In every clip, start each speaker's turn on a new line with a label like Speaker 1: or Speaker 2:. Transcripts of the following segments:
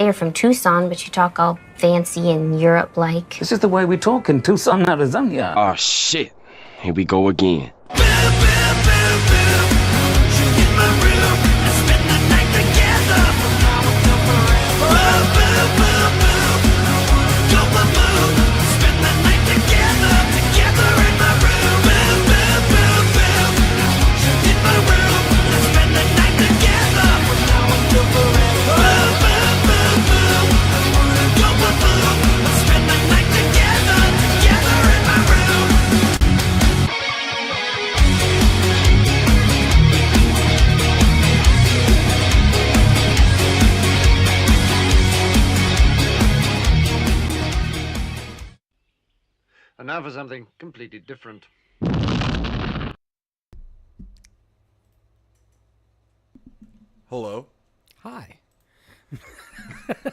Speaker 1: You're from Tucson, but you talk all fancy and Europe-like.
Speaker 2: This is the way we talk in Tucson, Arizona.
Speaker 3: Oh, shit. Here we go again.
Speaker 4: And now for something completely different.
Speaker 5: Hello.
Speaker 6: Hi.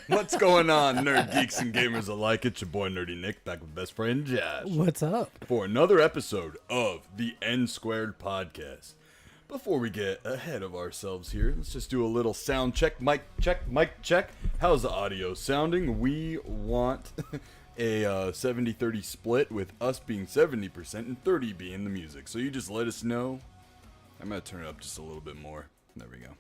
Speaker 5: What's going on, nerd geeks and gamers alike? It's your boy Nerdy Nick, back with best friend Josh.
Speaker 6: What's up?
Speaker 5: For another episode of the NSquared podcast. Before we get ahead of ourselves here, let's just do a little sound check. Mic check. How's the audio sounding? We want a 70-30 split, with us being 70% and 30 being the music. So you just let us know. I'm going to turn it up just a little bit more. There we go.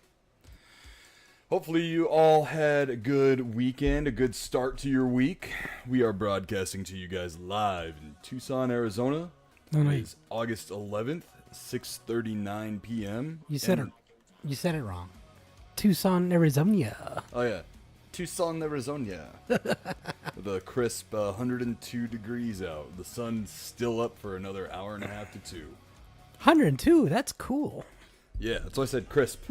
Speaker 5: Hopefully you all had a good weekend, a good start to your week. We are broadcasting to you guys live in Tucson, Arizona.
Speaker 6: Oh,
Speaker 5: It
Speaker 6: nice.
Speaker 5: is August 11th, 6:39 p.m.
Speaker 6: You said it wrong. Tucson, Arizona.
Speaker 5: Oh yeah, Tucson, Arizona. With a crisp 102 degrees out. The sun's still up for another hour and a half to 2.
Speaker 6: 102. That's cool.
Speaker 5: Yeah, that's why I said crisp.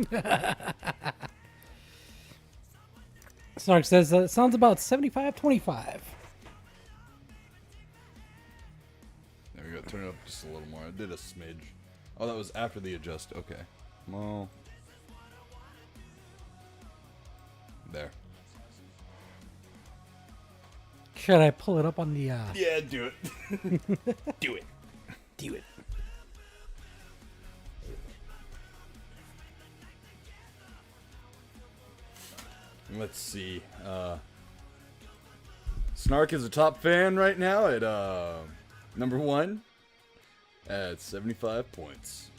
Speaker 6: Snark says it sounds about 75-25.
Speaker 5: There we go. Turn it up just a little more. I did a smidge. Oh, that was after the adjust. Okay. Well, there.
Speaker 6: Should I pull it up on the?
Speaker 5: Yeah, do it. Do it.
Speaker 6: Do it.
Speaker 5: Let's see. Snark is a top fan right now at number 1 at 75 points.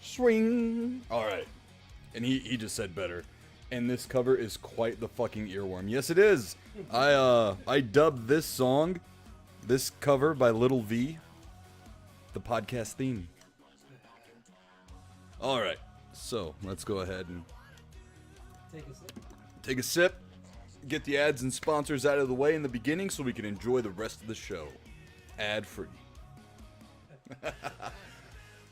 Speaker 5: Swing. All right. And he just said better. And this cover is quite the fucking earworm. Yes, it is. I dubbed this song, this cover by Little V, the podcast theme. All right. So let's go ahead and take a sip, get the ads and sponsors out of the way in the beginning so we can enjoy the rest of the show ad free.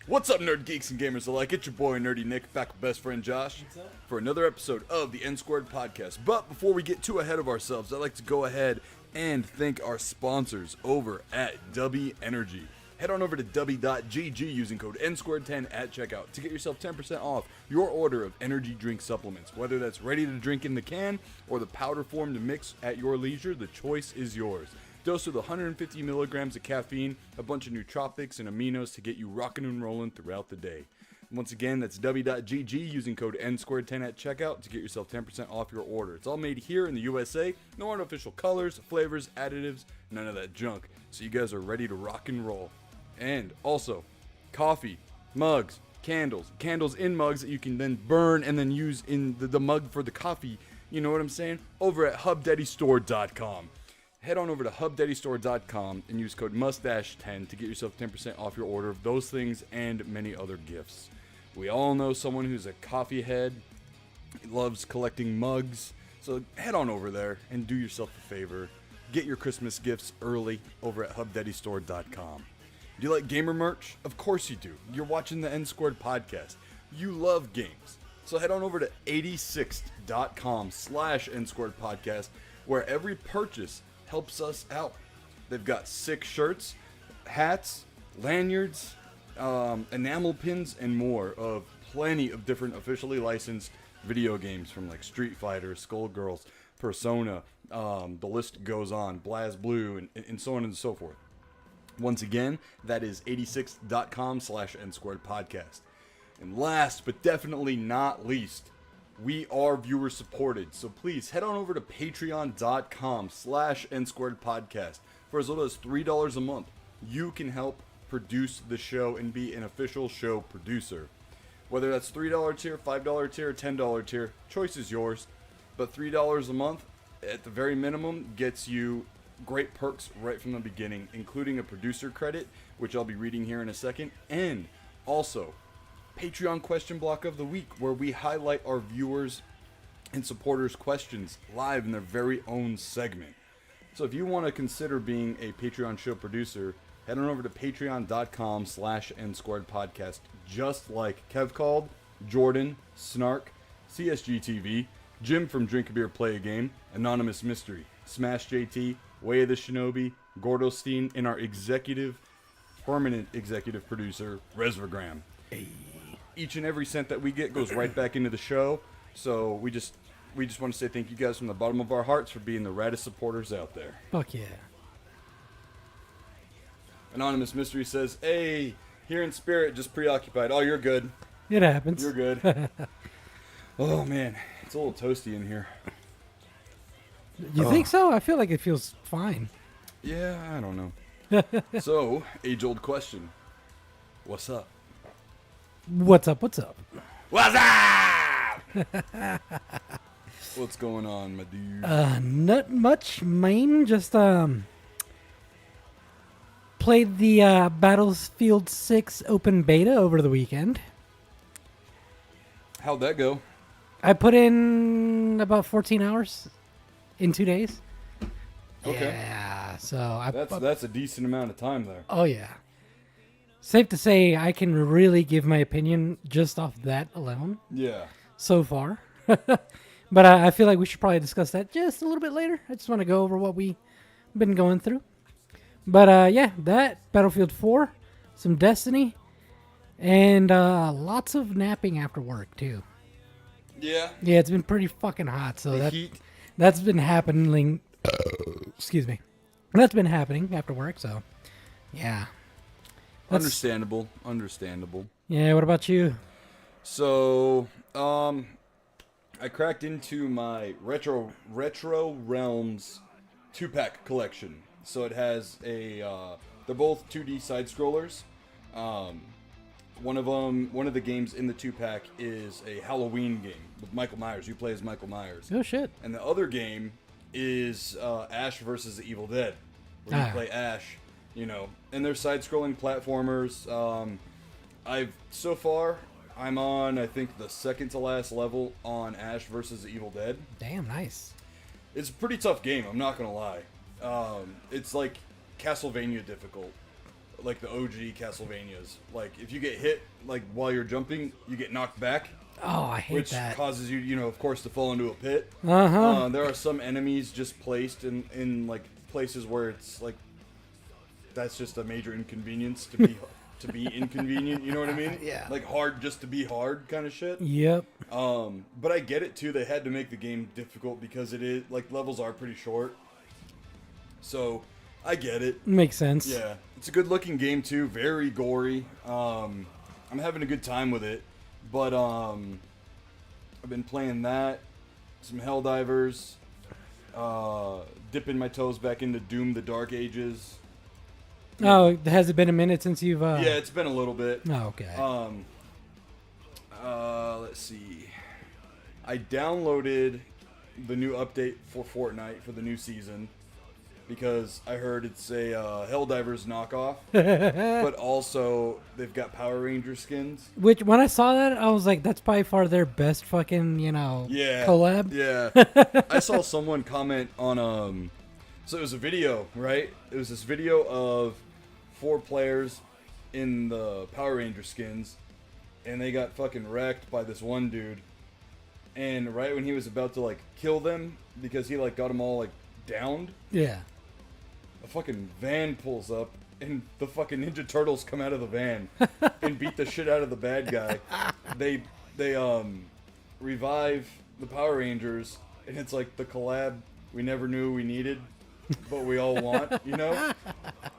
Speaker 5: What's up, nerd geeks and gamers alike? It's your boy Nerdy Nick, back with best friend Josh for another episode of the NSquared podcast. But before we get too ahead of ourselves, I'd like to go ahead and thank our sponsors over at W Energy. Head on over to w.gg using code NSquared10 at checkout to get yourself 10% off your order of energy drink supplements. Whether that's ready to drink in the can or the powder form to mix at your leisure, the choice is yours. Dosed with 150 milligrams of caffeine, a bunch of nootropics and aminos to get you rocking and rolling throughout the day. Once again, that's w.gg using code NSquared10 at checkout to get yourself 10% off your order. It's all made here in the USA. No artificial colors, flavors, additives, none of that junk. So you guys are ready to rock and roll. And also, coffee, mugs, candles in mugs that you can then burn and then use in the mug for the coffee, you know what I'm saying? Over at hubdaddystore.com. Head on over to hubdaddystore.com and use code mustache10 to get yourself 10% off your order of those things and many other gifts. We all know someone who's a coffee head, loves collecting mugs, so head on over there and do yourself a favor. Get your Christmas gifts early over at hubdaddystore.com. Do you like gamer merch? Of course you do. You're watching the NSquared podcast. You love games. So head on over to 86.com/NSquared podcast, where every purchase helps us out. They've got sick shirts, hats, lanyards, enamel pins, and more of plenty of different officially licensed video games from like Street Fighter, Skullgirls, Persona, the list goes on, BlazBlue, and so on and so forth. Once again, that is 86.com/NSquared podcast. And last but definitely not least, we are viewer supported. So please head on over to patreon.com/NSquaredPodcast. For as little as $3 a month, you can help produce the show and be an official show producer. Whether that's $3 tier, $5 tier, $10 tier, choice is yours. But $3 a month, at the very minimum, gets you great perks right from the beginning, including a producer credit, which I'll be reading here in a second, and also Patreon question block of the week, where we highlight our viewers and supporters' questions live in their very own segment. So if you want to consider being a Patreon show producer, head on over to patreon.com/NSquaredPodcast, just like Kev Called, Jordan, Snark, CSGTV, Jim from Drink a Beer Play a Game, Anonymous Mystery, Smash JT, Way of the Shinobi, Gordostein, and our permanent executive producer, Resvergram. Each and every cent that we get goes right back into the show. So we just want to say thank you guys from the bottom of our hearts for being the raddest supporters out there.
Speaker 6: Fuck yeah.
Speaker 5: Anonymous Mystery says, hey, here in spirit, just preoccupied. Oh, you're good.
Speaker 6: It happens.
Speaker 5: You're good. Oh, man. It's a little toasty in here.
Speaker 6: You think so? I feel like it feels fine.
Speaker 5: Yeah, I don't know. So, age-old question. What's up?
Speaker 6: What's up? What's up?
Speaker 5: What's up? What's going on, my dude?
Speaker 6: Not much, man. Just played the Battlefield 6 open beta over the weekend.
Speaker 5: How'd that go?
Speaker 6: I put in about 14 hours in 2 days.
Speaker 5: Okay.
Speaker 6: Yeah, so
Speaker 5: That's a decent amount of time there.
Speaker 6: Oh yeah. Safe to say, I can really give my opinion just off that alone
Speaker 5: Yeah.
Speaker 6: so far. But I feel like we should probably discuss that just a little bit later. I just want to go over what we've been going through. But yeah, that Battlefield 4, some Destiny, and lots of napping after work too.
Speaker 5: Yeah.
Speaker 6: Yeah, it's been pretty fucking hot, so
Speaker 5: The heat.
Speaker 6: that's been happening. Excuse me. That's been happening after work, so yeah.
Speaker 5: Understandable.
Speaker 6: Yeah, what about you?
Speaker 5: So, I cracked into my Retro Realms 2-pack collection. So it has they're both 2D side scrollers. One of the games in the 2-pack is a Halloween game with Michael Myers. You play as Michael Myers.
Speaker 6: Oh shit.
Speaker 5: And the other game is Ash versus the Evil Dead, where you play Ash, and they're side-scrolling platformers. I'm on, I think, the second to last level on Ash versus the Evil Dead.
Speaker 6: Damn, nice.
Speaker 5: It's a pretty tough game, I'm not gonna lie. It's like Castlevania difficult, like the OG Castlevanias. Like, if you get hit, like, while you're jumping, you get knocked back.
Speaker 6: Oh, I hate
Speaker 5: Which
Speaker 6: that.
Speaker 5: causes you, of course, to fall into a pit.
Speaker 6: Uh-huh.
Speaker 5: There are some enemies just placed in like places where it's like that's just a major inconvenience to be inconvenient. You know what I mean?
Speaker 6: Yeah.
Speaker 5: Like hard just to be hard kind of shit.
Speaker 6: Yep.
Speaker 5: But I get it too. They had to make the game difficult because it is like levels are pretty short. So I get it.
Speaker 6: Makes sense.
Speaker 5: Yeah, it's a good looking game too. Very gory. I'm having a good time with it. But I've been playing that, some Helldivers, dipping my toes back into Doom: The Dark Ages.
Speaker 6: Oh, has it been a minute since you've?
Speaker 5: Yeah, it's been a little bit.
Speaker 6: Oh, okay.
Speaker 5: Let's see. I downloaded the new update for Fortnite for the new season because I heard it's a Helldivers knockoff, but also they've got Power Ranger skins.
Speaker 6: Which, when I saw that, I was like, that's by far their best fucking, collab.
Speaker 5: Yeah. I saw someone comment on, so it was a video, right? It was this video of 4 players in the Power Ranger skins, and they got fucking wrecked by this one dude. And right when he was about to, like, kill them, because he, like, got them all, like, downed,
Speaker 6: Yeah.
Speaker 5: a fucking van pulls up, and the fucking Ninja Turtles come out of the van and beat the shit out of the bad guy. They revive the Power Rangers, and it's like the collab we never knew we needed, but we all want,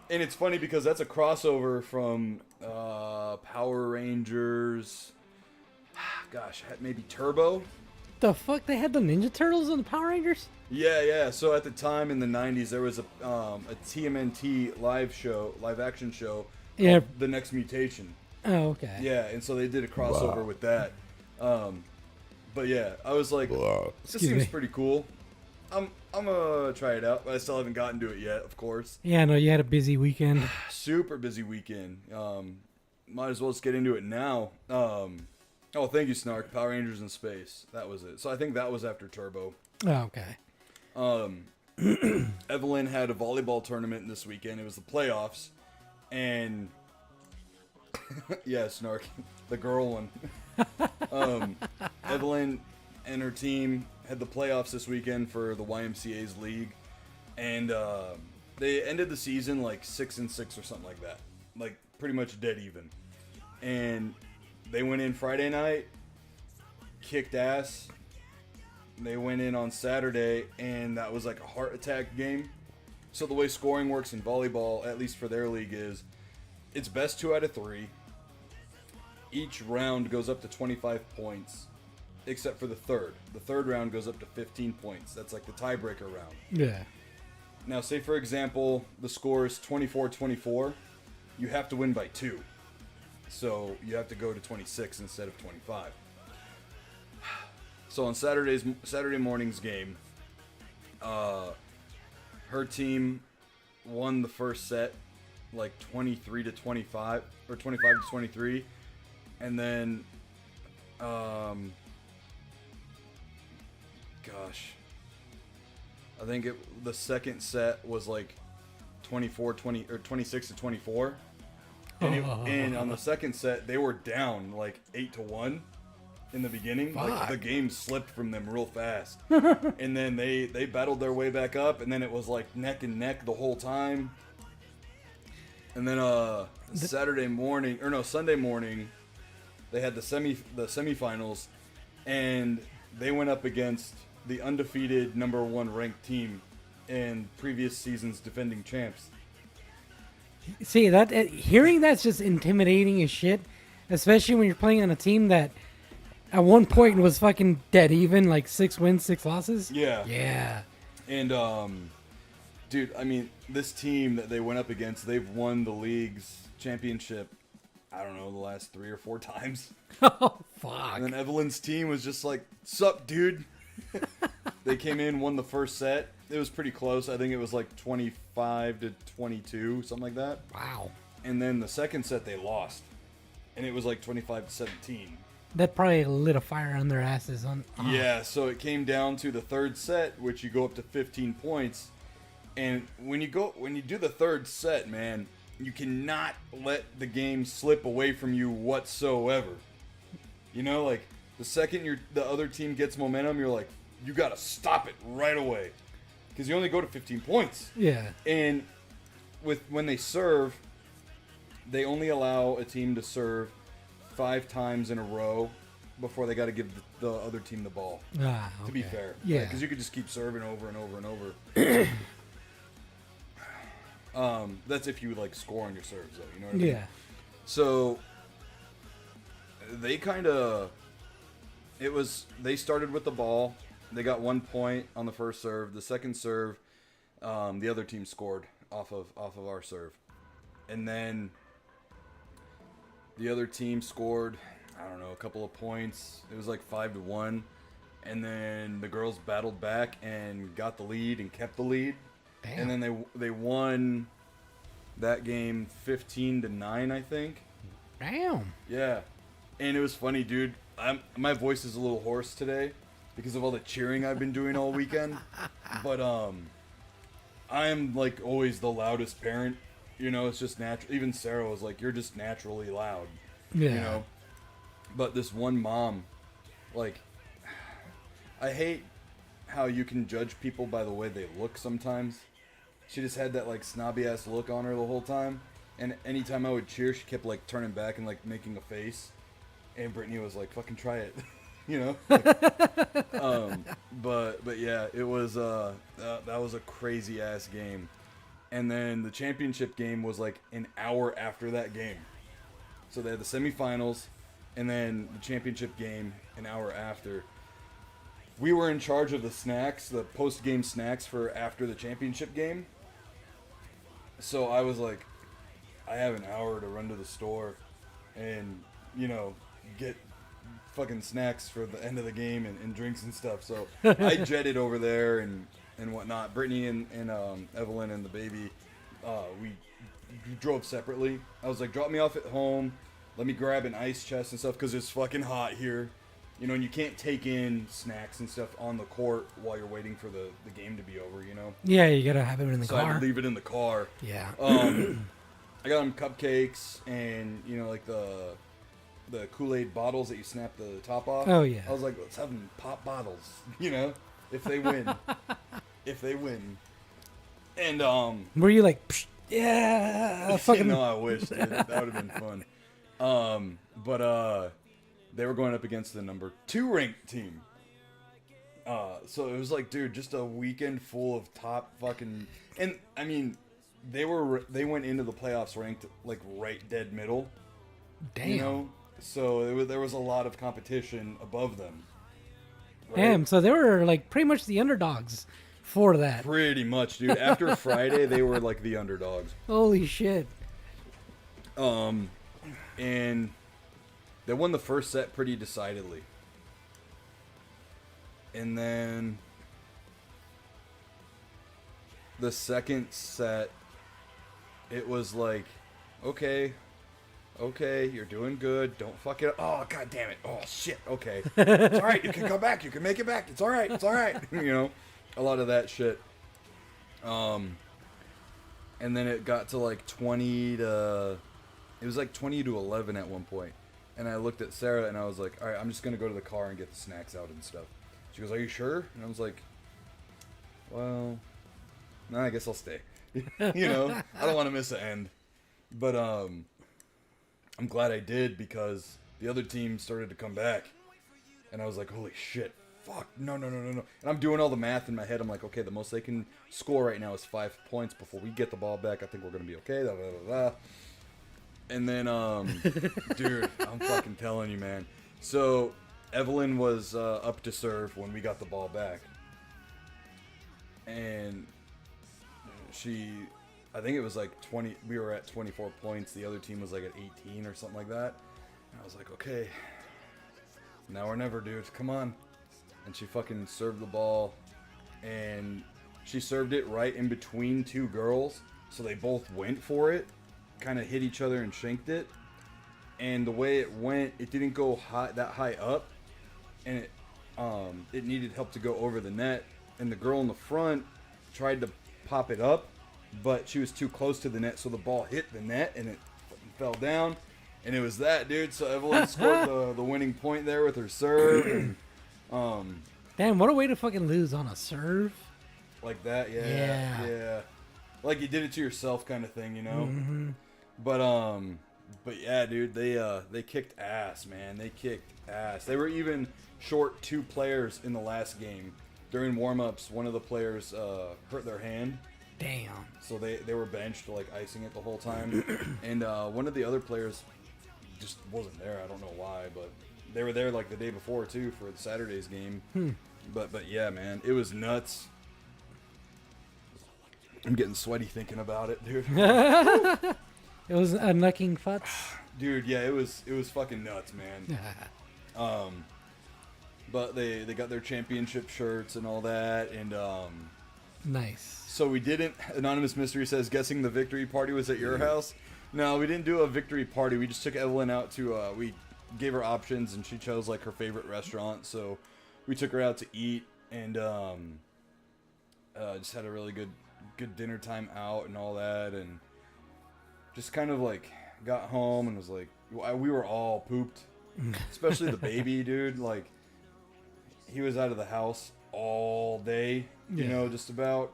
Speaker 5: And it's funny because that's a crossover from Power Rangers. maybe Turbo.
Speaker 6: The fuck? They had the Ninja Turtles and the Power Rangers?
Speaker 5: Yeah. So at the time in the '90s, there was a TMNT live action show.
Speaker 6: Yeah.
Speaker 5: Called The Next Mutation.
Speaker 6: Oh, okay.
Speaker 5: Yeah, and so they did a crossover with that. But yeah, I was like, this
Speaker 6: Excuse
Speaker 5: seems
Speaker 6: me.
Speaker 5: pretty cool. I'm gonna try it out, but I still haven't gotten to it yet. Of course.
Speaker 6: Yeah, no, you had a busy weekend.
Speaker 5: Super busy weekend. Might as well just get into it now. Oh, thank you, Snark. Power Rangers in Space. That was it. So I think that was after Turbo.
Speaker 6: Oh, okay.
Speaker 5: Evelyn had a volleyball tournament this weekend. It was the playoffs. And yeah, Snark, the girl one. Evelyn and her team had the playoffs this weekend for the YMCA's league. And they ended the season like 6-6 or something like that. Like pretty much dead even. And they went in Friday night, kicked ass. They went in on Saturday, and that was like a heart attack game. So the way scoring works in volleyball, at least for their league, is it's best 2 out of 3. Each round goes up to 25 points, except for the third. The third round goes up to 15 points. That's like the tiebreaker round.
Speaker 6: Yeah.
Speaker 5: Now, say for example, the score is 24-24. You have to win by 2. So you have to go to 26 instead of 25. So on Saturday morning's game, her team won the first set like 23-25 or 25-23, and then I think the second set was like 24-20 or 26-24. And on the second set, they were down like 8-1 in the beginning. Like the game slipped from them real fast, and then they battled their way back up, and then it was like neck and neck the whole time. And then Sunday morning, they had the semifinals, and they went up against the undefeated number 1 ranked team and previous season's defending champs.
Speaker 6: See, that hearing that's just intimidating as shit, especially when you're playing on a team that at one point was fucking dead even, like 6 wins, 6 losses.
Speaker 5: Yeah.
Speaker 6: Yeah.
Speaker 5: And dude, I mean, this team that they went up against, they've won the league's championship, I don't know, the last 3 or 4 times.
Speaker 6: Oh, fuck.
Speaker 5: And then Evelyn's team was just like, sup, dude? They came in, won the first set. It was pretty close. I think it was like 25-22, something like that.
Speaker 6: Wow.
Speaker 5: And then the second set they lost, and it was like 25-17.
Speaker 6: That probably lit a fire on their asses.
Speaker 5: Yeah, so it came down to the third set, which you go up to 15 points. And when you do the third set, man, you cannot let the game slip away from you whatsoever. You know, like the second the other team gets momentum, you're like, you gotta stop it right away, because you only go to 15 points.
Speaker 6: Yeah.
Speaker 5: And when they serve, they only allow a team to serve 5 times in a row before they got to give the other team the ball.
Speaker 6: Okay.
Speaker 5: To be fair,
Speaker 6: Yeah.
Speaker 5: because you could just keep serving over and over and over. That's if you like score on your serves, though. You know what I mean?
Speaker 6: Yeah.
Speaker 5: So they they started with the ball. They got 1 point on the first serve. The second serve, the other team scored off of our serve, and then the other team scored, I don't know, a couple of points. It was like 5-1, and then the girls battled back and got the lead and kept the lead.
Speaker 6: Damn.
Speaker 5: And then they won that game 15-9, I think.
Speaker 6: Damn.
Speaker 5: Yeah, and it was funny, dude. My voice is a little hoarse today because of all the cheering I've been doing all weekend. But I'm like always the loudest parent. You know, it's just natural. Even Sarah was like, "You're just naturally loud."
Speaker 6: Yeah.
Speaker 5: You know. But this one mom, like, I hate how you can judge people by the way they look sometimes. She just had that like snobby ass look on her the whole time, and anytime I would cheer, she kept like turning back and like making a face. And Brittany was like, "Fucking try it," you know. But yeah, it was that was a crazy ass game. And then the championship game was like an hour after that game. So they had the semifinals, And then the championship game an hour after. We were in charge of the snacks, the post-game snacks for after the championship game. So I was like, I have an hour to run to the store and, you know, get fucking snacks for the end of the game and drinks and stuff. So I jetted over there and whatnot. Brittany and Evelyn and the baby, we drove separately. I was like, drop me off at home. Let me grab an ice chest and stuff because it's fucking hot here. You know, and you can't take in snacks and stuff on the court while you're waiting for the game to be over, you know?
Speaker 6: Yeah, you gotta have it in the
Speaker 5: So I had
Speaker 6: car.
Speaker 5: to leave it in the car.
Speaker 6: Yeah.
Speaker 5: I got them cupcakes and, you know, like the Kool-Aid bottles that you snap the top off.
Speaker 6: Oh, yeah.
Speaker 5: I was like, let's have them pop bottles, you know, if they win. If they win. And,
Speaker 6: Were you like, Psh, yeah, fucking.
Speaker 5: no, I wish, dude. That would have been fun. But they were going up against the number 2 ranked team. So it was like, dude, just a weekend full of top fucking, and I mean, they went into the playoffs ranked like right dead middle.
Speaker 6: Damn.
Speaker 5: You know, so there was a lot of competition above them. Right?
Speaker 6: Damn. So they were like pretty much the underdogs for that.
Speaker 5: Pretty much, dude. After Friday, they were like the underdogs.
Speaker 6: Holy shit.
Speaker 5: And they won the first set pretty decidedly. And then the second set, it was like, okay, you're doing good. Don't fuck it up. Oh, god damn it. Oh, shit. Okay. It's all right. You can come back. You can make it back. It's all right. It's all right. You know, a lot of that shit. And then it got to like 20 to 11 at one point. And I looked at Sarah and I was like, all right, I'm just going to go to the car and get the snacks out and stuff. She goes, are you sure? And I was like, well, no, I guess I'll stay. You know, I don't want to miss the end. But I'm glad I did because the other team started to come back. And I was like, holy shit, fuck, no. And I'm doing all the math in my head. I'm like, okay, the most they can score right now is 5 points before we get the ball back. I think we're going to be okay. Da, da, da, da. And then, dude, I'm fucking telling you, man. So Evelyn was up to serve when we got the ball back. And I think it was like 20, we were at 24 points. The other team was like at 18 or something like that. And I was like, okay, now or never, dude, come on. And she fucking served the ball. And she served it right in between 2 girls. So they both went for it. Kind of hit each other and shanked it. And the way it went, it didn't go that high up. And it needed help to go over the net. And the girl in the front tried to pop it up, but she was too close to the net, so the ball hit the net and it fell down. And it was that, dude. So Evelyn scored the winning point there with her serve. And,
Speaker 6: Damn, what a way to fucking lose on a serve.
Speaker 5: like that,
Speaker 6: Yeah.
Speaker 5: yeah. Like you did it to yourself, kind of thing, you know.
Speaker 6: Mm-hmm.
Speaker 5: But yeah, dude, they kicked ass, man. They kicked ass. They were even short 2 players in the last game. During warm-ups, one of the players hurt their hand.
Speaker 6: Damn.
Speaker 5: So they were benched, like icing it the whole time. And one of the other players just wasn't there. I don't know why, but they were there like the day before too for Saturday's game. But yeah, man, it was nuts. I'm getting sweaty thinking about it, dude.
Speaker 6: It was a knucking futz.
Speaker 5: Dude, yeah, it was fucking nuts, man. But they got their championship shirts and all that, and
Speaker 6: Nice.
Speaker 5: so we didn't. Anonymous Mystery says, guessing the victory party was at your house. No, we didn't do a victory party. We just took Evelyn out to. We gave her options, and she chose like her favorite restaurant. So we took her out to eat, and just had a really good dinner time out and all that, and just kind of like got home and was like, we were all pooped, especially the baby, dude. Like he was out of the house all day, you know, just about.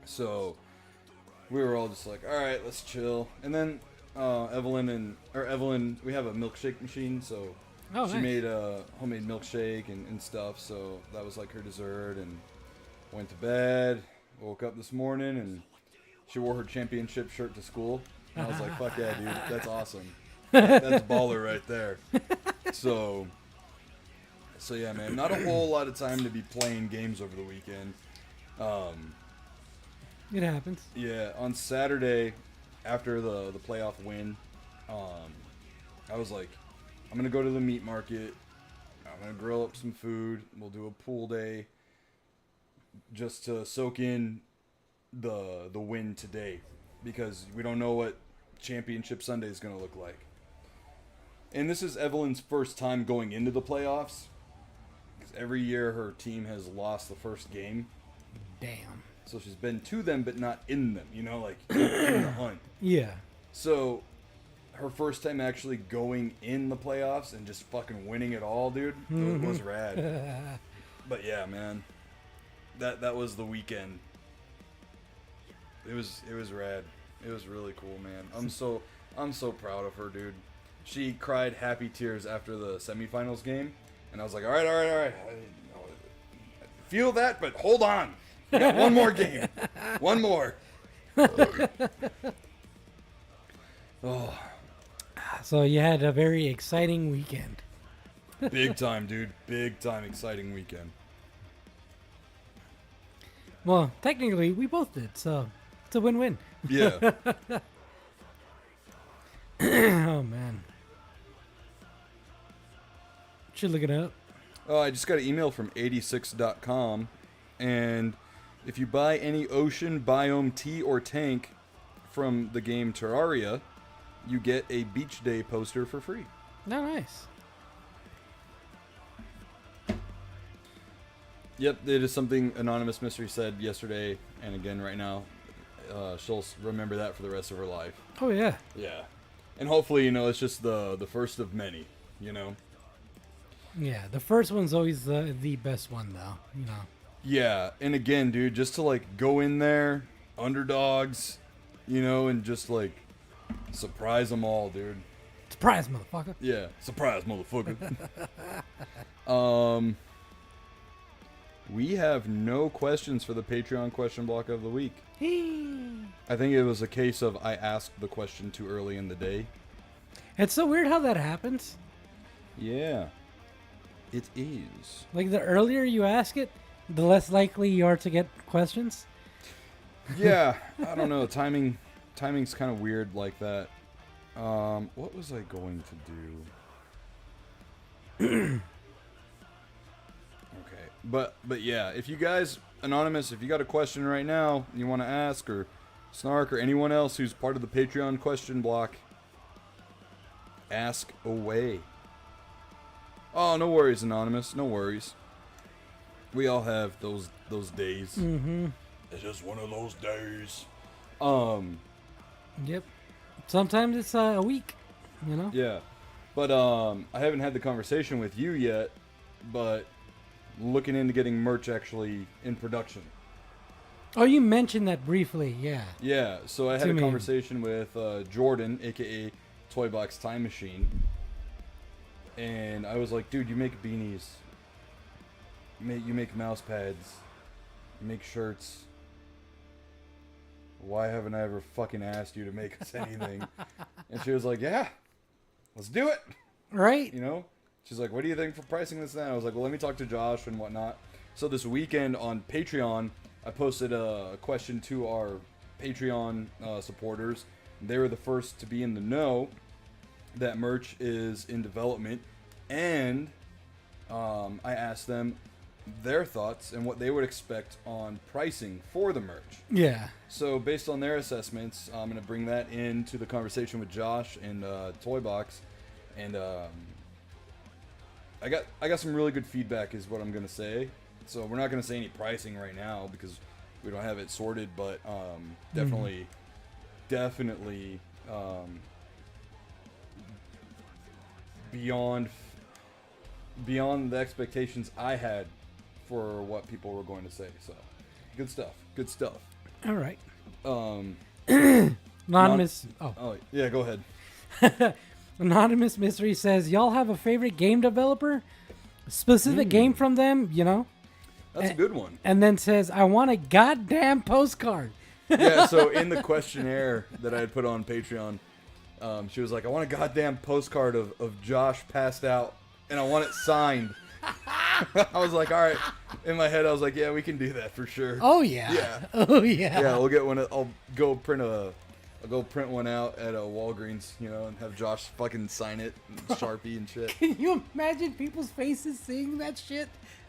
Speaker 5: So we were all just like, all right, let's chill. And then Evelyn, we have a milkshake machine, so she
Speaker 6: nice.
Speaker 5: made a homemade milkshake and stuff. So that was like her dessert, and went to bed. Woke up this morning and she wore her championship shirt to school. And I was like, fuck yeah, dude, that's awesome. That's baller right there. So yeah, man. Not a whole lot of time to be playing games over the weekend.
Speaker 6: It happens.
Speaker 5: Yeah, on Saturday, after the playoff win, I was like, I'm gonna go to the meat market. I'm gonna grill up some food. We'll do a pool day, just to soak in the win today, because we don't know what Championship Sunday is gonna look like. And this is Evelyn's first time going into the playoffs, because every year her team has lost the first game.
Speaker 6: Damn.
Speaker 5: So she's been to them, but not in them, like in the hunt.
Speaker 6: Yeah.
Speaker 5: So her first time actually going in the playoffs and just fucking winning it all, dude, it was rad. But yeah, man, that was the weekend. It was rad. It was really cool, man. I'm so proud of her, dude. She cried happy tears after the semifinals game, and I was like, all right. I feel that, but hold on. We got one more game. One more. Oh.
Speaker 6: So you had a very exciting weekend.
Speaker 5: Big time, dude. Big time exciting weekend.
Speaker 6: Well, technically, we both did, so it's a win-win.
Speaker 5: Yeah.
Speaker 6: Oh, man. Should look it up.
Speaker 5: Oh, I just got an email from 86.com, and if you buy any ocean biome tea or tank from the game Terraria, you get a beach day poster for free.
Speaker 6: No, nice.
Speaker 5: Yep, it is something Anonymous Mystery said yesterday, and again right now. She'll remember that for the rest of her life.
Speaker 6: Oh, yeah.
Speaker 5: Yeah. And hopefully, it's just the first of many,
Speaker 6: Yeah, the first one's always the best one, though,
Speaker 5: Yeah, and again, dude, just to, go in there, underdogs, and just, surprise them all, dude.
Speaker 6: Surprise, motherfucker.
Speaker 5: Yeah, surprise, motherfucker. We have no questions for the Patreon question block of the week. I think it was a case of I asked the question too early in the day.
Speaker 6: It's so weird how that happens.
Speaker 5: Yeah, it is.
Speaker 6: Like, the earlier you ask it, the less likely you are to get questions.
Speaker 5: Yeah, I don't know. Timing's kind of weird like that. What was I going to do? Okay, but yeah, if you guys, Anonymous, if you got a question right now you want to ask, or Snark, or anyone else who's part of the Patreon question block, ask away. Oh, no worries, Anonymous, no worries. We all have those days.
Speaker 6: Mm-hmm.
Speaker 5: It's just one of those days.
Speaker 6: Yep. Sometimes it's a week,
Speaker 5: Yeah. But I haven't had the conversation with you yet, but looking into getting merch actually in production.
Speaker 6: Oh, you mentioned that briefly, yeah.
Speaker 5: Yeah, so I had
Speaker 6: To
Speaker 5: a
Speaker 6: me.
Speaker 5: conversation with Jordan, aka Toybox Time Machine, and I was like, dude, you make beanies, you make mouse pads, you make shirts. Why haven't I ever fucking asked you to make us anything? And she was like, yeah, let's do it.
Speaker 6: Right?
Speaker 5: She's like, what do you think for pricing this and that? I was like, well, let me talk to Josh and whatnot. So this weekend on Patreon, I posted a question to our Patreon supporters. They were the first to be in the know that merch is in development. And I asked them their thoughts and what they would expect on pricing for the merch.
Speaker 6: Yeah.
Speaker 5: So based on their assessments, I'm going to bring that into the conversation with Josh and Toybox. And I got some really good feedback is what I'm going to say. So we're not going to say any pricing right now because we don't have it sorted, but definitely beyond the expectations I had for what people were going to say. So good stuff.
Speaker 6: All right.
Speaker 5: Anonymous.
Speaker 6: Anonymous.
Speaker 5: Oh yeah, go ahead.
Speaker 6: Anonymous Mystery says, y'all have a favorite game developer? Specific game from them,
Speaker 5: That's a good one.
Speaker 6: And then says, I want a goddamn postcard.
Speaker 5: Yeah, so in the questionnaire that I had put on Patreon, She was like, I want a goddamn postcard of Josh passed out, and I want it signed. I was like, all right. In my head, I was like, yeah, we can do that for sure.
Speaker 6: Oh yeah.
Speaker 5: Yeah.
Speaker 6: Oh yeah.
Speaker 5: Yeah, we'll get one. I'll go print one out at a Walgreens, and have Josh fucking sign it, and Sharpie and shit.
Speaker 6: Can you imagine people's faces seeing that shit?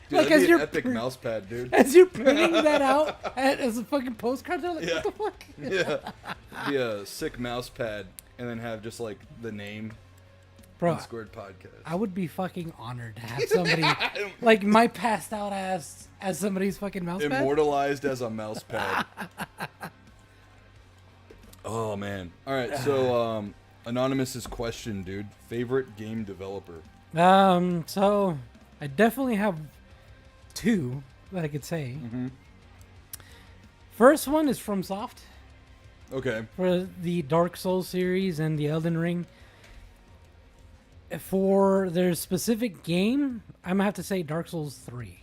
Speaker 5: Dude,
Speaker 6: like
Speaker 5: that'd
Speaker 6: as
Speaker 5: be an
Speaker 6: you're
Speaker 5: epic mouse pad, dude.
Speaker 6: as you're printing that out as a fucking postcard, they're like,
Speaker 5: Yeah.
Speaker 6: what the fuck?
Speaker 5: Yeah, be a sick mouse pad, and then have just like the name,
Speaker 6: Bro,
Speaker 5: NSquared podcast.
Speaker 6: I would be fucking honored to have somebody like my passed out ass as somebody's fucking mouse pad.
Speaker 5: Immortalized as a mouse pad. Oh man! All right, so Anonymous's question, dude. Favorite game developer?
Speaker 6: So I definitely have two that I could say.
Speaker 5: Mm-hmm.
Speaker 6: First one is FromSoft
Speaker 5: Okay.
Speaker 6: for the Dark Souls series and the Elden Ring. For their specific game, I'm gonna have to say Dark Souls 3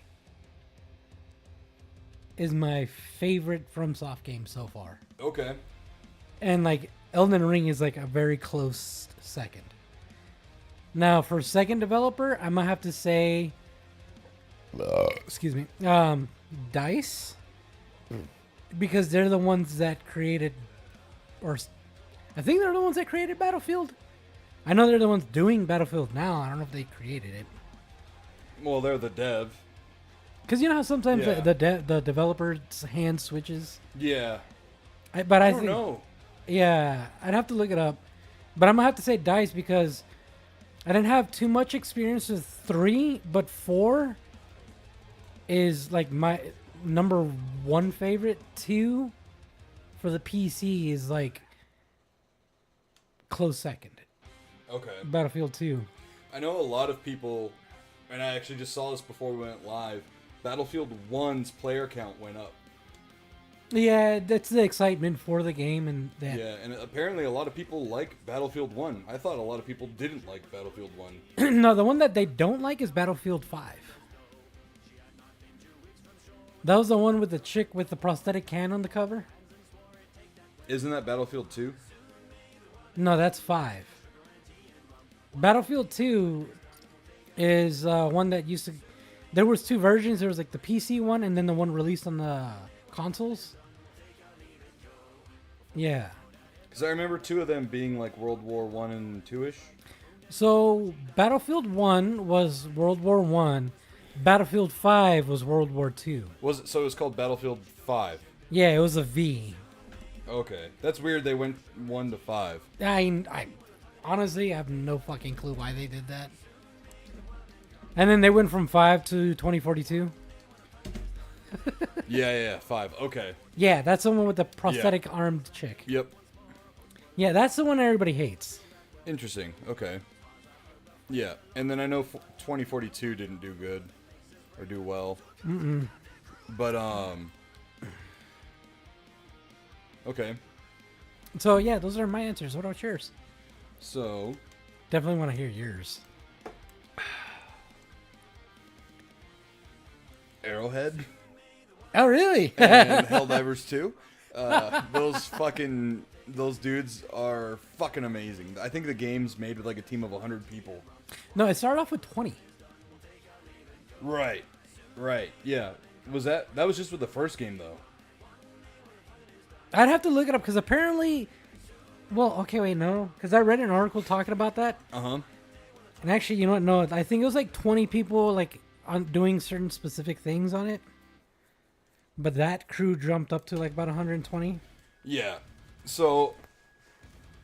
Speaker 6: is my favorite FromSoft game so far.
Speaker 5: Okay.
Speaker 6: And like Elden Ring is like a very close second. Now for second developer, I'm gonna have to say excuse me, DICE, because they're the ones that created, or I think they're the ones that created Battlefield. I know they're the ones doing Battlefield now. I don't know if they created it.
Speaker 5: Well, they're the dev.
Speaker 6: Because you know how sometimes
Speaker 5: Yeah.
Speaker 6: the developer's hand switches?
Speaker 5: Yeah.
Speaker 6: I
Speaker 5: I
Speaker 6: think,
Speaker 5: don't know.
Speaker 6: Yeah, I'd have to look it up. But I'm going to have to say DICE because I didn't have too much experience with 3, but 4 is like my number one favorite. 2 for the PC is like close second.
Speaker 5: Okay.
Speaker 6: Battlefield 2.
Speaker 5: I know a lot of people, and I actually just saw this before we went live. Battlefield 1's player count went up.
Speaker 6: Yeah, that's the excitement for the game, and that.
Speaker 5: Yeah, and apparently a lot of people like Battlefield 1. I thought a lot of people didn't like Battlefield 1.
Speaker 6: No, the one that they don't like is Battlefield 5. That was the one with the chick with the prosthetic can on the cover?
Speaker 5: Isn't that Battlefield 2?
Speaker 6: No, that's 5. Battlefield 2 is one that used to... There was 2 versions. There was like the PC one and then the one released on the consoles. Yeah.
Speaker 5: Because I remember 2 of them being like World War 1 and 2-ish.
Speaker 6: So Battlefield 1 was World War 1. Battlefield 5 was World War 2.
Speaker 5: Was it, so it was called Battlefield 5.
Speaker 6: Yeah, it was a V.
Speaker 5: Okay. That's weird they went 1 to 5.
Speaker 6: I honestly have no fucking clue why they did that. And then they went from 5 to 2042.
Speaker 5: Yeah, 5. Okay.
Speaker 6: Yeah, that's the one with the prosthetic armed chick.
Speaker 5: Yep.
Speaker 6: Yeah, that's the one everybody hates.
Speaker 5: Interesting. Okay. Yeah, and then I know 2042 didn't do good or do well. But okay.
Speaker 6: So yeah, those are my answers. What about yours?
Speaker 5: So
Speaker 6: Definitely want to hear yours.
Speaker 5: Arrowhead
Speaker 6: Oh, really?
Speaker 5: and Helldivers 2. Those dudes are fucking amazing. I think the game's made with like a team of 100 people.
Speaker 6: No, it started off with 20.
Speaker 5: Right. Yeah. That was just with the first game though.
Speaker 6: I'd have to look it up because apparently, well, okay, wait, no, because I read an article talking about that,
Speaker 5: Uh-huh.
Speaker 6: and actually, you know what? No, I think it was like 20 people like on doing certain specific things on it, but that crew jumped up to like about 120.
Speaker 5: Yeah. So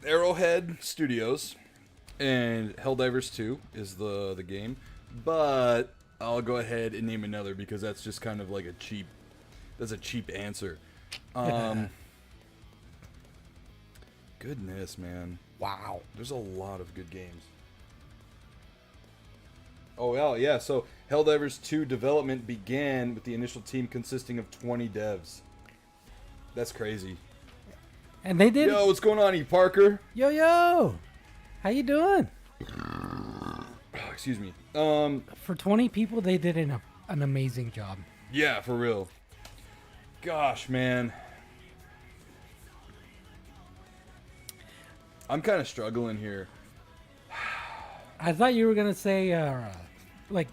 Speaker 5: Arrowhead Studios and Helldivers 2 is the game, but I'll go ahead and name another because that's just kind of like a cheap answer. Goodness, man.
Speaker 6: Wow.
Speaker 5: There's a lot of good games. Oh, well, yeah. So Helldivers 2 development began with the initial team consisting of 20 devs. That's crazy.
Speaker 6: And they did.
Speaker 5: Yo, what's going on, E. Parker?
Speaker 6: Yo, how you doing?
Speaker 5: Oh, excuse me.
Speaker 6: For 20 people, they did an amazing job.
Speaker 5: Yeah, for real. Gosh, man. I'm kind of struggling here.
Speaker 6: I thought you were gonna say like,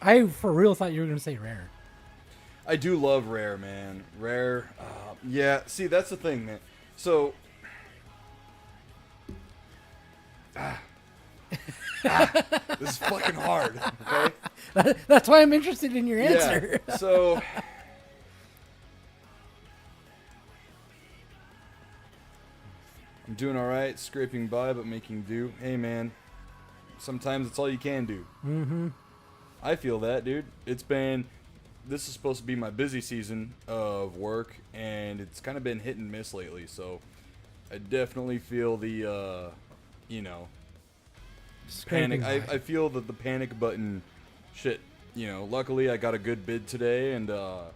Speaker 6: I for real thought you were gonna say Rare.
Speaker 5: I do love Rare, man. Rare. Yeah, see, that's the thing, man. So. This is fucking hard, okay?
Speaker 6: That's why I'm interested in your answer.
Speaker 5: Yeah, so. I'm doing alright, scraping by, but making do. Hey, man. Sometimes it's all you can do.
Speaker 6: Mm-hmm.
Speaker 5: I feel that, dude. This is supposed to be my busy season of work, and it's kind of been hit and miss lately, so I definitely feel the, panic. I feel that the panic button shit. Luckily I got a good bid today, and I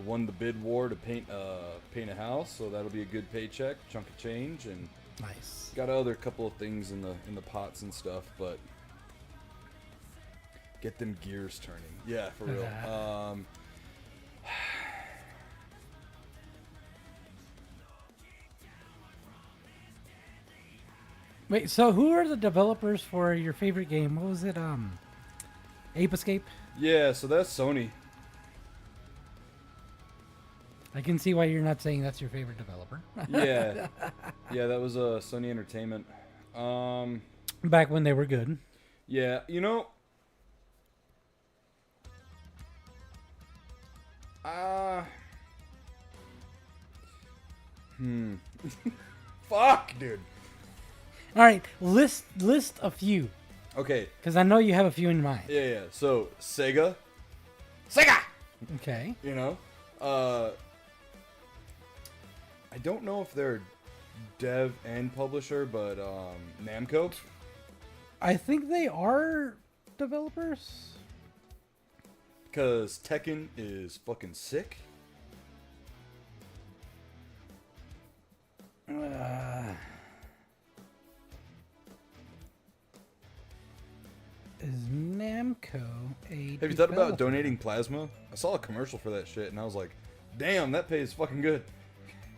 Speaker 5: won the bid war to paint a house, so that'll be a good paycheck, chunk of change, and
Speaker 6: Nice.
Speaker 5: got other couple of things in the pots and stuff, but get them gears turning. Yeah, for real.
Speaker 6: Wait, so who are the developers for your favorite game? What was it? Ape Escape?
Speaker 5: Yeah, so that's Sony.
Speaker 6: I can see why you're not saying that's your favorite developer.
Speaker 5: Yeah, that was Sony Entertainment.
Speaker 6: Back when they were good.
Speaker 5: Yeah, fuck, dude.
Speaker 6: All right, list a few,
Speaker 5: Okay,
Speaker 6: because I know you have a few in mind.
Speaker 5: yeah. So Sega,
Speaker 6: Okay.
Speaker 5: I don't know if they're dev and publisher, but Namco.
Speaker 6: I think they are developers.
Speaker 5: Because Tekken is fucking sick.
Speaker 6: Is Namco a
Speaker 5: Have you thought about
Speaker 6: developer?
Speaker 5: donating plasma? I saw a commercial for that shit, and I was like, damn, that pays fucking good.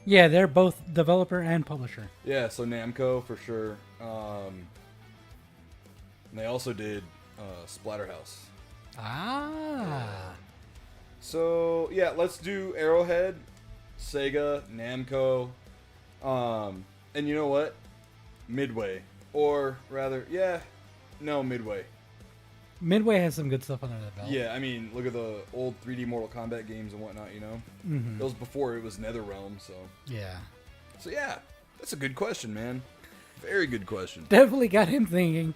Speaker 6: Yeah, they're both developer and publisher.
Speaker 5: Yeah, so Namco for sure. And they also did Splatterhouse.
Speaker 6: Ah.
Speaker 5: So yeah, let's do Arrowhead, Sega, Namco, and you know what? Midway, or rather, Midway.
Speaker 6: Midway has some good stuff under that belt.
Speaker 5: Yeah, I mean, look at the old 3D Mortal Kombat games and whatnot.
Speaker 6: Mm-hmm.
Speaker 5: That was before it was NetherRealm. So
Speaker 6: Yeah.
Speaker 5: yeah, that's a good question, man. Very good question.
Speaker 6: Definitely got him thinking.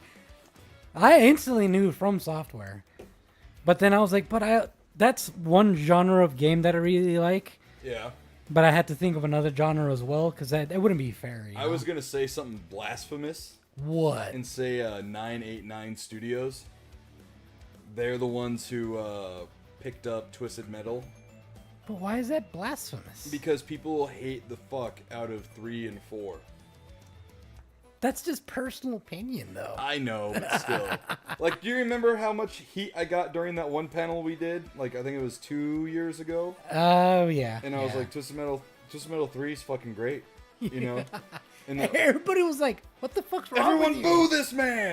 Speaker 6: I instantly knew From Software. But then I was like, that's one genre of game that I really like.
Speaker 5: Yeah.
Speaker 6: But I had to think of another genre as well, because that wouldn't be fair.
Speaker 5: I was gonna say something blasphemous
Speaker 6: What?
Speaker 5: and say 989 Studios. They're the ones who picked up Twisted Metal.
Speaker 6: But why is that blasphemous?
Speaker 5: Because people hate the fuck out of 3 and 4.
Speaker 6: That's just personal opinion, though.
Speaker 5: I know, but still. Like, do you remember how much heat I got during that one panel we did? Like, I think it was 2 years ago.
Speaker 6: Oh, yeah.
Speaker 5: And I was like, Twisted Metal 3 is fucking great. You know? And
Speaker 6: Everybody was like, what the fuck's wrong
Speaker 5: everyone
Speaker 6: with
Speaker 5: boo this man!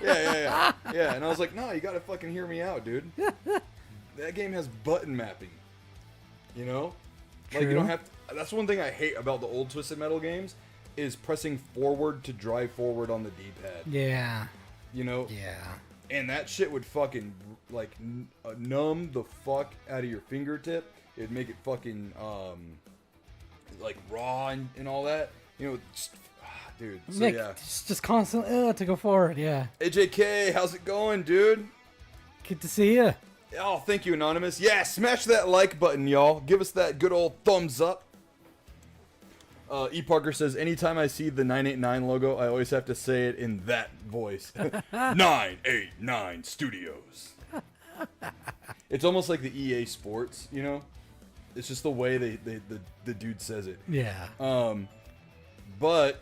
Speaker 5: Yeah. And I was like, no, you gotta fucking hear me out, dude. That game has button mapping. You know? Like, you
Speaker 6: True.
Speaker 5: don't have to, that's one thing I hate about the old Twisted Metal games, is pressing forward to drive forward on the D-pad.
Speaker 6: Yeah.
Speaker 5: You know?
Speaker 6: Yeah.
Speaker 5: And that shit would fucking, like, numb the fuck out of your fingertip. It'd make it fucking, like, raw and all that. You know, dude. So,
Speaker 6: Like,
Speaker 5: yeah.
Speaker 6: just constantly to go forward, yeah.
Speaker 5: AJK, how's it going, dude?
Speaker 6: Good to see you.
Speaker 5: Oh, thank you, Anonymous. Yeah, smash that like button, y'all. Give us that good old thumbs up. E. Parker says, anytime I see the 989 logo, I always have to say it in that voice. 989 Studios. It's almost like the EA Sports, you know? It's just the way the dude says it.
Speaker 6: Yeah.
Speaker 5: But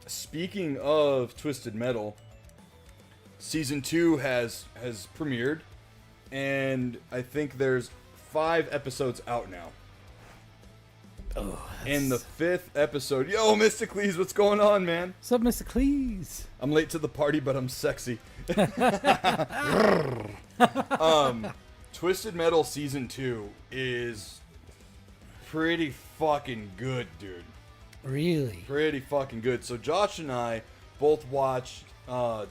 Speaker 5: speaking of Twisted Metal, Season 2 has premiered, and I think there's 5 episodes out now. In the 5th episode. Yo, Mysticles, what's going on, man?
Speaker 6: What's up, Mr. Cleese?
Speaker 5: I'm late to the party, but I'm sexy. Twisted Metal Season 2 is pretty fucking good, dude.
Speaker 6: Really?
Speaker 5: Pretty fucking good. So Josh and I both watched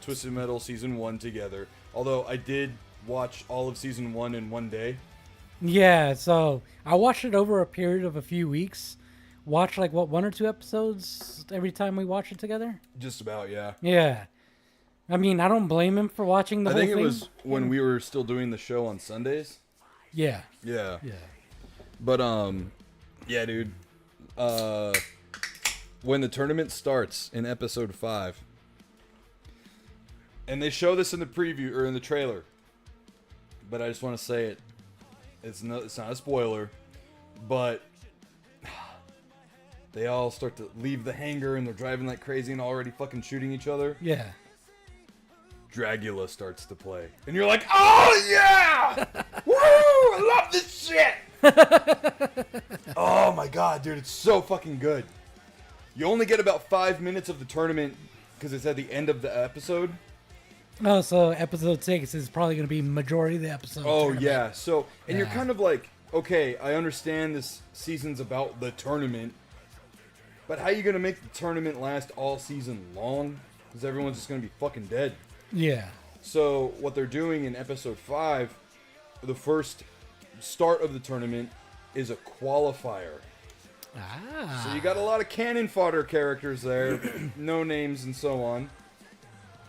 Speaker 5: Twisted Metal Season 1 together. Although I did watch all of Season 1 in one day.
Speaker 6: Yeah, so I watched it over a period of a few weeks. Watched like, what, 1 or 2 episodes every time we watch it together?
Speaker 5: Just about, yeah.
Speaker 6: Yeah. I mean, I don't blame him for watching the whole thing.
Speaker 5: I think it was when we were still doing the show on Sundays.
Speaker 6: Yeah.
Speaker 5: Yeah.
Speaker 6: Yeah.
Speaker 5: But, yeah, dude. When the tournament starts in episode 5, and they show this in the preview, or in the trailer, but I just want to say it. It's not a spoiler, but they all start to leave the hangar and they're driving like crazy and already fucking shooting each other.
Speaker 6: Yeah.
Speaker 5: Dragula starts to play. And you're like, oh yeah! Woo! I love this shit! Oh my god, dude, it's so fucking good. You only get about 5 minutes of the tournament because it's at the end of the episode.
Speaker 6: Oh, so episode 6 is probably going to be majority of the episode.
Speaker 5: Oh,
Speaker 6: tournament.
Speaker 5: yeah. So, and you're
Speaker 6: Yeah.
Speaker 5: kind of like, okay, I understand this season's about the tournament, but how are you going to make the tournament last all season long? Because everyone's just going to be fucking dead.
Speaker 6: Yeah.
Speaker 5: So, what they're doing in episode 5, the first start of the tournament is a qualifier.
Speaker 6: Ah.
Speaker 5: So, you got a lot of cannon fodder characters there, no names and so on,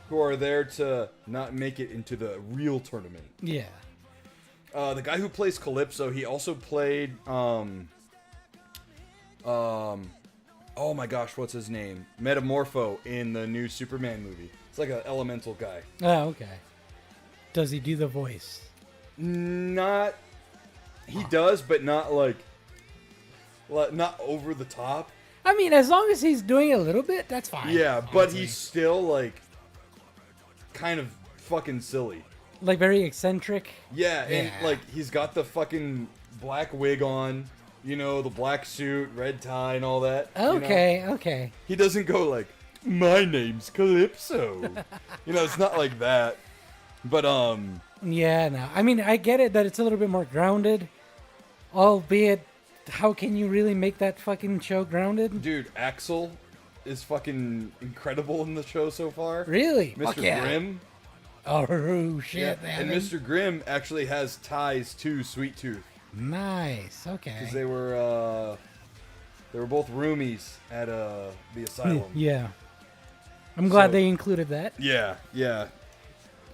Speaker 5: who are there to not make it into the real tournament.
Speaker 6: Yeah.
Speaker 5: The guy who plays Calypso, he also played, oh my gosh, what's his name? Metamorpho in the new Superman movie. It's like an elemental guy.
Speaker 6: Oh, okay. Does he do the voice?
Speaker 5: Not, he does, but not like, not over the top.
Speaker 6: I mean, as long as he's doing it a little bit, that's fine.
Speaker 5: Yeah, but
Speaker 6: honestly.
Speaker 5: he's still like, kind of fucking silly.
Speaker 6: Like very eccentric.
Speaker 5: Yeah, and
Speaker 6: Yeah.
Speaker 5: like he's got the fucking black wig on, you know, the black suit, red tie, and all that.
Speaker 6: Okay,
Speaker 5: You know?
Speaker 6: okay.
Speaker 5: He doesn't go like, "My name's Calypso." You know, it's not like that. But
Speaker 6: Yeah, no. I mean, I get it that it's a little bit more grounded, albeit, how can you really make that fucking show grounded?
Speaker 5: dude, Axel is fucking incredible in the show so far.
Speaker 6: Really?
Speaker 5: Mr.
Speaker 6: Fuck yeah.
Speaker 5: Grimm.
Speaker 6: Oh shit, man.
Speaker 5: And Mr. Grimm actually has ties to Sweet Tooth
Speaker 6: Nice. Okay.
Speaker 5: because they were both roomies at the asylum.
Speaker 6: Yeah. I'm glad
Speaker 5: So-
Speaker 6: they included that.
Speaker 5: Yeah, yeah.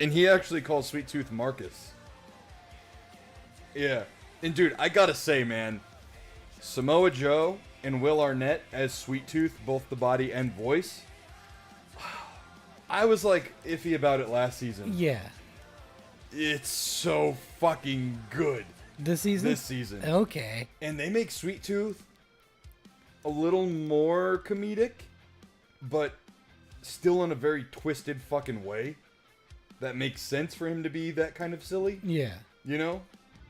Speaker 5: And he actually calls Sweet Tooth Marcus. Yeah. And dude, I gotta say, man, Samoa Joe and Will Arnett as Sweet Tooth, both the body and voice. I was like iffy about it last season.
Speaker 6: Yeah.
Speaker 5: It's so fucking good
Speaker 6: This season?
Speaker 5: this season.
Speaker 6: Okay.
Speaker 5: And they make Sweet Tooth a little more comedic, but still in a very twisted fucking way that makes sense for him to be that kind of silly,
Speaker 6: Yeah.
Speaker 5: you know?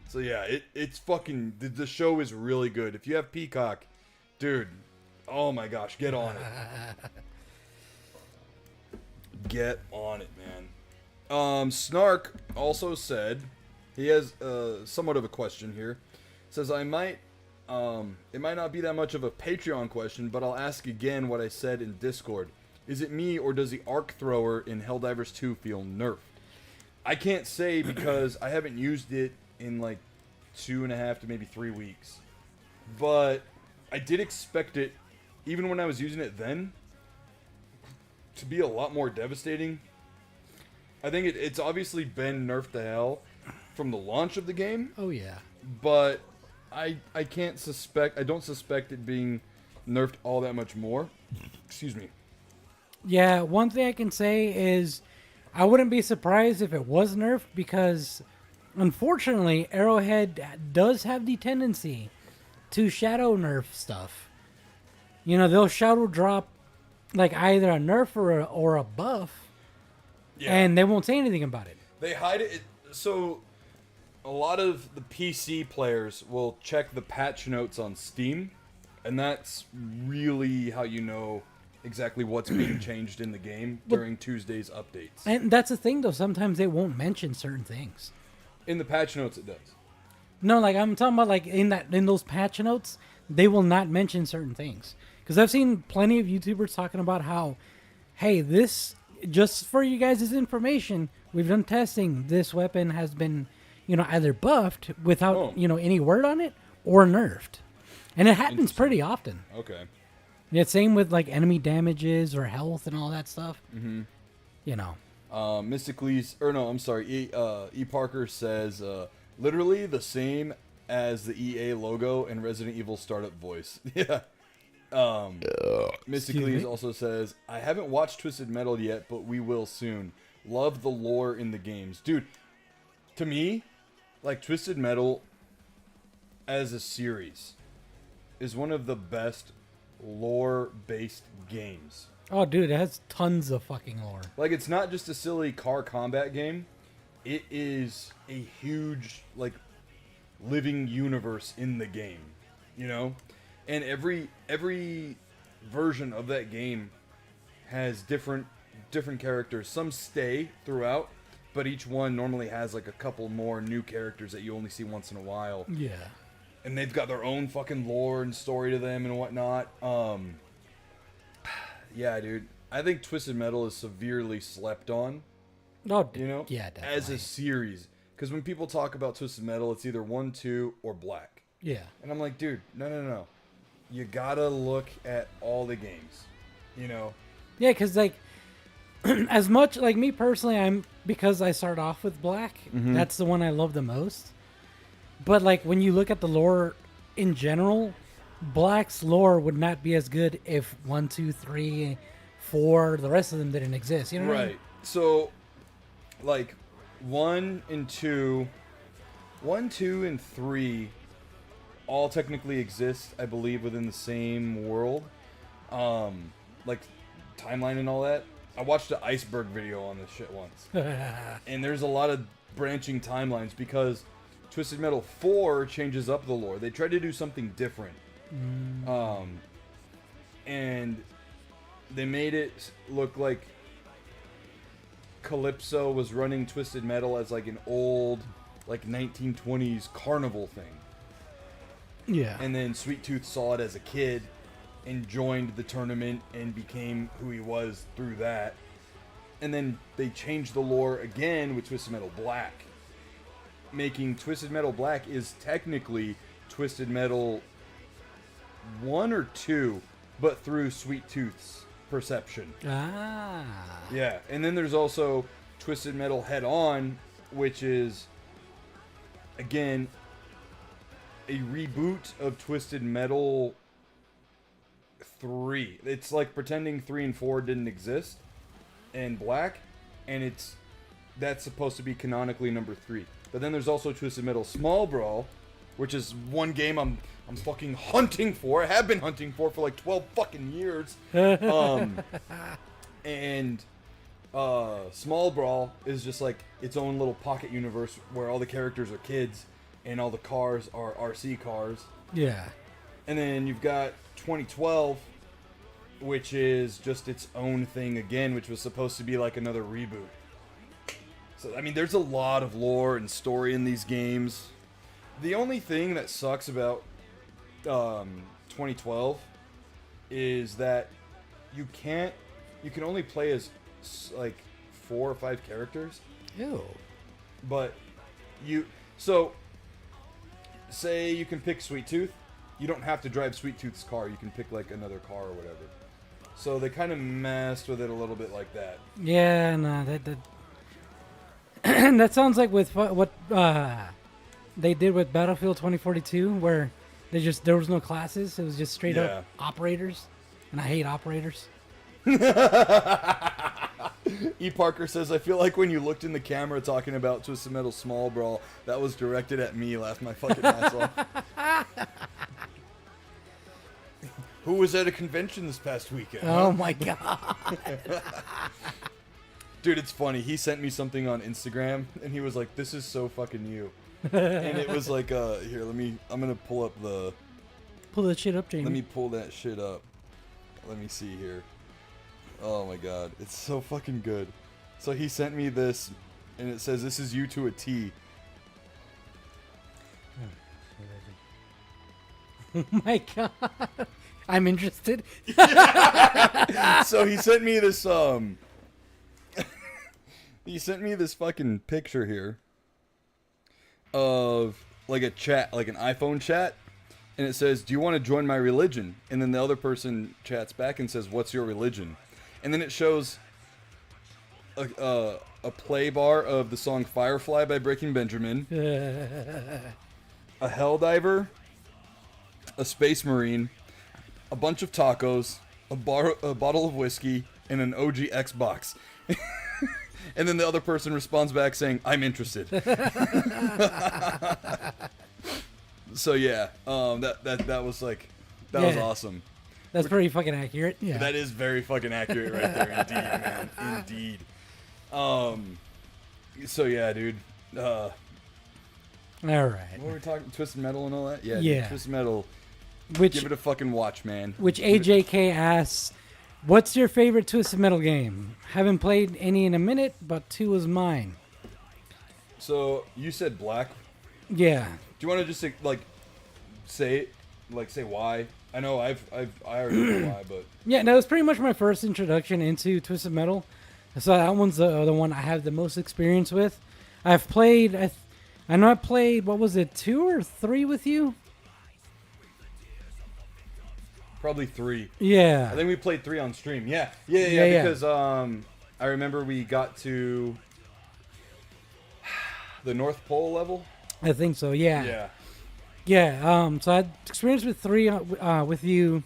Speaker 5: So yeah, it's fucking, the show is really good. If you have Peacock, dude, oh my gosh, get on it. Get on it, man. Snark also said, he has somewhat of a question here. Says, it might not be that much of a Patreon question, but I'll ask again what I said in Discord. Is it me, or does the arc thrower in Helldivers 2 feel nerfed? I can't say because I haven't used it in like 2.5 to maybe 3 weeks. But I did expect it, even when I was using it then, to be a lot more devastating. I think it's obviously been nerfed to hell from the launch of the game,
Speaker 6: Oh yeah.
Speaker 5: but I don't suspect it being nerfed all that much more. Excuse me.
Speaker 6: Yeah, one thing I can say is I wouldn't be surprised if it was nerfed because unfortunately Arrowhead does have the tendency to shadow nerf stuff. You know, they'll shadow drop like either a nerf or a buff, and they won't say anything about it.
Speaker 5: They hide it. So a lot of the PC players will check the patch notes on Steam, And that's really how you know exactly what's being changed in the game during Tuesday's updates.
Speaker 6: And that's the thing, though. Sometimes they won't mention certain things.
Speaker 5: In the patch notes, it does.
Speaker 6: No, like I'm talking about, like in those patch notes, they will not mention certain things. Because I've seen plenty of YouTubers talking about how, hey, this, just for you guys' information, we've done testing. This weapon has been, either buffed without, any word on it, or nerfed. And it happens pretty often.
Speaker 5: Okay.
Speaker 6: Yeah, same with like enemy damages or health and all that stuff. Mm-hmm.
Speaker 5: E Parker says, literally the same as the EA logo and Resident Evil startup voice. Yeah. Mystically also says, I haven't watched Twisted Metal yet, but we will soon. Love the lore in the games. Dude, to me, like Twisted Metal as a series is one of the best lore-based games.
Speaker 6: Oh, dude, it has tons of fucking lore.
Speaker 5: Like, it's not just a silly car combat game. It is a huge, like, living universe in the game, And every version of that game has different characters. Some stay throughout, but each one normally has like a couple more new characters that you only see once in a while.
Speaker 6: Yeah.
Speaker 5: And they've got their own fucking lore and story to them and whatnot. Yeah, dude. I think Twisted Metal is severely slept on.
Speaker 6: Oh,
Speaker 5: Yeah, definitely. As a series. Because when people talk about Twisted Metal, it's either 1, 2, or Black.
Speaker 6: Yeah.
Speaker 5: And I'm like, dude, no. You gotta look at all the games,
Speaker 6: Yeah, because, like, as much, like, me personally, because I started off with Black, that's the one I love the most. But, like, when you look at the lore in general, Black's lore would not be as good if 1, 2, 3, 4, the rest of them didn't exist, you know what I mean?
Speaker 5: So, like, 1 and 2, 2, and 3 all technically exist, I believe, within the same world. Like, timeline and all that. I watched an iceberg video on this shit once. And there's a lot of branching timelines because Twisted Metal 4 changes up the lore. They try to do something different. And they made it look like Calypso was running Twisted Metal as like an old, like 1920s carnival thing.
Speaker 6: Yeah.
Speaker 5: And then Sweet Tooth saw it as a kid and joined the tournament and became who he was through that. And then they changed the lore again with Twisted Metal Black. Making Twisted Metal Black is technically Twisted Metal 1 or 2, but through Sweet Tooth's perception.
Speaker 6: Ah.
Speaker 5: Yeah, and then there's also Twisted Metal Head On, which is, again, a reboot of Twisted Metal 3. It's like pretending 3 and 4 didn't exist in Black, and that's supposed to be canonically number 3. But then there's also Twisted Metal Small Brawl, which is one game I'm fucking hunting for. I have been hunting for like 12 fucking years. And Small Brawl is just like its own little pocket universe where all the characters are kids and all the cars are RC cars.
Speaker 6: Yeah.
Speaker 5: And then you've got 2012, which is just its own thing again, which was supposed to be like another reboot. So, I mean, there's a lot of lore and story in these games. The only thing that sucks about 2012 is that you can only play as like 4 or 5 characters.
Speaker 6: Ew.
Speaker 5: But say you can pick Sweet Tooth, you don't have to drive Sweet Tooth's car. You can pick like another car or whatever. So they kind of messed with it a little bit like that.
Speaker 6: Yeah, no, that that sounds like with what they did with Battlefield 2042, where there was no classes. It was just straight up operators, and I hate operators.
Speaker 5: E. Parker says, I feel like when you looked in the camera talking about Twisted Metal Small Brawl, that was directed at me. Laughed my fucking ass off. Who was at a convention this past weekend?
Speaker 6: Oh my god.
Speaker 5: Dude, it's funny. He sent me something on Instagram, and he was like, this is so fucking you. And it was like, here, I'm going to pull up
Speaker 6: Pull that shit up, Jamie.
Speaker 5: Let me pull that shit up. Let me see here. Oh my god, it's so fucking good. So he sent me this, and it says, "This is you to a T."
Speaker 6: Oh my god. I'm interested.
Speaker 5: So he sent me this he sent me this fucking picture here of like a chat, like an iPhone chat, and it says, "Do you want to join my religion?" And then the other person chats back and says, "What's your religion?" And then it shows a play bar of the song Firefly by Breaking Benjamin, a Helldiver, a Space Marine, a bunch of tacos, a bottle of whiskey, and an OG Xbox. And then the other person responds back saying, "I'm interested." So yeah, that was like, that was awesome.
Speaker 6: That's pretty fucking accurate. Yeah.
Speaker 5: That is very fucking accurate right there, indeed, man. Indeed. So yeah, dude.
Speaker 6: All right.
Speaker 5: What were we talking? Twisted Metal and all that? Yeah.
Speaker 6: Yeah.
Speaker 5: Dude, Twisted Metal.
Speaker 6: Which
Speaker 5: Give it a fucking watch, man.
Speaker 6: Which AJK asks, "What's your favorite Twisted Metal game? Haven't played any in a minute, but 2 was mine."
Speaker 5: So you said Black.
Speaker 6: Yeah.
Speaker 5: Do you want to just like say it? Like say why? I know I already know why, but
Speaker 6: Yeah, no, it's pretty much my first introduction into Twisted Metal. So that one's the one I have the most experience with. I've played, I know I played, what was it, 2 or 3 with you?
Speaker 5: probably 3.
Speaker 6: Yeah.
Speaker 5: I think we played 3 on stream. Yeah.
Speaker 6: Yeah.
Speaker 5: Because I remember we got to the North Pole level.
Speaker 6: I think so, yeah.
Speaker 5: Yeah.
Speaker 6: Yeah, so I had experience with 3 with you.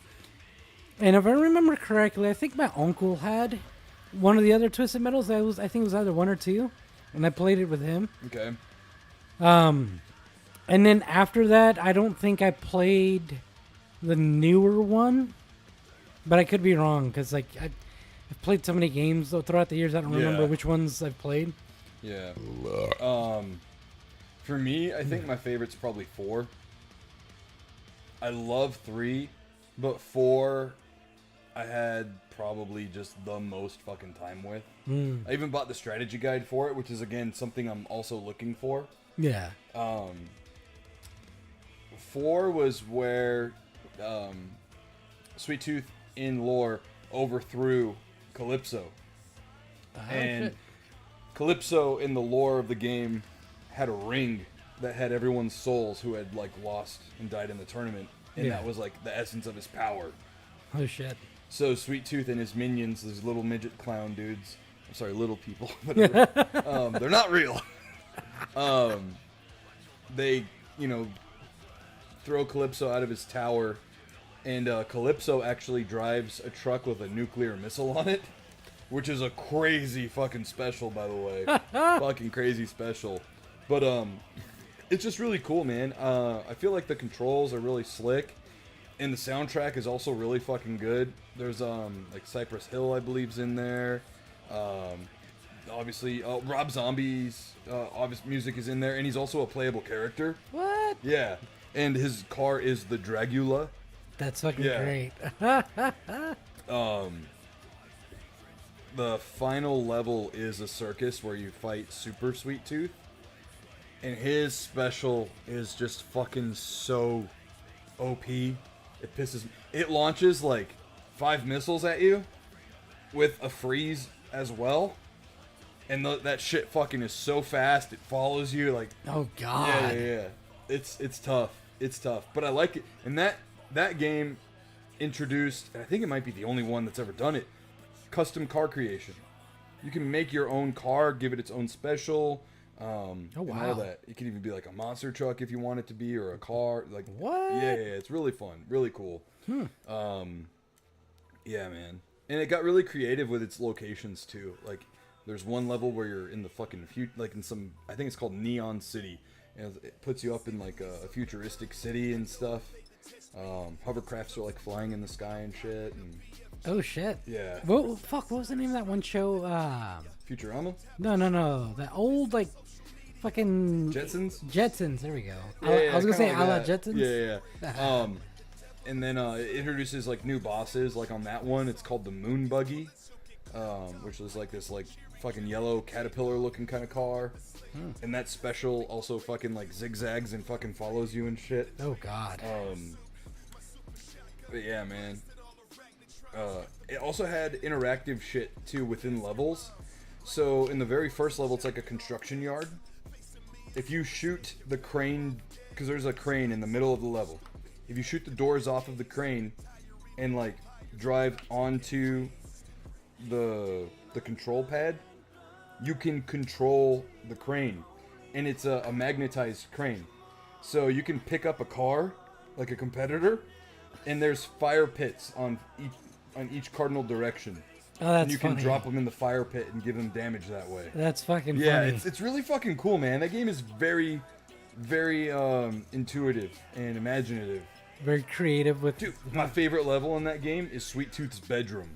Speaker 6: And if I remember correctly, I think my uncle had one of the other Twisted Metals. I think it was either 1 or 2. And I played it with him.
Speaker 5: Okay.
Speaker 6: And then after that, I don't think I played the newer one, but I could be wrong because like I've played so many games though throughout the years. I don't remember which ones I've played.
Speaker 5: Yeah. For me, I think my favorite's probably 4. I love 3, but 4, I had probably just the most fucking time with. I even bought the strategy guide for it, which is again something I'm also looking for.
Speaker 6: Yeah.
Speaker 5: 4 was where Sweet Tooth in lore overthrew Calypso. And
Speaker 6: shit.
Speaker 5: Calypso in the lore of the game had a ring that had everyone's souls who had like lost and died in the tournament, and that was like the essence of his power.
Speaker 6: Oh shit.
Speaker 5: So Sweet Tooth and his minions, those little midget clown dudes, I'm sorry, little people, whatever. They're not real. They, throw Calypso out of his tower, and Calypso actually drives a truck with a nuclear missile on it, which is a crazy fucking special, by the way. Fucking crazy special. But it's just really cool, man. I feel like the controls are really slick, and the soundtrack is also really fucking good. There's like Cypress Hill, I believe's in there. Obviously, Rob Zombie's obvious music is in there, and he's also a playable character.
Speaker 6: What?
Speaker 5: Yeah, and his car is the Dragula.
Speaker 6: That's fucking great.
Speaker 5: The final level is a circus where you fight Super Sweet Tooth, and his special is just fucking so OP. It launches like 5 missiles at you with a freeze as well. And that shit fucking is so fast, it follows you like.
Speaker 6: Oh god.
Speaker 5: Yeah. It's tough. It's tough, but I like it. And that game introduced, and I think it might be the only one that's ever done it, custom car creation. You can make your own car, give it its own special. And all that. It can even be like a monster truck if you want it to be, or a car. Like
Speaker 6: what?
Speaker 5: Yeah. It's really fun, really cool. Yeah, man. And it got really creative with its locations too. Like, there's one level where you're in the fucking like in some, I think it's called Neon City, and it puts you up in like a futuristic city and stuff. Hovercrafts are like flying in the sky and shit. And
Speaker 6: oh shit.
Speaker 5: yeah.
Speaker 6: What was the name of that one show?
Speaker 5: Futurama?
Speaker 6: No. That old like fucking
Speaker 5: Jetsons?
Speaker 6: Jetsons. There we go.
Speaker 5: Yeah,
Speaker 6: I was gonna say
Speaker 5: kinda
Speaker 6: a la
Speaker 5: like that.
Speaker 6: Jetsons.
Speaker 5: Yeah. and then it introduces like new bosses. Like on that one, it's called the Moon Buggy, which is like this like fucking yellow caterpillar looking kind of car. And that special also fucking like zigzags and fucking follows you and shit.
Speaker 6: Oh God.
Speaker 5: But yeah, man. It also had interactive shit too within levels. So in the very first level, it's like a construction yard. If you shoot the crane, because there's a crane in the middle of the level. If you shoot the doors off of the crane and like drive onto the control pad, you can control the crane, and it's a magnetized crane. So you can pick up a car like a competitor, and there's fire pits on each cardinal direction.
Speaker 6: Oh, that's
Speaker 5: and you can
Speaker 6: funny.
Speaker 5: drop them in the fire pit and give them damage that way.
Speaker 6: That's fucking
Speaker 5: Yeah,
Speaker 6: funny.
Speaker 5: it's really fucking cool, man. That game is very, very intuitive and imaginative.
Speaker 6: Very creative with.
Speaker 5: Dude, my favorite level in that game is Sweet Tooth's bedroom.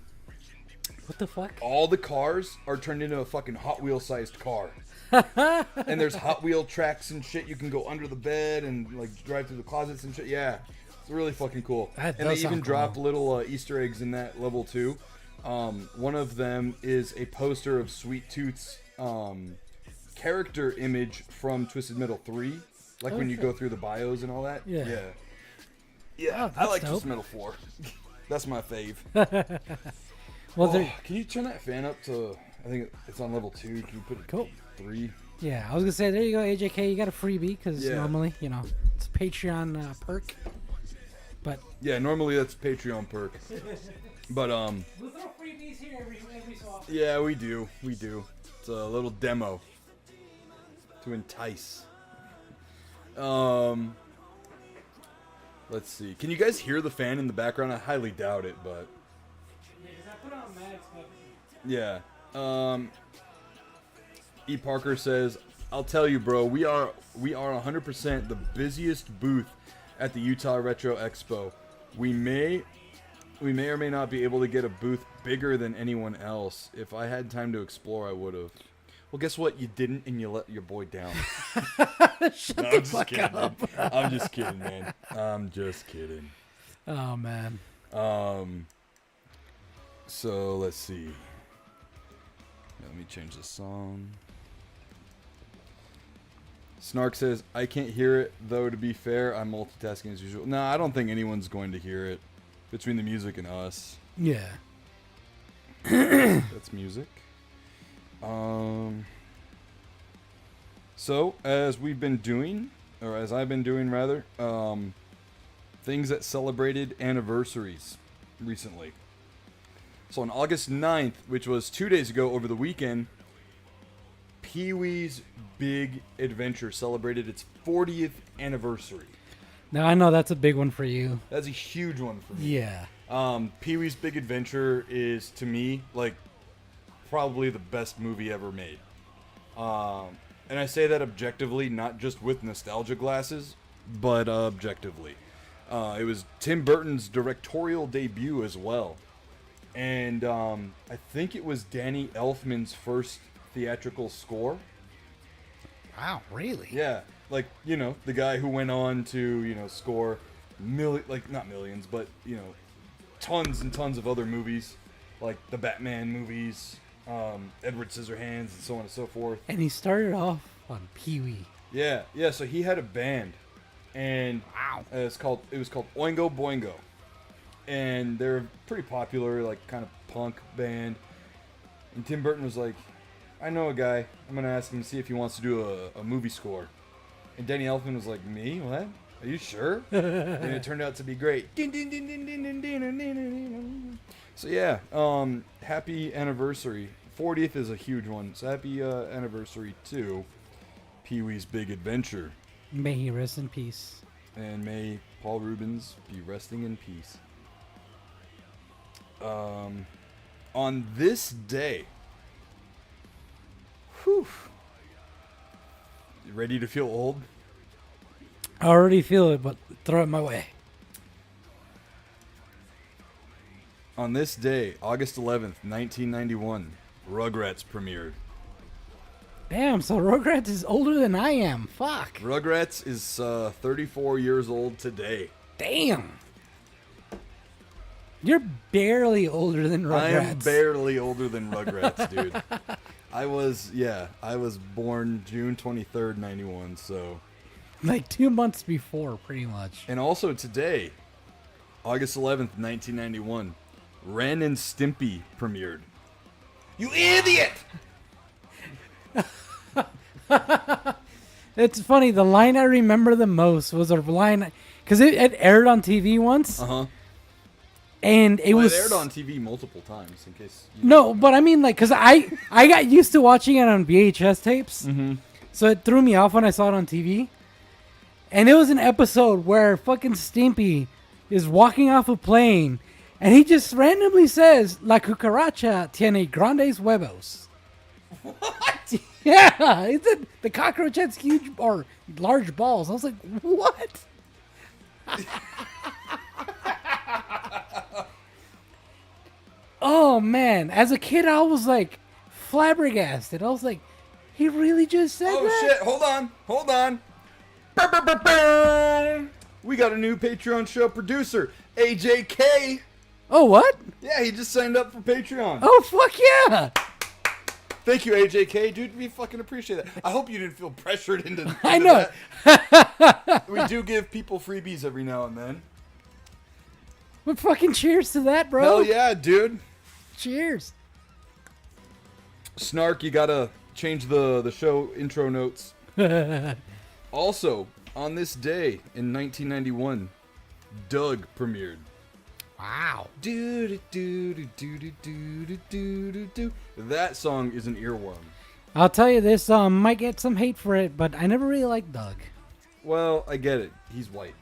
Speaker 6: What the fuck?
Speaker 5: All the cars are turned into a fucking Hot Wheel sized car. And there's Hot Wheel tracks and shit. You can go under the bed and like drive through the closets and shit. Yeah, it's really fucking cool.
Speaker 6: That
Speaker 5: And they
Speaker 6: does
Speaker 5: even
Speaker 6: sound
Speaker 5: dropped
Speaker 6: cool.
Speaker 5: little Easter eggs in that level too. One of them is a poster of Sweet Tooth's character image from Twisted Metal 3. Like when you go through the bios and all that.
Speaker 6: Yeah.
Speaker 5: Yeah,
Speaker 6: Oh,
Speaker 5: I like
Speaker 6: that's
Speaker 5: Twisted
Speaker 6: dope.
Speaker 5: Metal 4. That's my fave.
Speaker 6: Well,
Speaker 5: Oh,
Speaker 6: there.
Speaker 5: can you turn that fan up to? I think it's on level 2. Can you put it
Speaker 6: Cool.
Speaker 5: 3?
Speaker 6: Yeah, I was gonna say there you go, AJK. You got a freebie because
Speaker 5: Yeah.
Speaker 6: normally, it's a Patreon perk. But
Speaker 5: Yeah, normally that's Patreon perk. But
Speaker 6: we'll throw freebies here every so often.
Speaker 5: yeah, we do. It's a little demo to entice. Let's see. Can you guys hear the fan in the background? I highly doubt it, but
Speaker 6: Yeah, because I put on Max, but
Speaker 5: yeah. E. Parker says, "I'll tell you, bro. We are 100% the busiest booth at the Utah Retro Expo. We may or may not be able to get a booth bigger than anyone else. If I had time to explore, I would have." Well, guess what? You didn't, and you let your boy down.
Speaker 6: shut
Speaker 5: No,
Speaker 6: the
Speaker 5: I'm just
Speaker 6: fuck
Speaker 5: kidding,
Speaker 6: up.
Speaker 5: man. I'm just kidding, man. I'm just kidding.
Speaker 6: Oh man.
Speaker 5: So let's see. Let me change the song. Snark says, "I can't hear it, though, to be fair. I'm multitasking as usual." No, I don't think anyone's going to hear it between the music and us.
Speaker 6: Yeah.
Speaker 5: That's music. So, as we've been doing, or as I've been doing, rather, things that celebrated anniversaries recently. So on August 9th, which was 2 days ago over the weekend, Pee-wee's Big Adventure celebrated its 40th anniversary.
Speaker 6: Now I know that's a big one for you.
Speaker 5: That's a huge one for me.
Speaker 6: Yeah.
Speaker 5: Pee-wee's Big Adventure is, to me, like, probably the best movie ever made. And I say that objectively, not just with nostalgia glasses, but objectively. It was Tim Burton's directorial debut as well. And I think it was Danny Elfman's first theatrical score.
Speaker 6: Wow, really?
Speaker 5: Yeah, like, the guy who went on to, score not millions, but, tons and tons of other movies, like the Batman movies, Edward Scissorhands, and so on and so forth.
Speaker 6: And he started off on Pee-wee.
Speaker 5: Yeah, so he had a band, and
Speaker 6: Wow.
Speaker 5: it was called Oingo Boingo. And they're pretty popular, like, kind of punk band. And Tim Burton was like, "I know a guy. I'm going to ask him to see if he wants to do a movie score." And Danny Elfman was like, "Me? What? Are you sure?" And it turned out to be great. So yeah, happy anniversary. 40th is a huge one. So happy anniversary to Pee-wee's Big Adventure.
Speaker 6: May he rest in peace.
Speaker 5: And may Paul Rubens be resting in peace. On this day, whew, you ready to feel old?
Speaker 6: I already feel it, but throw it my way.
Speaker 5: On this day, August 11th, 1991, Rugrats premiered.
Speaker 6: Damn, so Rugrats is older than I am. Fuck.
Speaker 5: Rugrats is 34 years old today.
Speaker 6: Damn. You're barely older than Rugrats.
Speaker 5: I am barely older than Rugrats, dude. I was born June 23rd, 91, so.
Speaker 6: Like 2 months before, pretty much.
Speaker 5: And also today, August 11th, 1991, Ren and Stimpy premiered. You idiot!
Speaker 6: It's funny, the line I remember the most was a line, because it aired on TV once.
Speaker 5: Uh-huh.
Speaker 6: And it was...
Speaker 5: It aired on TV multiple times, in case...
Speaker 6: No, but I mean, like, because I got used to watching it on VHS tapes.
Speaker 5: Mm-hmm.
Speaker 6: So it threw me off when I saw it on TV. And it was an episode where fucking Stimpy is walking off a plane, and he just randomly says, La cucaracha tiene grandes huevos.
Speaker 5: What?
Speaker 6: Yeah, he said the cockroach has huge or large balls. I was like, what? Oh, man. As a kid, I was like flabbergasted. I was like, he really just said that?
Speaker 5: Oh, shit. Hold on. Ba-ba-ba-ba. We got a new Patreon show producer, AJK.
Speaker 6: Oh, what?
Speaker 5: Yeah, he just signed up for Patreon.
Speaker 6: Oh, fuck yeah.
Speaker 5: Thank you, AJK. Dude, we fucking appreciate that. I hope you didn't feel pressured into
Speaker 6: I know.
Speaker 5: that. We do give people freebies every now and then.
Speaker 6: But fucking cheers to that, bro.
Speaker 5: Hell yeah, dude.
Speaker 6: Cheers.
Speaker 5: Snark, you gotta change the show intro notes. Also, on this day in 1991, Doug premiered.
Speaker 6: Wow.
Speaker 5: That song is an earworm.
Speaker 6: I'll tell you this, might get some hate for it, but I never really liked Doug.
Speaker 5: Well, I get it. He's white.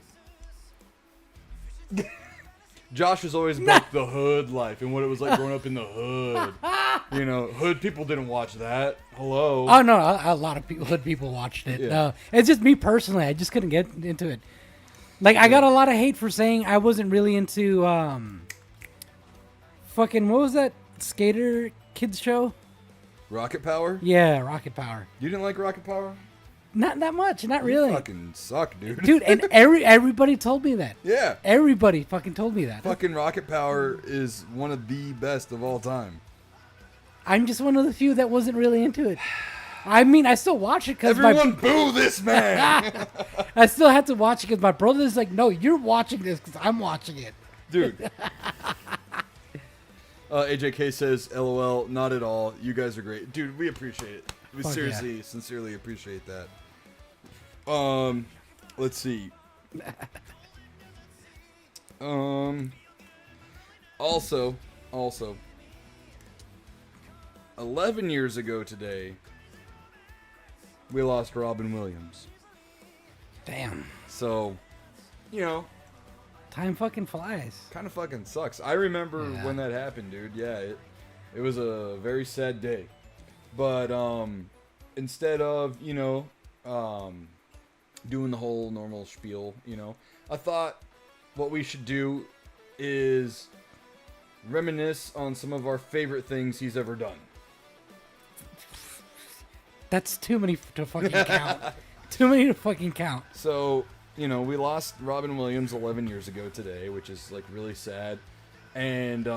Speaker 5: Josh was always about the hood life and what it was like growing up in the hood. You know, hood people didn't watch that. Hello.
Speaker 6: Oh, no, a lot of people watched it.
Speaker 5: Yeah.
Speaker 6: No, it's just me personally. I just couldn't get into it. Like, I got a lot of hate for saying I wasn't really into, fucking, what was that skater kids show?
Speaker 5: Rocket Power?
Speaker 6: Yeah, Rocket Power.
Speaker 5: You didn't like Rocket Power?
Speaker 6: Not that much, not really.
Speaker 5: You fucking suck, dude.
Speaker 6: Dude, and everybody told me that.
Speaker 5: Yeah.
Speaker 6: Everybody fucking told me that.
Speaker 5: Fucking Rocket Power is one of the best of all time.
Speaker 6: I'm just one of the few that wasn't really into it. I mean, I still watch it because
Speaker 5: Everyone boo this man!
Speaker 6: I still had to watch it because my brother's like, no, you're watching this because I'm watching it.
Speaker 5: Dude. AJK says, LOL, not at all. You guys are great. Dude, we appreciate it. We
Speaker 6: Fuck
Speaker 5: seriously,
Speaker 6: yeah.
Speaker 5: sincerely appreciate that. Let's see. Also, 11 years ago today, we lost Robin Williams.
Speaker 6: Damn.
Speaker 5: So, you know,
Speaker 6: Time fucking flies.
Speaker 5: kind of fucking sucks. I remember
Speaker 6: Yeah.
Speaker 5: when that happened, dude. Yeah, it was a very sad day. But instead of, you know, doing the whole normal spiel, you know, I thought what we should do is reminisce on some of our favorite things he's ever done.
Speaker 6: That's too many to fucking count. Too many to fucking count.
Speaker 5: So, you know, we lost Robin Williams 11 years ago today, which is like really sad. And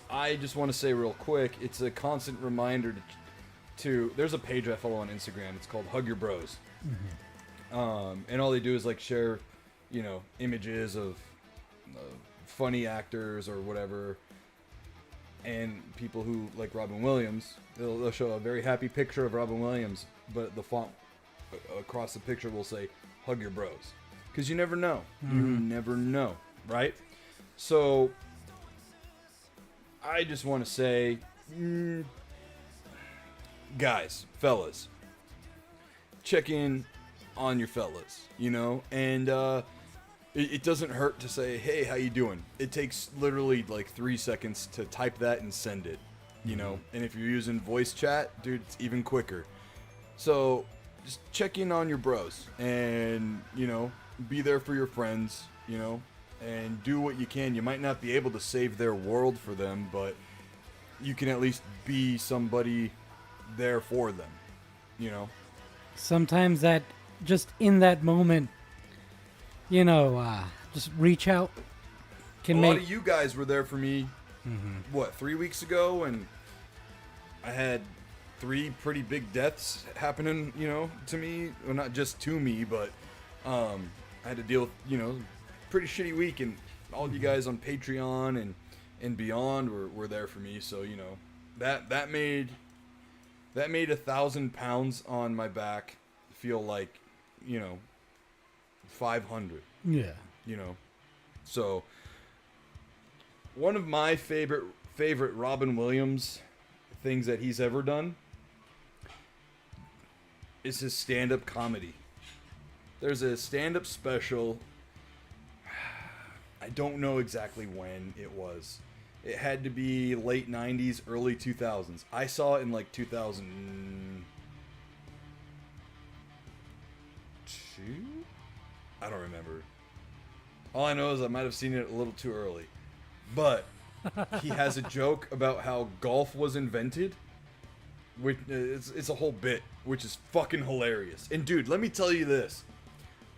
Speaker 5: I just want to say real quick, it's a constant reminder to there's a page I follow on Instagram. It's called Hug Your Bros. Mm-hmm. And all they do is like share, you know, images of funny actors or whatever, and people who like Robin Williams. They'll show a very happy picture of Robin Williams, but the font across the picture will say "Hug Your Bros," because you never know. You never know, right? So I just want to say, guys, fellas, check in on your fellas, you know, and it doesn't hurt to say, hey, how you doing? It takes literally like 3 seconds to type that and send it, you know, and if you're using voice chat, dude, it's even quicker. So just check in on your bros and, you know, be there for your friends, you know, and do what you can. You might not be able to save their world for them, but you can at least be somebody there for them, you know.
Speaker 6: Sometimes that, just in that moment, you know, just reach out can
Speaker 5: a
Speaker 6: make.
Speaker 5: lot of you guys were there for me, what, 3 weeks ago, and I had 3 pretty big deaths happening, to me. Well, not just to me, but I had to deal with, pretty shitty week, and all you guys on Patreon and beyond were there for me. So, that made 1,000 pounds on my back feel like, 500.
Speaker 6: Yeah.
Speaker 5: So one of my favorite Robin Williams things that he's ever done is his stand-up comedy. There's a stand-up special. I don't know exactly when it was. It had to be late 90s, early 2000s. I saw it in like 2002? I don't remember. All I know is I might have seen it a little too early. But he has a joke about how golf was invented. Which it's a whole bit, which is fucking hilarious. And dude, let me tell you this.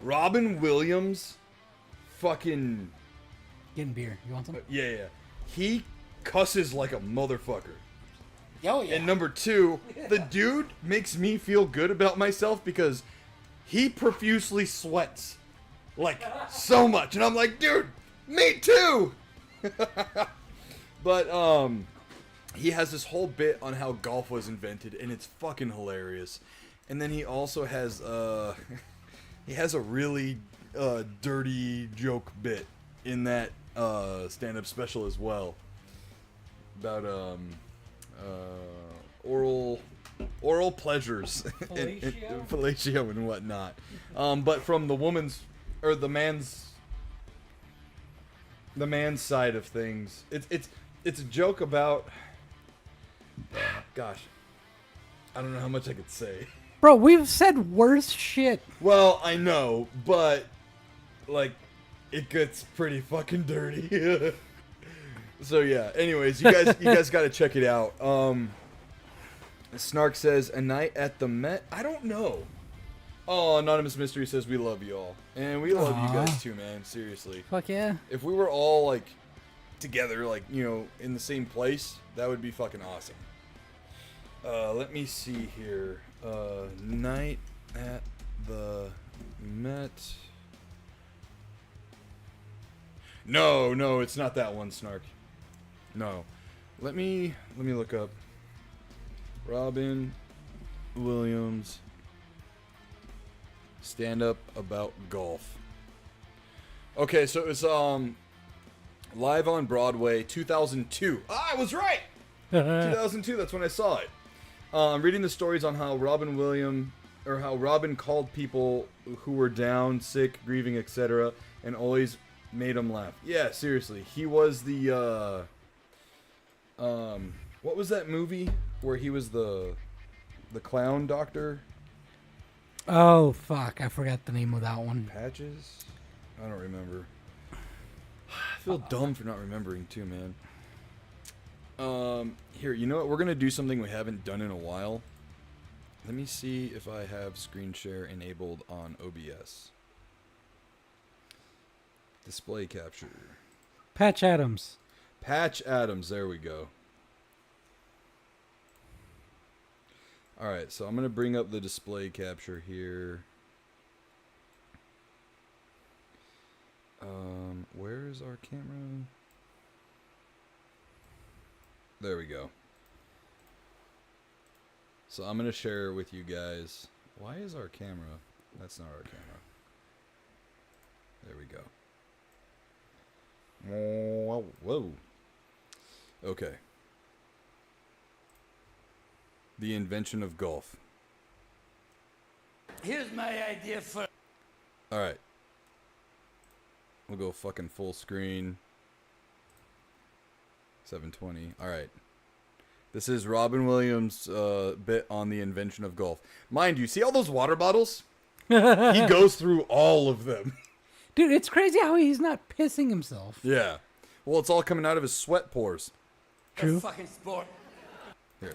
Speaker 5: Robin Williams fucking...
Speaker 6: Getting beer. You want some?
Speaker 5: Yeah. He cusses like a motherfucker.
Speaker 6: Oh, yeah.
Speaker 5: And number 2, the dude makes me feel good about myself because he profusely sweats. Like, so much. And I'm like, dude, me too! But, he has this whole bit on how golf was invented, and it's fucking hilarious. And then he also has, he has a really, dirty joke bit in that, stand-up special as well. About, oral pleasures. and fellatio and whatnot. But from the woman's, or the man's side of things. It's a joke about... Gosh, I don't know how much I could say.
Speaker 6: Bro, we've said worse shit.
Speaker 5: Well, I know, but like, it gets pretty fucking dirty. So yeah. Anyways, you guys got to check it out. Snark says a night at the Met. I don't know. Oh, Anonymous Mystery says we love you all, and we love you guys too, man. Seriously.
Speaker 6: Fuck yeah.
Speaker 5: If we were all like together, like in the same place, that would be fucking awesome. Let me see here. Night at the Met. No, it's not that one, Snark. No. Let me look up Robin Williams stand up about golf. Okay, so it was live on Broadway 2002. I was right. 2002, that's when I saw it. I'm reading the stories on how Robin called people who were down, sick, grieving, etc., and always made them laugh. Yeah, seriously. He was the what was that movie where he was the clown doctor?
Speaker 6: Oh, fuck. I forgot the name of that one.
Speaker 5: Patches? I don't remember. I feel dumb for not remembering too, man. Here, you know what? We're gonna do something we haven't done in a while. Let me see if I have screen share enabled on OBS. Display capture.
Speaker 6: Patch Adams.
Speaker 5: Patch Adams, there we go. Alright, so I'm gonna bring up the display capture here. Where is our camera? There we go. So I'm going to share it with you guys. Why is our camera? That's not our camera. There we go. Whoa. Okay. The invention of golf.
Speaker 7: Here's my idea for...
Speaker 5: Alright. We'll go fucking full screen. 720. Alright. This is Robin Williams' bit on the invention of golf. Mind you, see all those water bottles? He goes through all of them.
Speaker 6: Dude, it's crazy how he's not pissing himself.
Speaker 5: Yeah. Well, it's all coming out of his sweat pores.
Speaker 6: True.
Speaker 7: A fucking sport.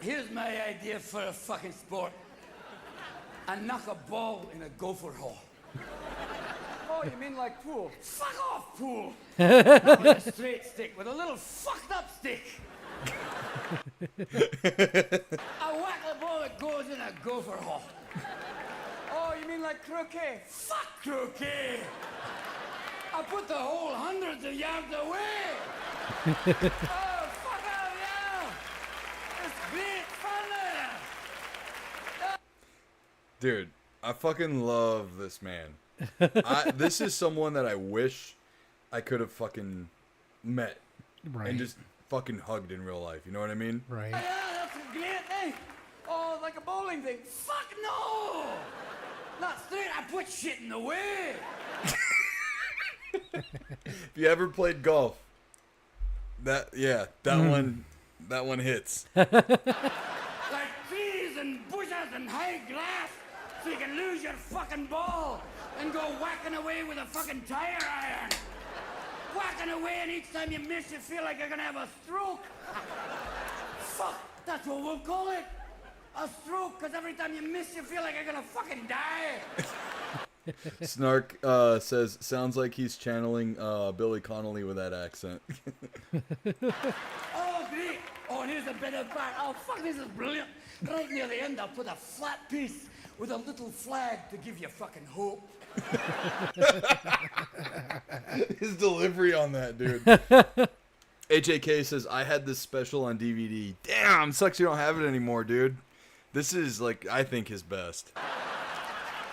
Speaker 7: Here's my idea for a fucking sport. I knock a ball in a gopher hole. Oh, you mean like pool? Fuck off, pool. Not with a straight stick, with a little fucked up stick. I whack the ball that goes in a gopher hole. Oh, you mean like croquet? Fuck croquet. I put the hole hundreds of yards away. Oh, fuck out, yeah. It's great fun there.
Speaker 5: Dude, I fucking love this man. This is someone that I wish I could have fucking met
Speaker 6: Right.
Speaker 5: and just fucking hugged in real life. You know what I mean?
Speaker 6: Right.
Speaker 7: Yeah, that's a great thing. Oh, like a bowling thing. Fuck no! Not straight, I put shit in the way.
Speaker 5: If you ever played golf, that one hits.
Speaker 7: Like trees and bushes and high grass, so you can lose your fucking ball and go whacking away with a fucking tire iron. Whacking away, and each time you miss, you feel like you're gonna have a stroke. Fuck, that's what we'll call it. A stroke, because every time you miss, you feel like you're gonna fucking die.
Speaker 5: Snark says, sounds like he's channeling Billy Connolly with that accent.
Speaker 7: Oh, great. Oh, and here's a bit of part. Oh, fuck, this is brilliant. Right near the end, I'll put a flat piece with a little flag to give you fucking hope.
Speaker 5: His delivery on that, dude. HAK says, I had this special on DVD. Damn, sucks you don't have it anymore, dude. This is, like, I think his best.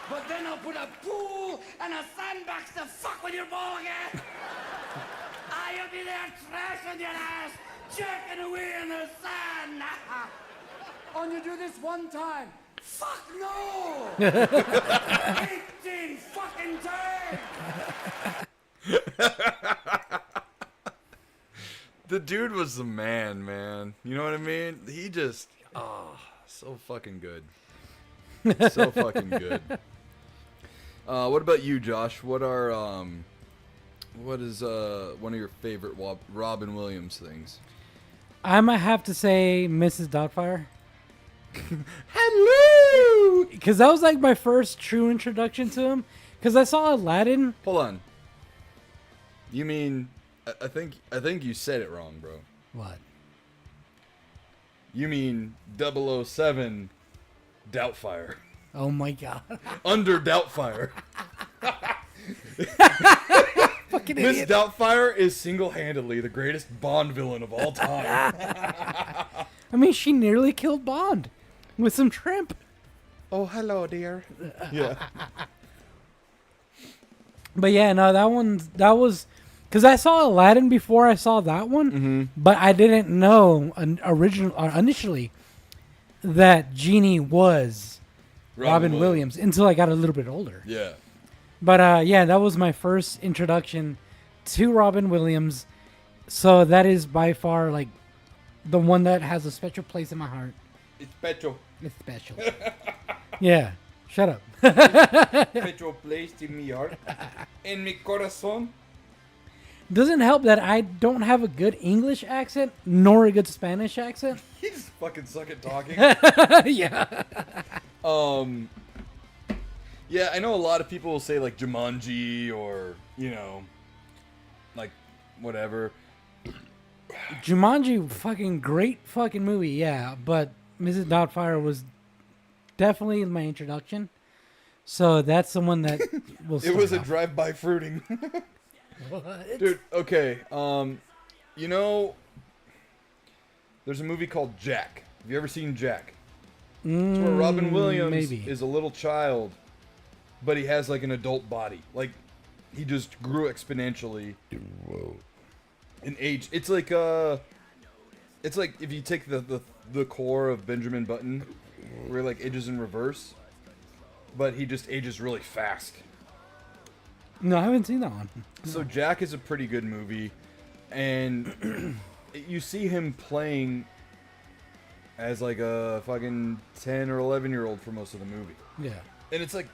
Speaker 7: But then I'll put a pool and a sandbox to fuck with your ball again. You'll be there trashing your ass, jerking away in the sand. Oh, and you do this one time. Fuck no! 18 fucking times!
Speaker 5: The dude was the man. You know what I mean? He just, so fucking good. So fucking good. What about you, Josh? What is one of your favorite Robin Williams things?
Speaker 6: I might have to say Mrs. Doubtfire.
Speaker 5: Hello!
Speaker 6: Because that was like my first true introduction to him. Because I saw Aladdin.
Speaker 5: Hold on. You mean, I think you said it wrong, bro.
Speaker 6: What?
Speaker 5: You mean 007 Doubtfire.
Speaker 6: Oh my god.
Speaker 5: Under Doubtfire.
Speaker 6: Fucking
Speaker 5: Miss
Speaker 6: idiot.
Speaker 5: Doubtfire is single-handedly the greatest Bond villain of all time.
Speaker 6: I mean, she nearly killed Bond with some shrimp.
Speaker 5: Oh, hello, dear. Yeah.
Speaker 6: But yeah, no, that was because I saw Aladdin before I saw that one, but I didn't know initially that Genie was Robin Williams until I got a little bit older.
Speaker 5: Yeah.
Speaker 6: But yeah, that was my first introduction to Robin Williams. So that is by far like the one that has a special place in my heart.
Speaker 5: It's special.
Speaker 6: It's special. Yeah. Shut up.
Speaker 5: Special place in my heart. En mi corazón.
Speaker 6: Doesn't help that I don't have a good English accent nor a good Spanish accent.
Speaker 5: You just fucking suck at talking.
Speaker 6: Yeah.
Speaker 5: Yeah, I know a lot of people will say like Jumanji or, you know, like whatever.
Speaker 6: Jumanji, fucking great fucking movie, yeah. But Mrs. Doubtfire was definitely my introduction. So that's the one that will
Speaker 5: It was a
Speaker 6: off.
Speaker 5: drive-by fruiting.
Speaker 6: What?
Speaker 5: Dude, okay. You know, there's a movie called Jack. Have you ever seen Jack? It's where Robin Williams
Speaker 6: maybe.
Speaker 5: is a little child, but he has like an adult body. Like, he just grew exponentially in age. It's like if you take the core of Benjamin Button, where he like ages in reverse, but he just ages really fast.
Speaker 6: No, I haven't seen that one.
Speaker 5: So Jack is a pretty good movie, and you see him playing as like a fucking 10 or 11-year-old for most of the movie.
Speaker 6: Yeah.
Speaker 5: And it's like,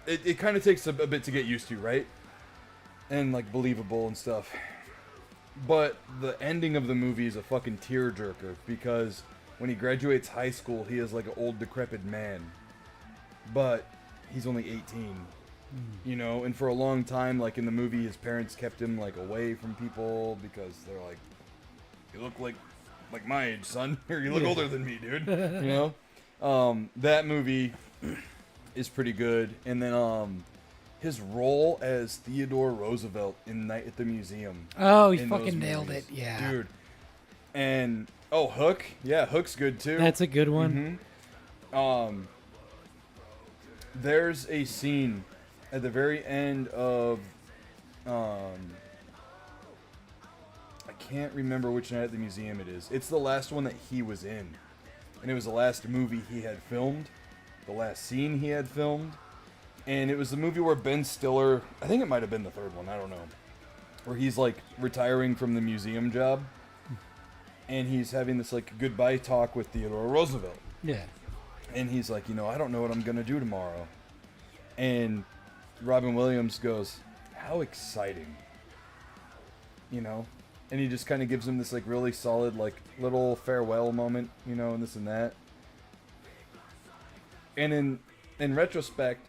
Speaker 5: it kind of takes a bit to get used to, right? And like believable and stuff. But the ending of the movie is a fucking tearjerker, because when he graduates high school, he is like an old decrepit man. But he's only 18. You know, and for a long time, like in the movie, his parents kept him like away from people because they're like, "You look like my age, son, or you look older than me, dude." You know, that movie is pretty good, and then his role as Theodore Roosevelt in Night at the Museum.
Speaker 6: Oh, he
Speaker 5: in those
Speaker 6: fucking nailed
Speaker 5: movies.
Speaker 6: it. Yeah.
Speaker 5: Dude. And Hook, yeah, Hook's good too.
Speaker 6: That's a good one.
Speaker 5: There's a scene at the very end of I can't remember which Night at the Museum it is. It's the last one that he was in. And it was the last movie he had filmed. The last scene he had filmed. And it was the movie where Ben Stiller, I think it might have been the third one, I don't know. Where he's like retiring from the museum job. And he's having this like goodbye talk with Theodore Roosevelt.
Speaker 6: Yeah.
Speaker 5: And he's like, you know, I don't know what I'm going to do tomorrow. And Robin Williams goes, how exciting. You know? And he just kind of gives him this like really solid like little farewell moment, you know, and this and that. And in retrospect,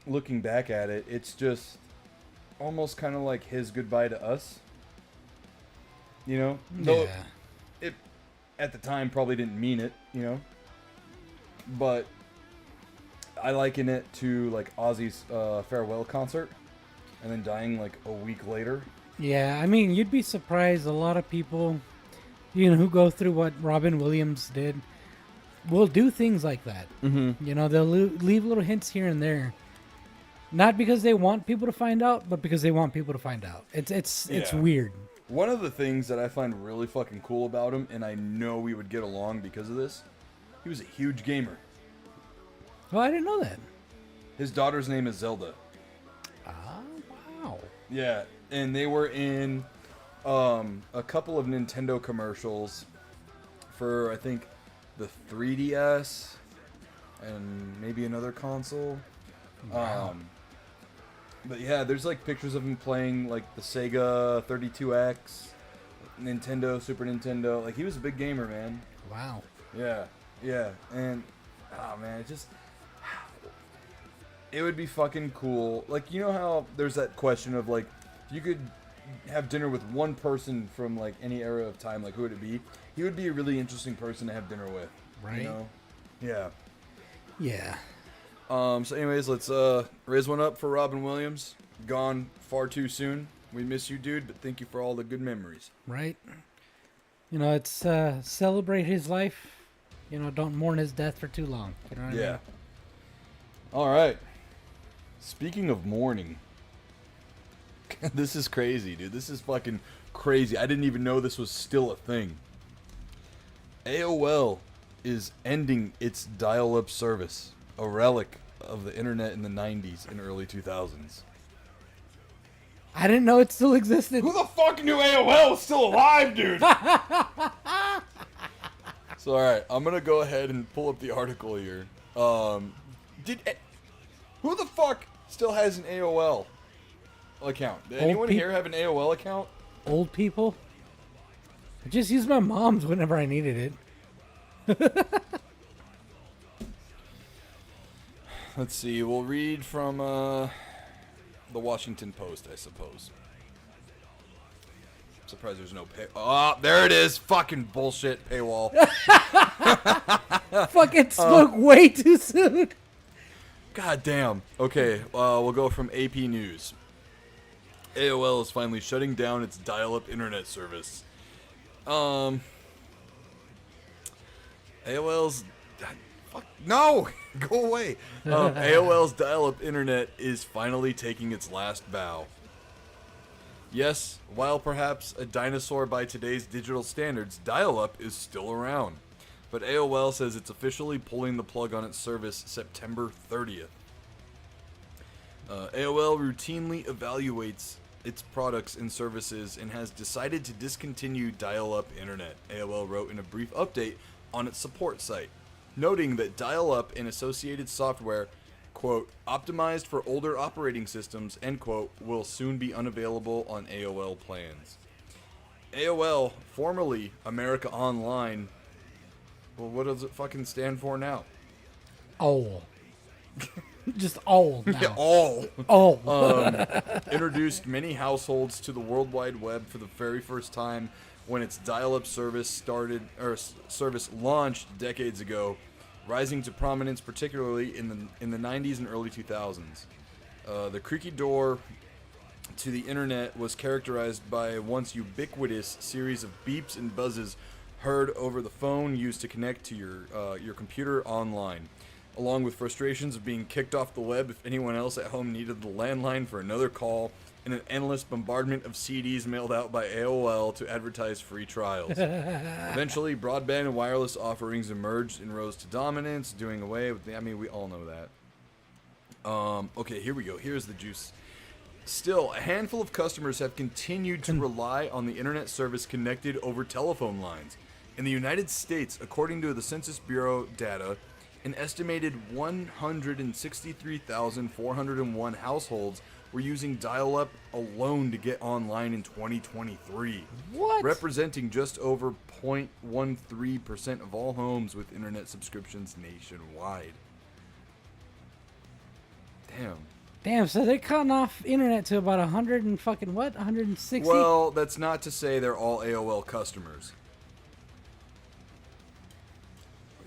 Speaker 5: looking back at it, it's just almost kind of like his goodbye to us. You know? Though it at the time probably didn't mean it, you know? But I liken it to like Ozzy's farewell concert and then dying like a week later.
Speaker 6: Yeah, I mean, you'd be surprised. A lot of people, you know, who go through what Robin Williams did will do things like that. Mm-hmm. You know, they'll leave little hints here and there. Not because they want people to find out, but because they want people to find out. It's weird.
Speaker 5: One of the things that I find really fucking cool about him, and I know we would get along because of this, he was a huge gamer.
Speaker 6: Oh, I didn't know that.
Speaker 5: His daughter's name is Zelda.
Speaker 6: Ah, wow.
Speaker 5: Yeah, and they were in a couple of Nintendo commercials for, I think, the 3DS and maybe another console.
Speaker 6: Wow.
Speaker 5: But yeah, there's like pictures of him playing like the Sega 32X, Nintendo, Super Nintendo. Like he was a big gamer, man.
Speaker 6: Wow.
Speaker 5: Yeah, and oh man, it would be fucking cool. Like, you know how there's that question of like, you could have dinner with one person from like any era of time, like who would it be? He would be a really interesting person to have dinner with.
Speaker 6: Right.
Speaker 5: You know? Yeah.
Speaker 6: Yeah.
Speaker 5: So anyways, let's raise one up for Robin Williams. Gone far too soon. We miss you, dude, but thank you for all the good memories.
Speaker 6: Right. You know, it's celebrate his life. You know, don't mourn his death for too long. You know what I mean?
Speaker 5: All right. Speaking of mourning, this is crazy, dude. This is fucking crazy. I didn't even know this was still a thing. AOL is ending its dial-up service, a relic of the internet in the 90s and early 2000s.
Speaker 6: I didn't know it still existed.
Speaker 5: Who the fuck knew AOL was still alive, dude? So, alright, I'm gonna go ahead and pull up the article here. Who the fuck still has an AOL account? Did anyone here have an AOL account?
Speaker 6: Old people? I just use my mom's whenever I needed it.
Speaker 5: Let's see, we'll read from the Washington Post, I suppose. I'm surprised there's no pay. Oh, there it is. Fucking bullshit paywall.
Speaker 6: Fucking spoke way too soon.
Speaker 5: God damn. Okay, we'll go from AP News. AOL is finally shutting down its dial-up internet service. AOL's... Fuck, no! Go away! AOL's dial-up internet is finally taking its last bow. Yes, while perhaps a dinosaur by today's digital standards, dial-up is still around. But AOL says it's officially pulling the plug on its service September 30th. AOL routinely evaluates its products and services and has decided to discontinue dial-up internet, AOL wrote in a brief update on its support site, noting that dial-up and associated software, quote, optimized for older operating systems, end quote, will soon be unavailable on AOL plans. AOL, formerly America Online, well, what does it fucking stand for now?
Speaker 6: Oh. Just old now.
Speaker 5: All.
Speaker 6: Old.
Speaker 5: Introduced many households to the World Wide Web for the very first time when its dial-up service service launched decades ago, rising to prominence particularly in the 90s and early 2000s. The creaky door to the internet was characterized by a once ubiquitous series of beeps and buzzes heard over the phone used to connect to your computer online, along with frustrations of being kicked off the web if anyone else at home needed the landline for another call, and an endless bombardment of CDs mailed out by AOL to advertise free trials. Eventually, broadband and wireless offerings emerged and rose to dominance, doing away with we all know that. Okay, here we go. Here's the juice. Still, a handful of customers have continued to rely on the internet service connected over telephone lines. In the United States, according to the Census Bureau data, an estimated 163,401 households were using dial-up alone to get online in 2023.
Speaker 6: What?
Speaker 5: Representing just over 0.13% of all homes with internet subscriptions nationwide.
Speaker 6: Damn, so they're cutting off internet to about 100 and fucking what? 160?
Speaker 5: Well, that's not to say they're all AOL customers.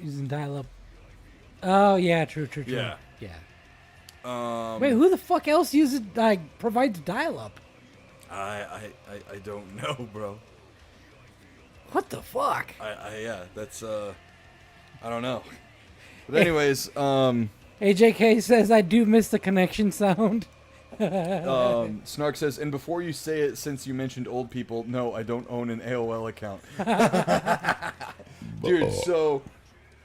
Speaker 6: Using dial-up. Oh, yeah, true.
Speaker 5: Yeah.
Speaker 6: Wait, who the fuck else provides dial-up?
Speaker 5: I don't know, bro.
Speaker 6: What the fuck?
Speaker 5: That's I don't know. But anyways,
Speaker 6: AJK says, I do miss the connection sound.
Speaker 5: Snark says, and before you say it, since you mentioned old people, no, I don't own an AOL account. Dude, so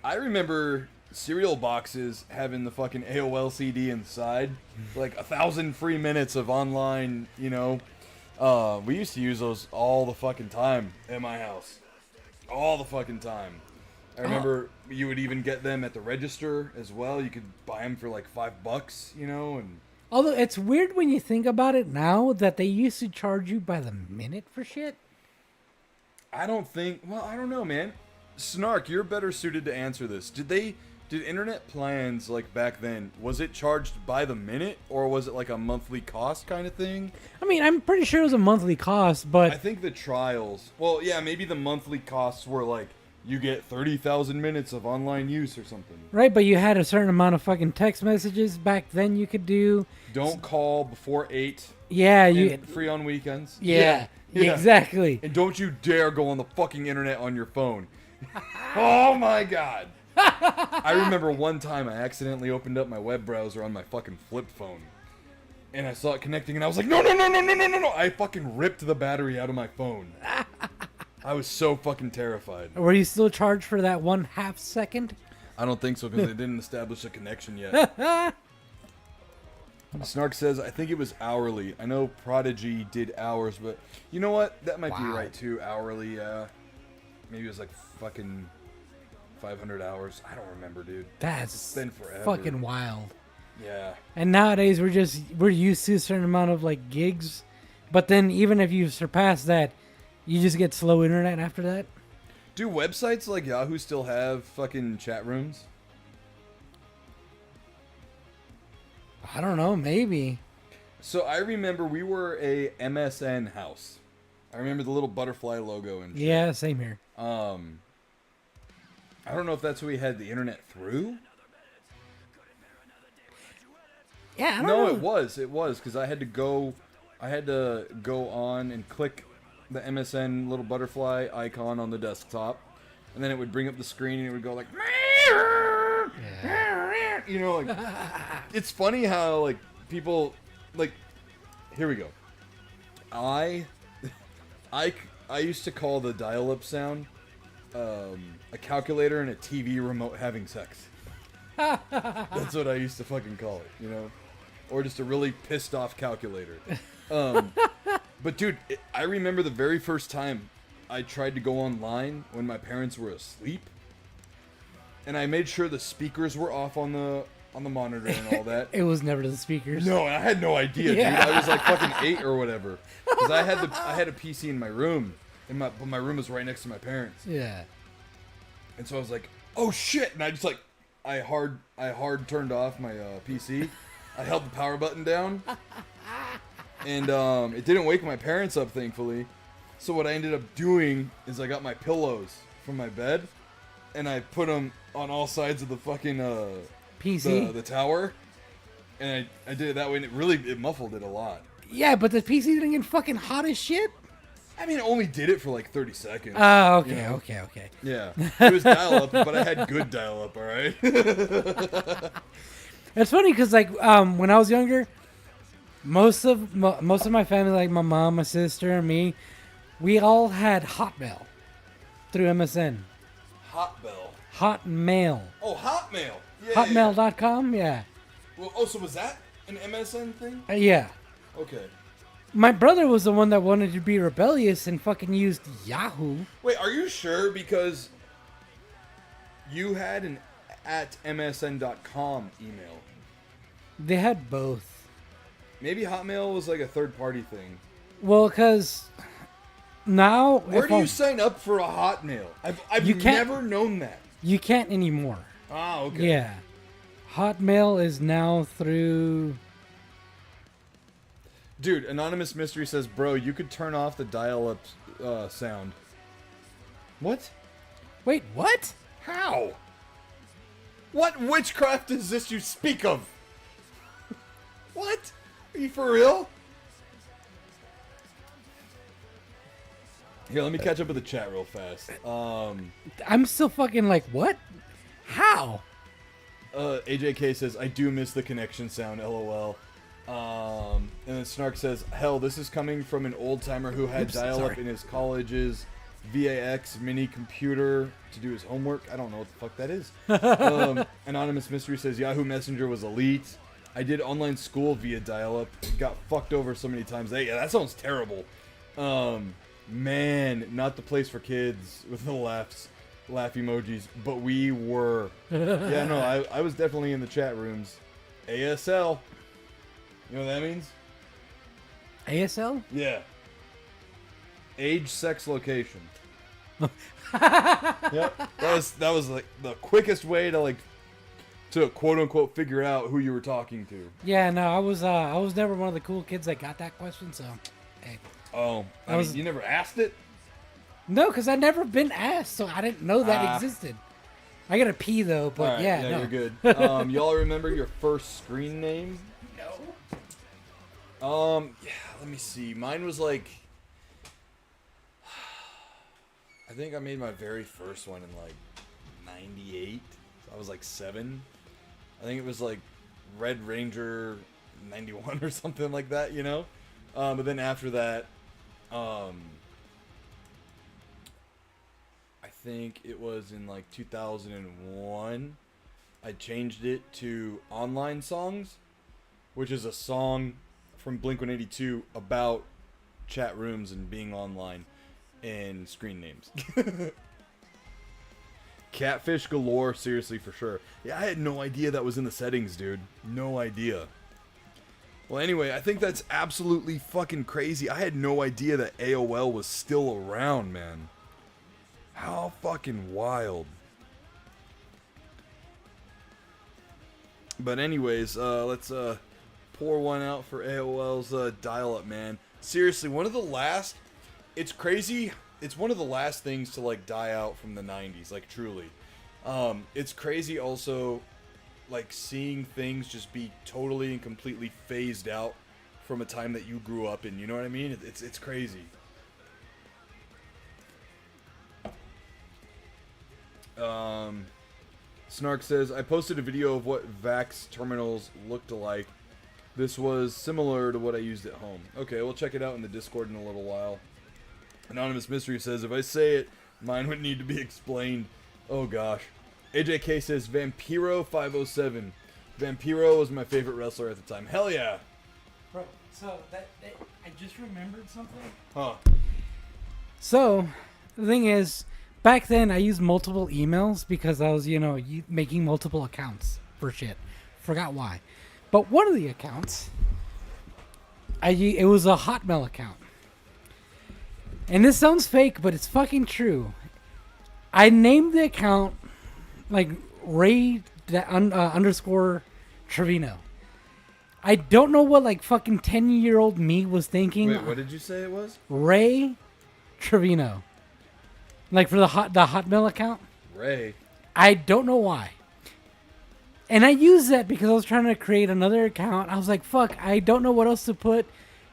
Speaker 5: I remember cereal boxes having the fucking AOL CD inside, like 1,000 free minutes of online, we used to use those all the fucking time at my house. All the fucking time. I remember you would even get them at the register as well. You could buy them for like $5, and...
Speaker 6: Although it's weird when you think about it now that they used to charge you by the minute for shit.
Speaker 5: I don't know, man. Snark, you're better suited to answer this. Did internet plans, like back then, was it charged by the minute, or was it like a monthly cost kind of thing?
Speaker 6: I mean, I'm pretty sure it was a monthly cost, but...
Speaker 5: I think the trials... Well, yeah, maybe the monthly costs were like, you get 30,000 minutes of online use or something.
Speaker 6: Right, but you had a certain amount of fucking text messages back then you could do.
Speaker 5: Don't call before 8.
Speaker 6: Yeah,
Speaker 5: free on weekends.
Speaker 6: Yeah, exactly.
Speaker 5: And don't you dare go on the fucking internet on your phone. Oh my god. I remember one time I accidentally opened up my web browser on my fucking flip phone. And I saw it connecting and I was like, no. I fucking ripped the battery out of my phone. I was so fucking terrified.
Speaker 6: Were you still charged for that 1/2 second?
Speaker 5: I don't think so, because they didn't establish a connection yet. Snark says, I think it was hourly. I know Prodigy did hours, but you know what? That might be right, too. Hourly, maybe it was like fucking 500 hours. I don't remember, dude.
Speaker 6: That's
Speaker 5: been forever.
Speaker 6: Fucking wild.
Speaker 5: Yeah.
Speaker 6: And nowadays, we're used to a certain amount of, like, gigs. But then even if you surpass that, you just get slow internet after that?
Speaker 5: Do websites like Yahoo still have fucking chat rooms?
Speaker 6: I don't know, maybe.
Speaker 5: So I remember we were a MSN house. I remember the little butterfly logo and shit.
Speaker 6: Yeah, same here.
Speaker 5: I don't know if that's who we had the internet through.
Speaker 6: Yeah, I don't know.
Speaker 5: It was because I had to go on and click the MSN little butterfly icon on the desktop, and then it would bring up the screen and it would go like, it's funny how like people like, here we go. I used to call the dial-up sound a calculator and a TV remote having sex. That's what I used to fucking call it, or just a really pissed off calculator. But dude, I remember the very first time I tried to go online when my parents were asleep, and I made sure the speakers were off on the monitor and all that.
Speaker 6: It was never the speakers.
Speaker 5: No, I had no idea, dude. I was like fucking 8 or whatever, because I had a PC in my room, but my room was right next to my parents.
Speaker 6: Yeah.
Speaker 5: And so I was like, oh shit, and I I hard turned off my PC. I held the power button down, and it didn't wake my parents up, thankfully. So what I ended up doing is I got my pillows from my bed, and I put them on all sides of the fucking
Speaker 6: PC,
Speaker 5: the tower, and I did it that way, and it muffled it a lot.
Speaker 6: Yeah, but the PC didn't get fucking hot as shit.
Speaker 5: I mean, it only did it for like 30 seconds.
Speaker 6: Oh, okay,
Speaker 5: you know?
Speaker 6: okay.
Speaker 5: Yeah, it was dial-up, but I had good dial-up, all right?
Speaker 6: It's funny because, like, when I was younger, most of my family, like my mom, my sister, and me, we all had Hotmail through MSN. Hotmail.
Speaker 5: Oh, Hotmail. Yeah,
Speaker 6: Hotmail.com, yeah.
Speaker 5: Well, so was that an MSN thing?
Speaker 6: Yeah.
Speaker 5: Okay.
Speaker 6: My brother was the one that wanted to be rebellious and fucking used Yahoo.
Speaker 5: Wait, are you sure? Because you had an @msn.com email.
Speaker 6: They had both.
Speaker 5: Maybe Hotmail was like a third-party thing.
Speaker 6: Well, because now...
Speaker 5: Where do you sign up for a Hotmail? I've
Speaker 6: You can't-
Speaker 5: never known that.
Speaker 6: You can't anymore.
Speaker 5: Ah, okay.
Speaker 6: Yeah. Hotmail is now through...
Speaker 5: Dude, Anonymous Mystery says, bro, you could turn off the dial-up sound. What?
Speaker 6: Wait, what?
Speaker 5: How? What witchcraft is this you speak of? What? Are you for real? Here, let me catch up with the chat real fast.
Speaker 6: I'm still fucking like, what? How?
Speaker 5: AJK says, I do miss the connection sound, LOL. And then Snark says, hell, this is coming from an old-timer who had dial-up in his college's VAX mini computer to do his homework. I don't know what the fuck that is. Anonymous Mystery says, Yahoo Messenger was elite. I did online school via dial-up. Got fucked over so many times. Yeah, that sounds terrible. Man, not the place for kids with the laugh emojis, but we were. Yeah, no, I was definitely in the chat rooms. ASL. You know what that means?
Speaker 6: ASL?
Speaker 5: Yeah. Age, sex, location. Yep. That was like the quickest way to quote unquote figure out who you were talking to.
Speaker 6: Yeah, no, I was never one of the cool kids that got that question, so hey.
Speaker 5: Oh, I mean, you never asked it?
Speaker 6: No, because I'd never been asked, so I didn't know that existed. I gotta pee though, but
Speaker 5: Right,
Speaker 6: yeah, no.
Speaker 5: you're good. Y'all remember your first screen name? Yeah, let me see. Mine was like, I think I made my very first one in like 98. So I was like 7. I think it was like Red Ranger 91 or something like that, you know? But then after that, I think it was in like 2001, I changed it to Online Songs, which is a song from Blink-182 about chat rooms and being online and screen names. Catfish galore, seriously, for sure. Yeah, I had no idea that was in the settings, dude. No idea. Well, anyway, I think that's absolutely fucking crazy. I had no idea that AOL was still around, man. How fucking wild. But anyways, let's pour one out for AOL's dial-up, man. Seriously, one of the last... It's crazy. It's one of the last things to, like, die out from the 90s, like, truly. It's crazy also, like, seeing things just be totally and completely phased out from a time that you grew up in. You know what I mean? It's crazy. Snark says, I posted a video of what VAX terminals looked like. This was similar to what I used at home. Okay, we'll check it out in the Discord in a little while. Anonymous Mystery says, if I say it, mine would need to be explained. Oh gosh. AJK says, Vampiro 507. Vampiro was my favorite wrestler at the time. Hell yeah.
Speaker 6: Bro, so I just remembered something.
Speaker 5: Huh.
Speaker 6: So, the thing is, back then I used multiple emails because I was, making multiple accounts for shit. Forgot why. But one of the accounts, it was a Hotmail account. And this sounds fake, but it's fucking true. I named the account, like, Ray underscore Trevino. I don't know what like fucking 10-year-old me was thinking.
Speaker 5: Wait, what did you say it was?
Speaker 6: Ray Trevino. Like for the Hotmail account.
Speaker 5: Ray.
Speaker 6: I don't know why. And I used that because I was trying to create another account. I was like, fuck, I don't know what else to put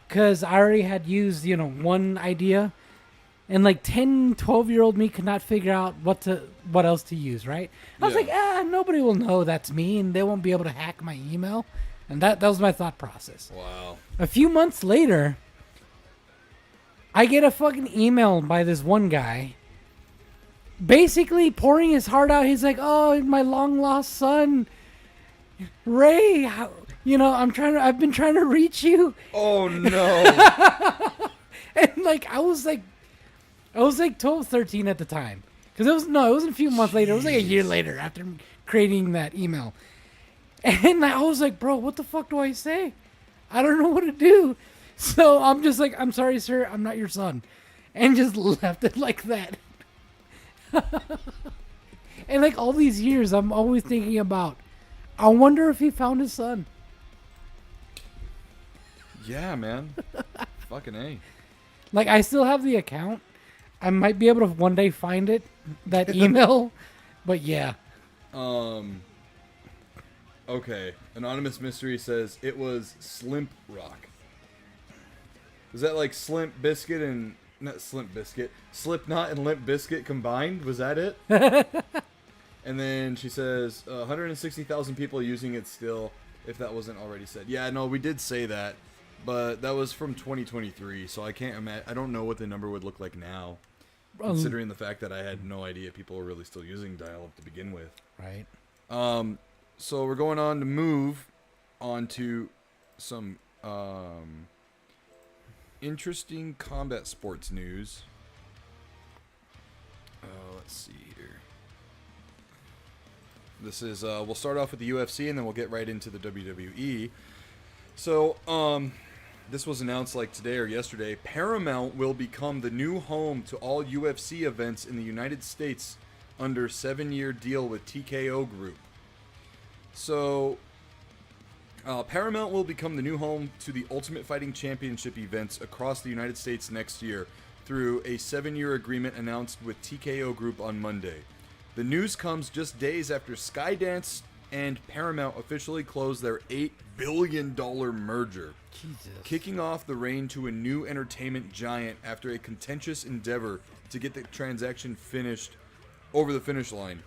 Speaker 6: because I already had used, one idea. And like 10, 12-year-old me could not figure out what else to use, right? I was like, nobody will know that's me and they won't be able to hack my email. And that was my thought process.
Speaker 5: Wow.
Speaker 6: A few months later, I get a fucking email by this one guy basically pouring his heart out. He's like, oh, my long lost son, Ray, I've been trying to reach you.
Speaker 5: Oh no.
Speaker 6: And like, I was like 12, 13 at the time. Cause it wasn't a few months later. It was like a year later after creating that email. And I was like, bro, what the fuck do I say? I don't know what to do. So I'm just like, I'm sorry, sir. I'm not your son. And just left it like that. And like all these years, I'm always thinking about, I wonder if he found his son.
Speaker 5: Yeah, man. Fucking A.
Speaker 6: Like, I still have the account. I might be able to one day find it, that email. But yeah.
Speaker 5: Okay. Anonymous Mystery says it was Slimp Rock. Was that like Slimp Biscuit and... Not Slimp Biscuit. Slipknot and Limp Biscuit combined? Was that it? And then she says 160,000 people using it still, if that wasn't already said. Yeah, no, we did say that. But that was from 2023, so I can't imagine. I don't know what the number would look like now, considering the fact that I had no idea people were really still using dial-up to begin with.
Speaker 6: Right.
Speaker 5: So we're going on to move on to some interesting combat sports news. Let's see here. This is we'll start off with the UFC and then we'll get right into the WWE. So, this was announced like today or yesterday. Paramount will become the new home to all UFC events in the United States under 7-year deal with TKO Group. So, Paramount will become the new home to the Ultimate Fighting Championship events across the United States next year through a 7-year agreement announced with TKO Group on Monday. The news comes just days after Skydance and Paramount officially closed their $8 billion merger, kicking off the reign to a new entertainment giant after a contentious endeavor to get the transaction finished over the finish line.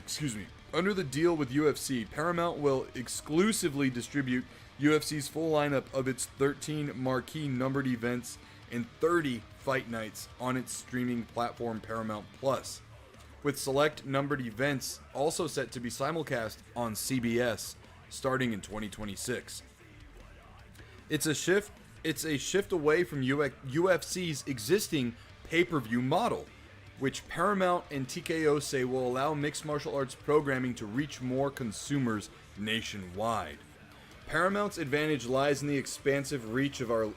Speaker 5: Excuse me. Under the deal with UFC, Paramount will exclusively distribute UFC's full lineup of its 13 marquee numbered events and 30 fight nights on its streaming platform Paramount Plus, with select numbered events also set to be simulcast on CBS starting in 2026. It's a shift away from UFC's existing pay-per-view model, which Paramount and TKO say will allow mixed martial arts programming to reach more consumers nationwide. Paramount's advantage lies in the expansive reach of our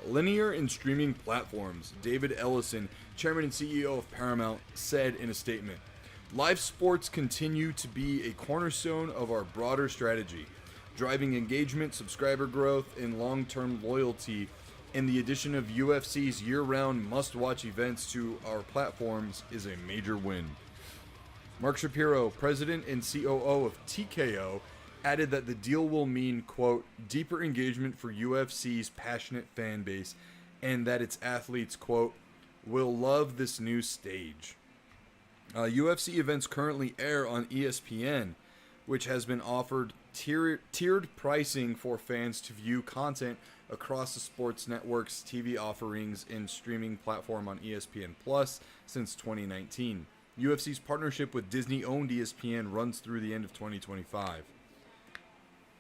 Speaker 5: linear and streaming platforms, David Ellison, chairman and CEO of Paramount, said in a statement. Live sports continue to be a cornerstone of our broader strategy, driving engagement, subscriber growth, and long-term loyalty, and the addition of UFC's year-round must-watch events to our platforms is a major win. Mark Shapiro, president and COO of TKO, added that the deal will mean, quote, deeper engagement for UFC's passionate fan base, and that its athletes, quote, will love this new stage. UFC events currently air on ESPN, which has been offered tiered pricing for fans to view content across the sports network's TV offerings and streaming platform on ESPN Plus since 2019. UFC's partnership with Disney-owned ESPN runs through the end of 2025.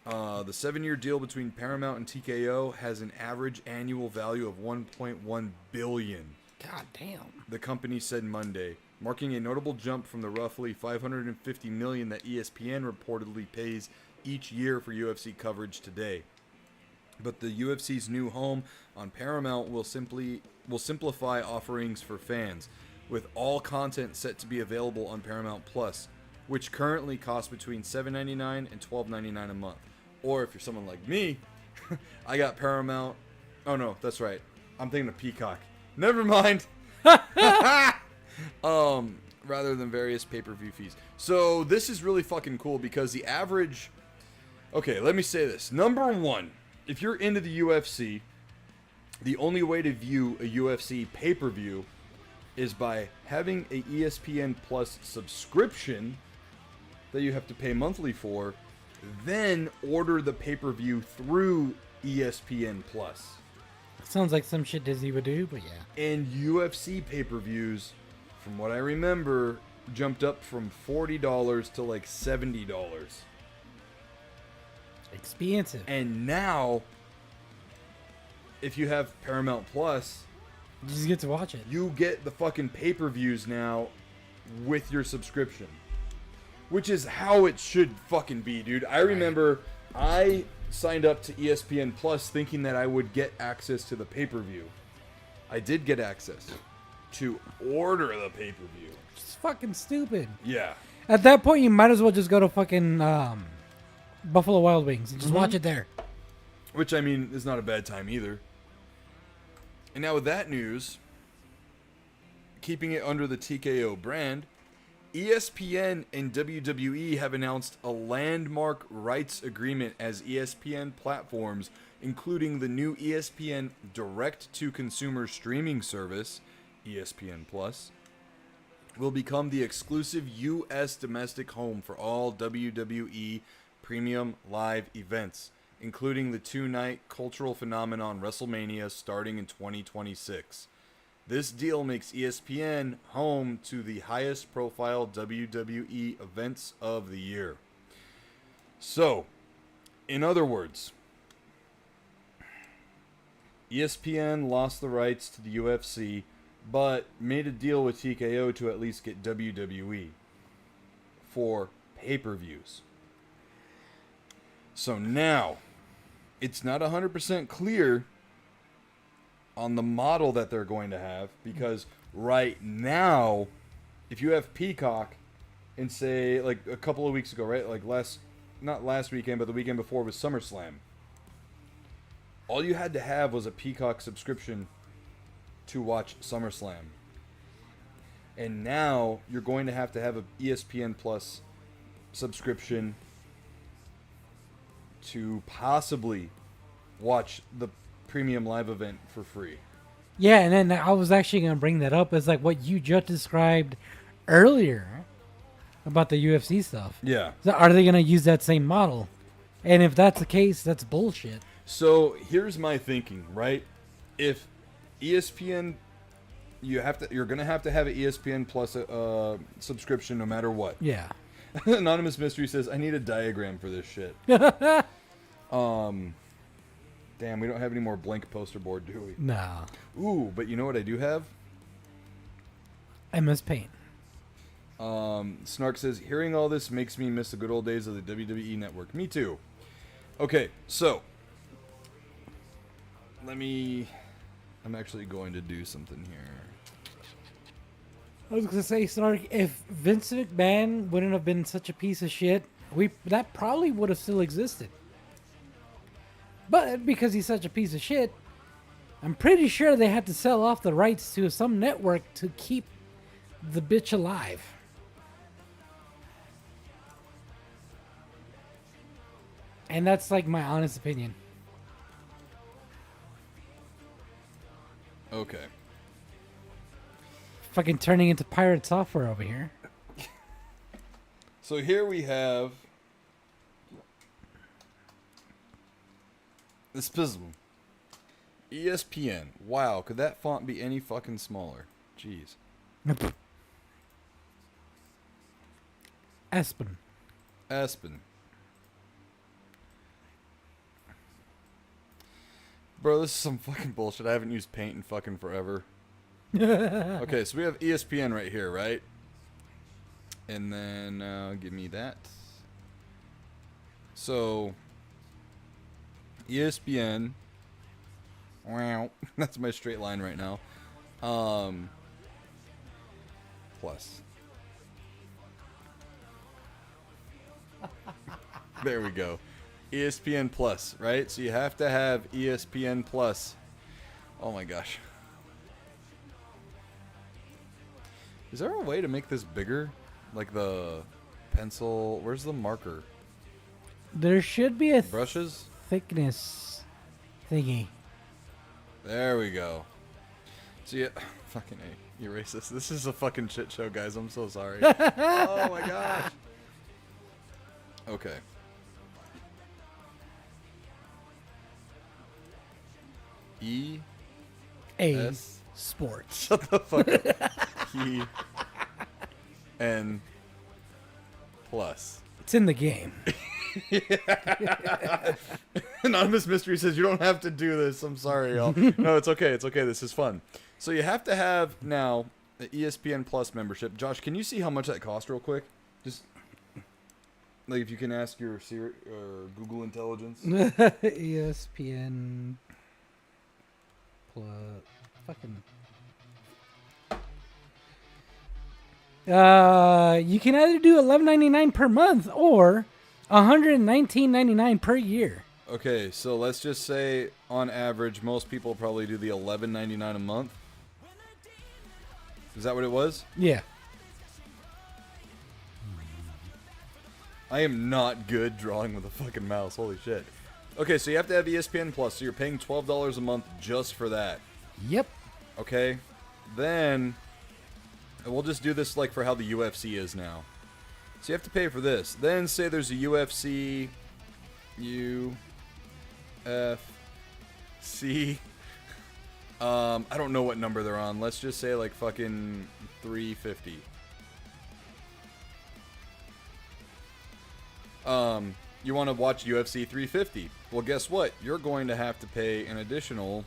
Speaker 5: The 7-year deal between Paramount and TKO has an average annual value of $1.1 billion.
Speaker 6: God damn.
Speaker 5: The company said Monday, marking a notable jump from the roughly $550 million that ESPN reportedly pays each year for UFC coverage today. But the UFC's new home on Paramount will simplify offerings for fans, with all content set to be available on Paramount Plus, which currently costs between $7.99 and $12.99 a month. Or if you're someone like me, I got Paramount. Oh no, that's right. I'm thinking of Peacock. Never mind. Rather than various pay-per-view fees. So this is really fucking cool because the average... Okay, let me say this. Number one, if you're into the UFC, the only way to view a UFC pay-per-view is by having a ESPN Plus subscription that you have to pay monthly for, then order the pay-per-view through ESPN Plus.
Speaker 6: Sounds like some shit Disney would do, but yeah.
Speaker 5: And UFC pay-per-views, from what I remember, jumped up from $40 to like $70.
Speaker 6: Expensive.
Speaker 5: And now, if you have Paramount Plus,
Speaker 6: You just get to watch it.
Speaker 5: you get the fucking pay-per-views now with your subscription. Which is how it should fucking be, dude. I remember I signed up to ESPN Plus thinking that I would get access to the pay-per-view. I did get access to order the pay-per-view.
Speaker 6: It's fucking stupid.
Speaker 5: Yeah.
Speaker 6: At that point, you might as well just go to fucking Buffalo Wild Wings and just watch it there.
Speaker 5: Which, I mean, is not a bad time either. And now with that news, keeping it under the TKO brand, ESPN and WWE have announced a landmark rights agreement as ESPN platforms, including the new ESPN direct-to-consumer streaming service, ESPN Plus, will become the exclusive U.S. domestic home for all WWE premium live events, including the two-night cultural phenomenon WrestleMania starting in 2026. This deal makes ESPN home to the highest profile WWE events of the year. So, in other words, ESPN lost the rights to the UFC, but made a deal with TKO to at least get WWE for pay-per-views. So now, it's not 100% clear on the model that they're going to have, because right now, if you have Peacock, and say, like a couple of weeks ago, right, like not last weekend, but the weekend before was SummerSlam, all you had to have was a Peacock subscription to watch SummerSlam. And now, you're going to have an ESPN Plus subscription to possibly watch the premium live event for free.
Speaker 6: Yeah, and then I was actually going to bring that up as like what you just described earlier about the UFC stuff.
Speaker 5: Yeah.
Speaker 6: So are they going to use that same model? And if that's the case, that's bullshit.
Speaker 5: So here's my thinking, right? If ESPN, you're going to have an ESPN Plus subscription no matter what.
Speaker 6: Yeah.
Speaker 5: Anonymous Mystery says, I need a diagram for this shit. Damn, we don't have any more blank poster board, do we?
Speaker 6: Nah.
Speaker 5: Ooh, but you know what I do have?
Speaker 6: MS Paint.
Speaker 5: Snark says, hearing all this makes me miss the good old days of the WWE Network. Me too. Okay, so I'm actually going to do something here.
Speaker 6: I was going to say, Snark, if Vince McMahon wouldn't have been such a piece of shit, that probably would have still existed. But because he's such a piece of shit, I'm pretty sure they had to sell off the rights to some network to keep the bitch alive. And that's like my honest opinion.
Speaker 5: Okay.
Speaker 6: Fucking turning into pirate software over here.
Speaker 5: So here we have this Pism. ESPN. Wow, could that font be any fucking smaller? Jeez.
Speaker 6: Aspen.
Speaker 5: Bro, this is some fucking bullshit. I haven't used Paint in fucking forever. Okay, so we have ESPN right here, right? And then, give me that. So, ESPN. Wow. That's my straight line right now. Plus. There we go. ESPN Plus, right? So you have to have ESPN Plus. Oh my gosh. Is there a way to make this bigger? Like the pencil. Where's the marker?
Speaker 6: There should be a
Speaker 5: Brushes?
Speaker 6: thickness thingy.
Speaker 5: There we go. So yeah, fucking A. Erase this. This is a fucking shit show, guys. I'm so sorry. Oh my gosh. Okay. E
Speaker 6: A
Speaker 5: S.
Speaker 6: sports.
Speaker 5: Shut the fuck up. E N plus.
Speaker 6: It's in the game.
Speaker 5: Anonymous Mystery says you don't have to do this. I'm sorry, y'all. No, it's okay. It's okay. This is fun. So you have to have now the ESPN Plus membership. Josh, can you see how much that costs real quick? Just like if you can ask your Siri or Google Intelligence.
Speaker 6: ESPN plus fucking. You can either do $11.99 per month or $119.99 per year.
Speaker 5: Okay, so let's just say on average, most people probably do the $11.99 a month. Is that what it was?
Speaker 6: Yeah.
Speaker 5: I am not good drawing with a fucking mouse. Holy shit. Okay, so you have to have ESPN Plus, so you're paying $12 a month just for that.
Speaker 6: Yep.
Speaker 5: Okay? Then, we'll just do this like for how the UFC is now. So you have to pay for this. Then say there's a UFC, UFC. I don't know what number they're on. Let's just say like fucking 350. You want to watch UFC 350. Well, guess what? You're going to have to pay an additional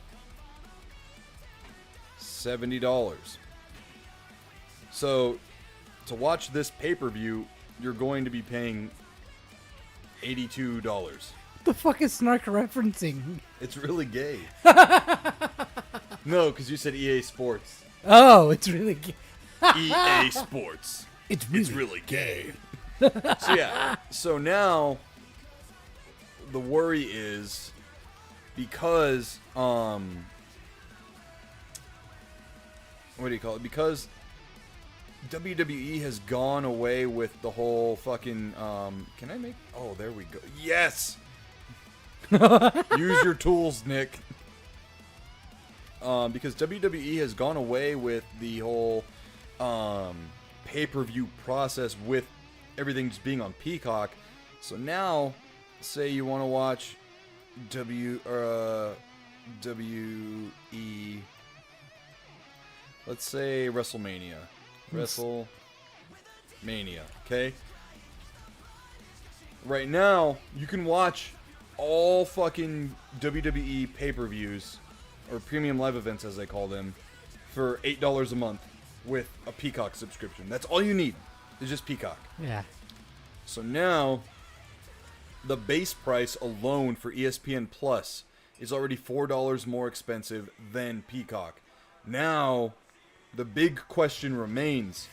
Speaker 5: $70. So, to watch this pay-per-view, you're going to be paying $82.
Speaker 6: What the fuck is Snark referencing?
Speaker 5: It's really gay. No, because you said EA Sports.
Speaker 6: Oh, it's really gay.
Speaker 5: EA Sports.
Speaker 6: It's
Speaker 5: really gay. So yeah, so now the worry is because what do you call it? Because WWE has gone away with the whole fucking can I make there we go. Yes. Use your tools, Nick. Because WWE has gone away with the whole pay-per-view process with everything just being on Peacock. So now, say you want to watch WE, let's say WrestleMania. WrestleMania, okay? Right now, you can watch all fucking WWE pay-per-views, or premium live events as they call them, for $8 a month with a Peacock subscription. That's all you need. It's just Peacock.
Speaker 6: Yeah.
Speaker 5: So now, the base price alone for ESPN Plus is already $4 more expensive than Peacock. Now, the big question remains,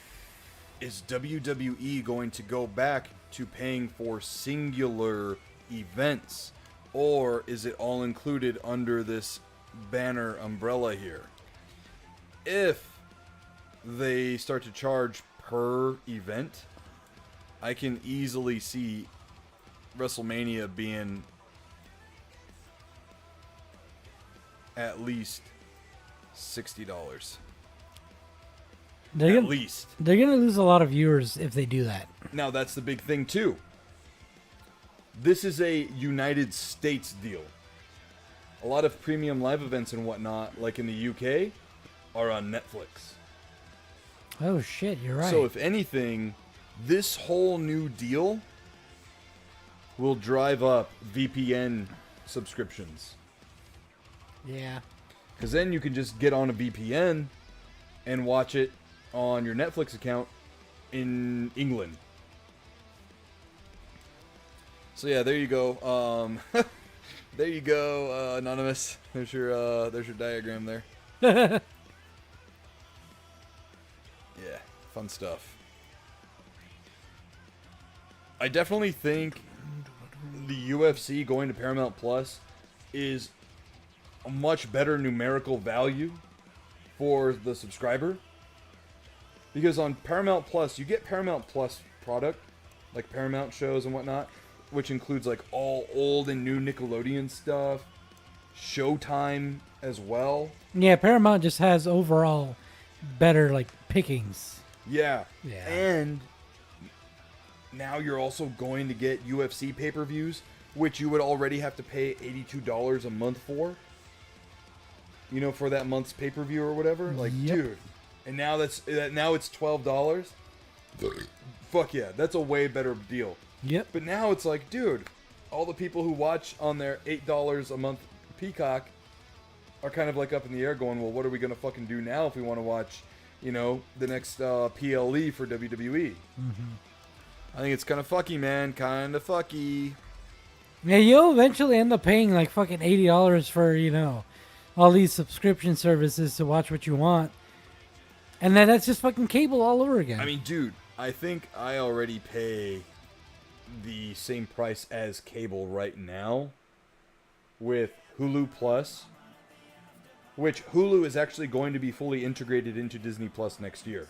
Speaker 5: is WWE going to go back to paying for singular events? Or is it all included under this banner umbrella here? If they start to charge per event, I can easily see WrestleMania being at least $60. At least.
Speaker 6: They're gonna lose a lot of viewers if they do that.
Speaker 5: Now that's the big thing too. This is a United States deal. A lot of premium live events and whatnot, like in the UK, are on Netflix.
Speaker 6: Oh shit, you're right.
Speaker 5: So if anything, this whole new deal will drive up VPN subscriptions.
Speaker 6: Yeah.
Speaker 5: Because then you can just get on a VPN and watch it on your Netflix account in England. So yeah, there you go. There you go, Anonymous. There's your diagram there. Yeah, fun stuff. I definitely think the UFC going to Paramount Plus is a much better numerical value for the subscriber. Because on Paramount Plus, you get Paramount Plus product, like Paramount shows and whatnot, which includes like all old and new Nickelodeon stuff, Showtime as well.
Speaker 6: Yeah, Paramount just has overall better like pickings.
Speaker 5: Yeah.
Speaker 6: Yeah.
Speaker 5: And now you're also going to get UFC pay-per-views, which you would already have to pay $82 a month for. You know, for that month's pay-per-view or whatever. Like,
Speaker 6: Yep.
Speaker 5: dude. And now now it's $12. Fuck yeah, that's a way better deal.
Speaker 6: Yep.
Speaker 5: But now it's like, dude, all the people who watch on their $8 a month Peacock are kind of like up in the air going, well, what are we going to fucking do now if we want to watch, you know, the next PLE for WWE? I think it's kind of fucky, man. Kind of fucky.
Speaker 6: Yeah, you'll eventually end up paying like fucking $80 for, you know, all these subscription services to watch what you want. And then that's just fucking cable all over again.
Speaker 5: I mean, dude, I think I already pay the same price as cable right now with Hulu Plus, which Hulu is actually going to be fully integrated into Disney Plus next year.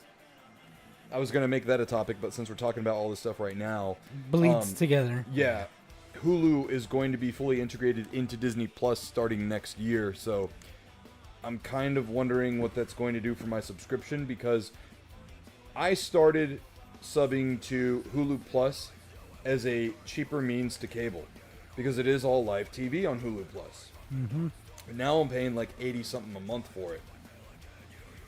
Speaker 5: I was going to make that a topic, but since we're talking about all this stuff right now,
Speaker 6: bleeds together.
Speaker 5: yeah, Hulu is going to be fully integrated into Disney Plus starting next year, so I'm kind of wondering what that's going to do for my subscription, because I started subbing to Hulu Plus as a cheaper means to cable, because it is all live TV on Hulu Plus. Mm-hmm. And now I'm paying like $80-something a month for it.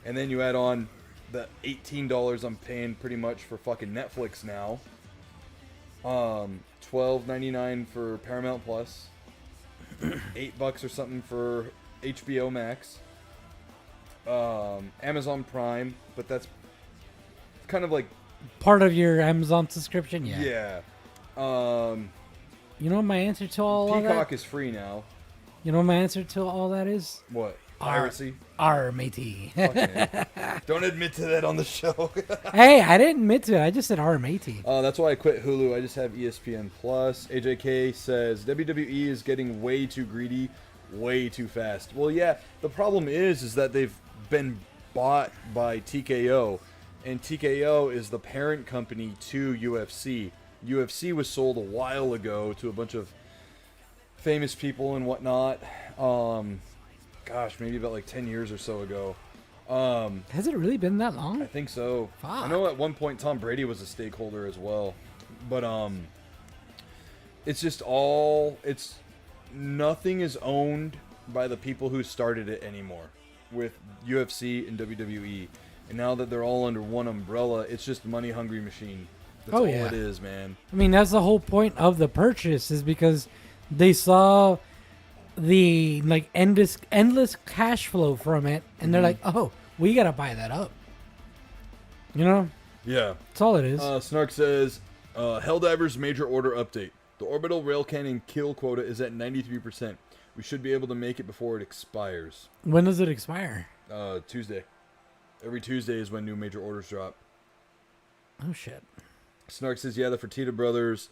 Speaker 5: And then you add on the $18 I'm paying pretty much for fucking Netflix now. $12.99 for Paramount Plus. $8 or something for HBO Max. Amazon Prime, but that's kind of like
Speaker 6: Part of your Amazon subscription? Yeah.
Speaker 5: yeah.
Speaker 6: You know what my answer to all of
Speaker 5: Peacock
Speaker 6: that?
Speaker 5: is free now.
Speaker 6: You know what my answer to all that is?
Speaker 5: What? Piracy?
Speaker 6: R-matey.
Speaker 5: Fucking A. Don't admit to that on the show.
Speaker 6: Hey, I didn't admit to it. I just said R-matey.
Speaker 5: That's why I quit Hulu. I just have ESPN Plus. AJK says WWE is getting way too greedy, way too fast. Well, yeah. The problem is that they've been bought by TKO, and TKO is the parent company to UFC. UFC was sold a while ago to a bunch of famous people and whatnot. Gosh, maybe about like 10 years or so ago.
Speaker 6: Has it really been that
Speaker 5: I
Speaker 6: long?
Speaker 5: think so.
Speaker 6: Fuck.
Speaker 5: I know at one point Tom Brady was a stakeholder as well. But it's just nothing is owned by the people who started it anymore with UFC and WWE. And now that they're all under one umbrella, it's just a money hungry machine. That's all
Speaker 6: yeah.
Speaker 5: it is, man.
Speaker 6: I mean, that's the whole point of the purchase, is because they saw the like endless cash flow from it, and they're like, oh, we gotta buy that up. You know,
Speaker 5: Yeah.
Speaker 6: that's all it is.
Speaker 5: Snark says, Helldivers major order update. The orbital rail cannon kill quota is at 93%. We should be able to make it before it expires.
Speaker 6: When does it expire?
Speaker 5: Tuesday. Every Tuesday is when new major orders drop.
Speaker 6: Oh shit.
Speaker 5: Snark says, yeah, the Fertitta brothers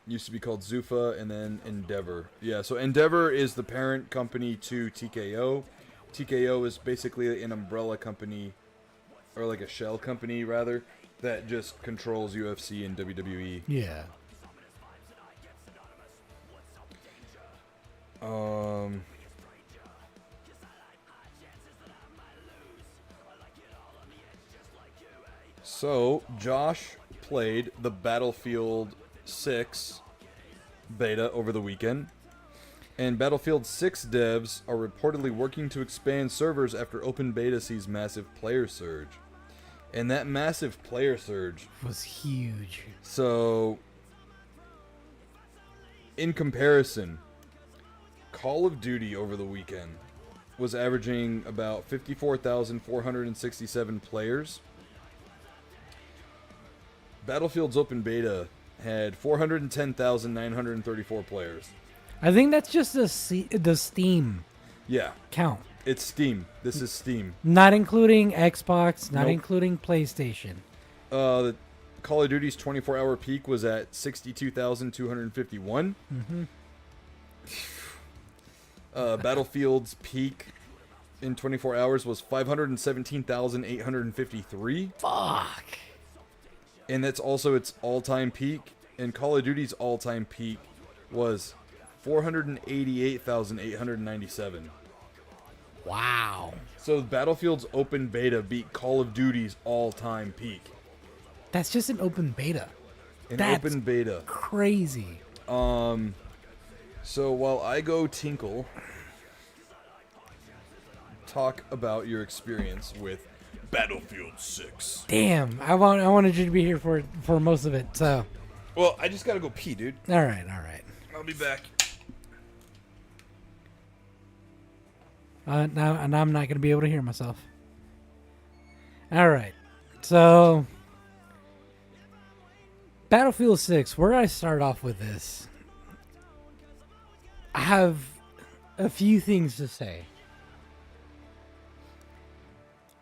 Speaker 5: used to be called Zuffa and then Endeavor. Yeah, so Endeavor is the parent company to TKO. TKO is basically an umbrella company, or like a shell company, rather, that just controls UFC and WWE.
Speaker 6: Yeah.
Speaker 5: So, Josh played the Battlefield 6 beta over the weekend. And Battlefield 6 devs are reportedly working to expand servers after open beta sees massive player surge. And that massive player surge
Speaker 6: Was huge.
Speaker 5: So, in comparison, Call of Duty over the weekend was averaging about 54,467 players. Battlefield's open beta had 410,934 players.
Speaker 6: I think that's just the Steam
Speaker 5: Yeah,
Speaker 6: count,
Speaker 5: it's Steam. This is Steam.
Speaker 6: not including Xbox, not
Speaker 5: Nope.
Speaker 6: including PlayStation.
Speaker 5: The Call of Duty's 24-hour peak was at 62,251. Battlefield's peak in 24 hours was 517,853.
Speaker 6: Fuck.
Speaker 5: And that's also its all-time peak. And Call of Duty's all-time peak was 488,897.
Speaker 6: Wow.
Speaker 5: So Battlefield's open beta beat Call of Duty's all-time peak.
Speaker 6: That's just an open beta. That's
Speaker 5: Open beta.
Speaker 6: crazy.
Speaker 5: So while I go tinkle, talk about your experience with Battlefield 6.
Speaker 6: Damn, I wanted you to be here for most of it. So,
Speaker 5: Well, I just gotta go pee, dude.
Speaker 6: all right.
Speaker 5: I'll be back.
Speaker 6: Now I'm not gonna be able to hear myself. All right, so Battlefield 6. Where I start off with this, I have a few things to say.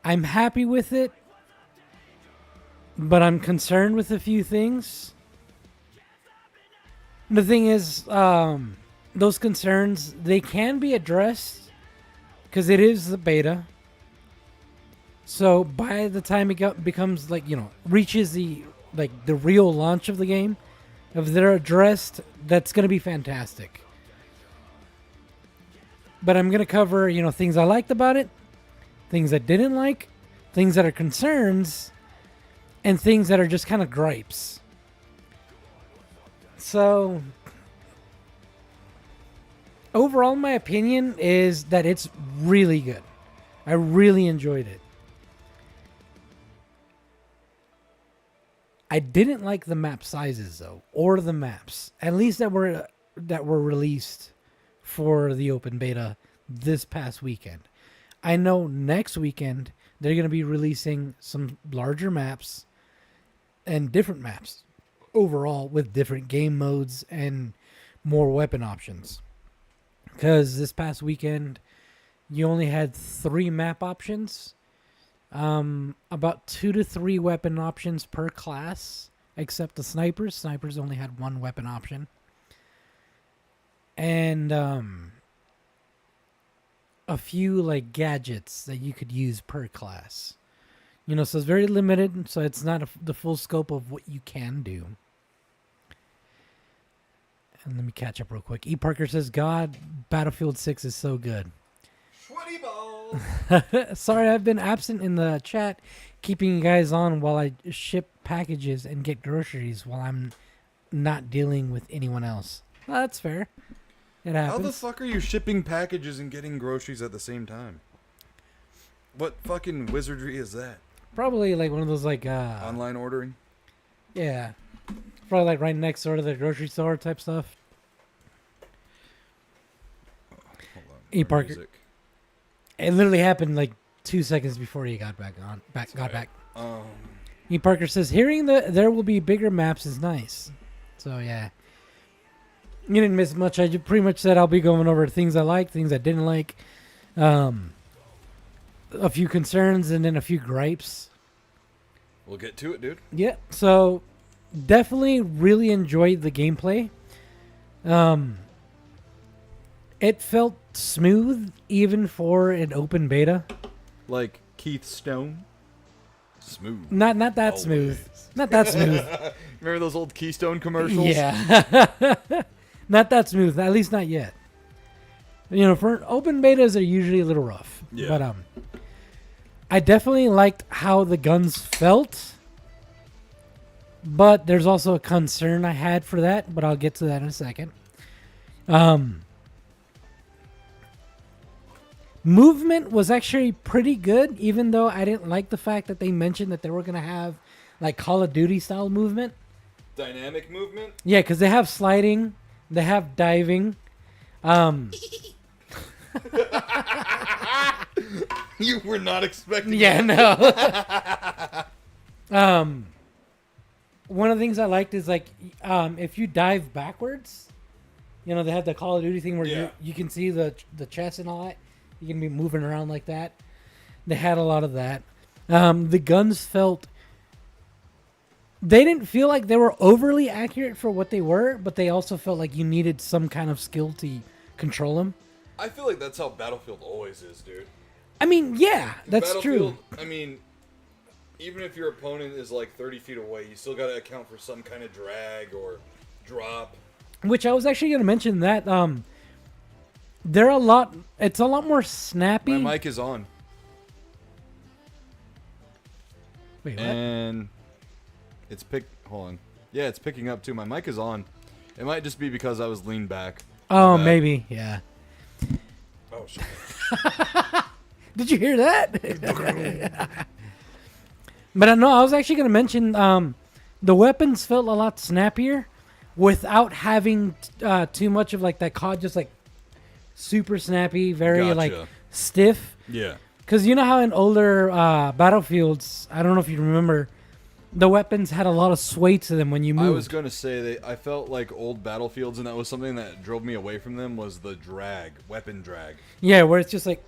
Speaker 6: I'm happy with it, but I'm concerned with a few things. The thing is, those concerns, they can be addressed because it is the beta. So by the time it becomes reaches the real launch of the game, if they're addressed, that's going to be fantastic. But I'm going to cover, things I liked about it, things I didn't like, things that are concerns, and things that are just kind of gripes. So, overall, my opinion is that it's really good. I really enjoyed it. I didn't like the map sizes, though, or the maps, at least that were released for the open beta this past weekend. I know next weekend they're going to be releasing some larger maps and different maps overall with different game modes and more weapon options. Because this past weekend you only had 3 map options, about 2 to 3 weapon options per class, except the snipers. Snipers only had 1 weapon option. And a few gadgets that you could use per class. So it's very limited, so it's not the full scope of what you can do. And let me catch up real quick. E. Parker says, God, Battlefield 6 is so good.
Speaker 5: Sweaty balls!
Speaker 6: Sorry, I've been absent in the chat, keeping you guys on while I ship packages and get groceries while I'm not dealing with anyone else. Well, that's fair. It happens.
Speaker 5: How the fuck are you shipping packages and getting groceries at the same time? What fucking wizardry is that?
Speaker 6: Probably one of those
Speaker 5: Online ordering?
Speaker 6: Yeah. Probably right next door to the grocery store type stuff.
Speaker 5: Hold on.
Speaker 6: E. Parker. It literally happened 2 seconds before he got back. E. Parker says, hearing that there will be bigger maps is nice. So yeah. You didn't miss much. I pretty much said I'll be going over things I liked, things I didn't like, a few concerns, and then a few gripes.
Speaker 5: We'll get to it, dude.
Speaker 6: Yeah, so definitely really enjoyed the gameplay. It felt smooth even for an open beta.
Speaker 5: Like Keith Stone? Smooth.
Speaker 6: Not that
Speaker 5: Always.
Speaker 6: smooth. Not that smooth.
Speaker 5: Remember those old Keystone commercials?
Speaker 6: Yeah. Not that smooth, at least not yet. For open betas, they're usually a little rough.
Speaker 5: Yeah.
Speaker 6: But I definitely liked how the guns felt. But there's also a concern I had for that, but I'll get to that in a second. Movement was actually pretty good, even though I didn't like the fact that they mentioned that they were going to have Call of Duty style movement.
Speaker 5: Dynamic movement?
Speaker 6: Yeah, because they have sliding, they have diving.
Speaker 5: You were not expecting
Speaker 6: Yeah,
Speaker 5: that.
Speaker 6: no. One of the things I liked is if you dive backwards, they have the Call of Duty thing where you can see the chest and all that. You can be moving around like that. They had a lot of that. The guns felt they didn't feel like they were overly accurate for what they were, but they also felt like you needed some kind of skill to control them.
Speaker 5: I feel like that's how Battlefield always is, dude.
Speaker 6: I mean, yeah, that's true.
Speaker 5: I mean, even if your opponent is like 30 feet away, you still got to account for some kind of drag or drop.
Speaker 6: Which I was actually going to mention that it's a lot more snappy.
Speaker 5: My mic is on.
Speaker 6: Wait, what?
Speaker 5: And it's hold on. Yeah, it's picking up too. My mic is on. It might just be because I was leaned back.
Speaker 6: Oh, maybe, yeah.
Speaker 5: Oh, shit.
Speaker 6: Did you hear that? But I know I was actually going to mention the weapons felt a lot snappier without having too much of like that COD, just like super snappy, very like
Speaker 5: Gotcha.
Speaker 6: stiff.
Speaker 5: Yeah.
Speaker 6: Because you know how in older Battlefields, I don't know if you remember, the weapons had a lot of sway to them when you moved.
Speaker 5: I was going to say I felt like old Battlefields, and that was something that drove me away from them, was the drag, weapon drag.
Speaker 6: Yeah, where it's just like,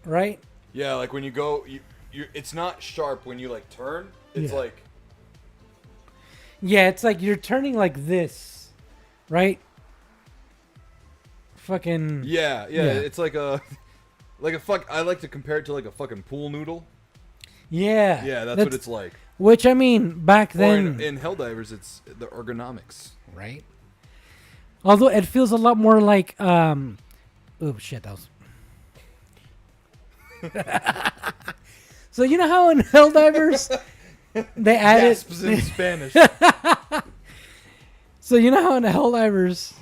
Speaker 6: right?
Speaker 5: Yeah, like when you go, it's not sharp when you like turn. It's
Speaker 6: Yeah.
Speaker 5: like,
Speaker 6: Yeah, it's like you're turning like this, right? Fucking.
Speaker 5: yeah.
Speaker 6: Yeah.
Speaker 5: It's like a I like to compare it to like a fucking pool noodle.
Speaker 6: Yeah.
Speaker 5: Yeah, that's what it's like.
Speaker 6: Which, I mean, back
Speaker 5: Or
Speaker 6: then.
Speaker 5: in Helldivers, it's the ergonomics.
Speaker 6: Right? Although it feels a lot more like. Oh, shit, that was. So, you know how in Helldivers they added.
Speaker 5: Gasps in Spanish.
Speaker 6: So, you know how in the Helldivers.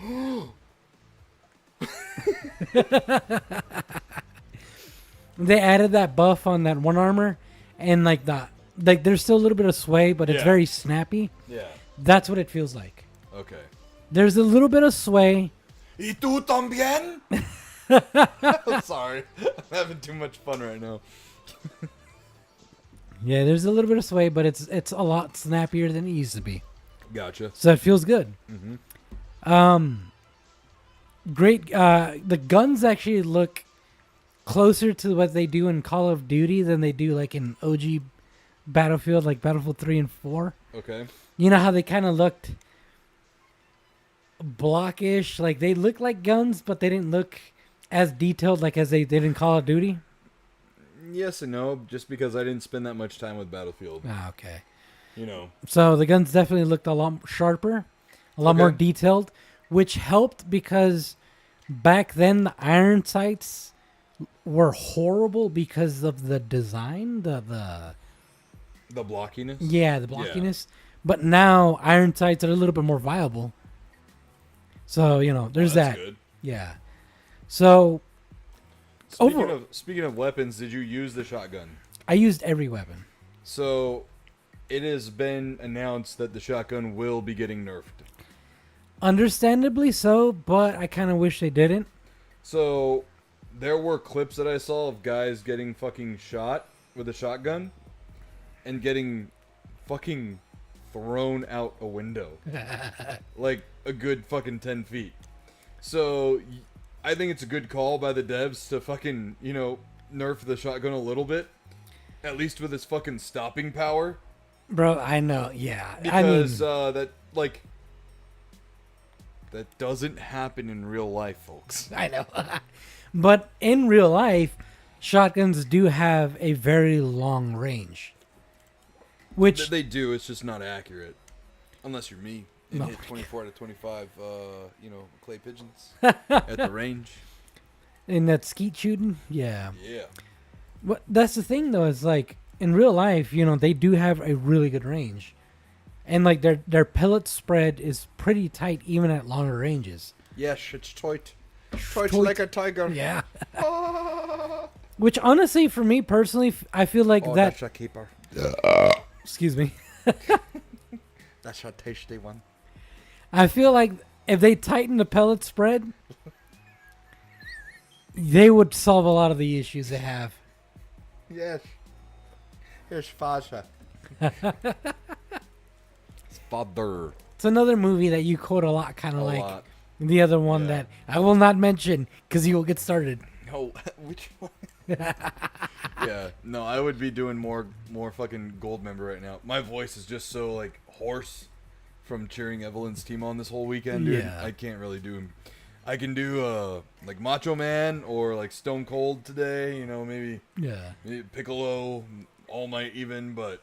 Speaker 6: They added that buff on that one armor, and like there's still a little bit of sway, but it's
Speaker 5: Yeah.
Speaker 6: very snappy.
Speaker 5: Yeah.
Speaker 6: That's what it feels like.
Speaker 5: Okay.
Speaker 6: There's a little bit of sway.
Speaker 5: ¿Y tú también? I'm sorry. I'm having too much fun right now.
Speaker 6: Yeah, there's a little bit of sway, but it's a lot snappier than it used to be.
Speaker 5: Gotcha.
Speaker 6: So it feels good. Great. The guns actually look closer to what they do in Call of Duty than they do like in OG Battlefield, like Battlefield 3 and 4.
Speaker 5: Okay.
Speaker 6: You know how they kind of looked blockish, like they look like guns, but they didn't look as detailed like as they did in Call of Duty.
Speaker 5: Yes and no, just because I didn't spend that much time with Battlefield.
Speaker 6: Ah, okay.
Speaker 5: You know.
Speaker 6: So the guns definitely looked a lot sharper, a lot more detailed, which helped because back then the iron sights were horrible because of the design, the
Speaker 5: blockiness?
Speaker 6: Yeah, the blockiness. But now iron sights are a little bit more viable. So, you know, there's
Speaker 5: that's
Speaker 6: that.
Speaker 5: Good.
Speaker 6: Yeah. So
Speaker 5: Speaking of weapons, did you use the shotgun?
Speaker 6: I used every weapon.
Speaker 5: So it has been announced that the shotgun will be getting nerfed.
Speaker 6: Understandably so, but I kind of wish they didn't.
Speaker 5: So there were clips that I saw of guys getting fucking shot with a shotgun and getting fucking thrown out a window. Like a good fucking 10 feet. So I think it's a good call by the devs to fucking, you know, nerf the shotgun a little bit. At least with its fucking stopping power.
Speaker 6: Bro, I know, yeah.
Speaker 5: Because that doesn't happen in real life, folks.
Speaker 6: I know. But in real life, shotguns do have a very long range. Which
Speaker 5: They do, it's just not accurate. Unless you're me and
Speaker 6: No.
Speaker 5: hit 24 out of 25, clay pigeons at the range.
Speaker 6: in that skeet shooting, yeah.
Speaker 5: Yeah.
Speaker 6: But that's the thing though, is like in real life, you know, they do have a really good range. And like their pellet spread is pretty tight even at longer ranges.
Speaker 5: Yes, it's tight. Tight
Speaker 6: Tight.
Speaker 5: like a tiger.
Speaker 6: Yeah. Which honestly, for me personally, I feel like that.
Speaker 5: That's a keeper.
Speaker 6: Excuse me.
Speaker 5: That's a tasty one.
Speaker 6: I feel like if they tighten the pellet spread, they would solve a lot of the issues they have.
Speaker 5: Yes. Here's Fasha. Father.
Speaker 6: It's another movie that you quote a lot, kind of like
Speaker 5: lot.
Speaker 6: the other one
Speaker 5: Yeah.
Speaker 6: that I will not mention because you will get started.
Speaker 5: No, which one? Yeah, no, I would be doing more fucking gold member right now. My voice is just so like hoarse from cheering Evelyn's team on this whole weekend, dude.
Speaker 6: Yeah.
Speaker 5: I can't really do him. I can do like Macho Man or like Stone Cold today, you know, maybe Piccolo all night even, but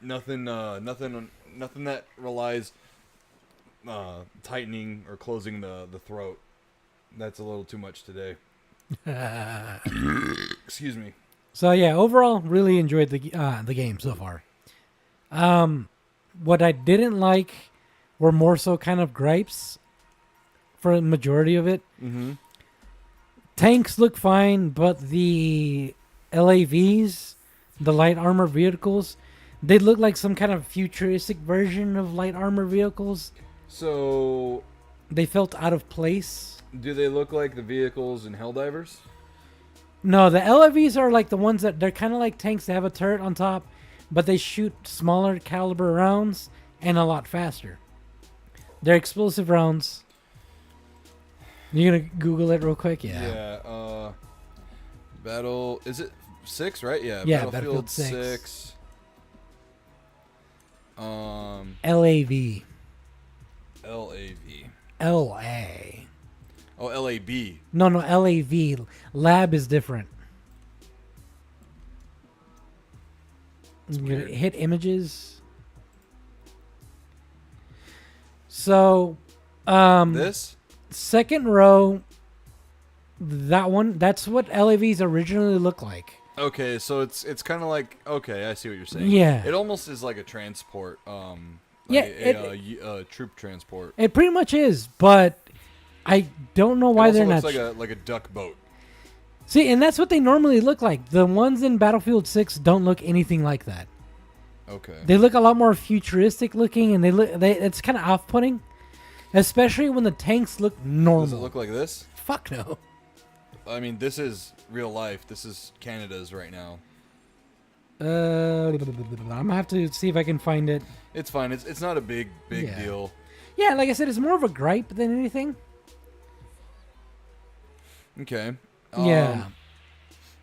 Speaker 5: nothing that relies tightening or closing the throat. That's a little too much today. Excuse me.
Speaker 6: So yeah, overall, really enjoyed the game so far. What I didn't like were more so kind of gripes for the majority of it.
Speaker 5: Mm-hmm.
Speaker 6: Tanks look fine, but the LAVs, the light armor vehicles, they look like some kind of futuristic version of light armor vehicles.
Speaker 5: So,
Speaker 6: They felt out of place.
Speaker 5: do they look like the vehicles in Helldivers?
Speaker 6: No, the LAVs are like the ones that they're kind of like tanks. They have a turret on top, but they shoot smaller caliber rounds and a lot faster. They're explosive rounds. You gonna Google it real quick?
Speaker 5: Yeah. Battle. Is it 6, right? Yeah.
Speaker 6: Yeah,
Speaker 5: Battlefield
Speaker 6: Battlefield
Speaker 5: 6.
Speaker 6: LAV.
Speaker 5: LAV.
Speaker 6: LA.
Speaker 5: Oh, LAB.
Speaker 6: No, LAV. Lab is different.
Speaker 5: weird.
Speaker 6: Hit images. So,
Speaker 5: This?
Speaker 6: second row, that one, that's what LAVs originally look like.
Speaker 5: Okay, so it's kind of like, okay, I see what you're saying.
Speaker 6: Yeah.
Speaker 5: It almost is like a transport.
Speaker 6: Yeah,
Speaker 5: a troop transport.
Speaker 6: It pretty much is, but I don't know why
Speaker 5: it
Speaker 6: they're
Speaker 5: also
Speaker 6: not.
Speaker 5: looks like a duck boat.
Speaker 6: See, and that's what they normally look like. The ones in Battlefield 6 don't look anything like that.
Speaker 5: Okay.
Speaker 6: They look a lot more futuristic looking, and it's kind of off-putting, especially when the tanks look normal.
Speaker 5: Does it look like this?
Speaker 6: Fuck no.
Speaker 5: I mean, this is real life. This is Canada's right now.
Speaker 6: I'm gonna have to see if I can find it.
Speaker 5: It's fine. It's not a big
Speaker 6: Yeah.
Speaker 5: deal.
Speaker 6: Yeah, like I said, it's more of a gripe than anything.
Speaker 5: Okay.
Speaker 6: Yeah.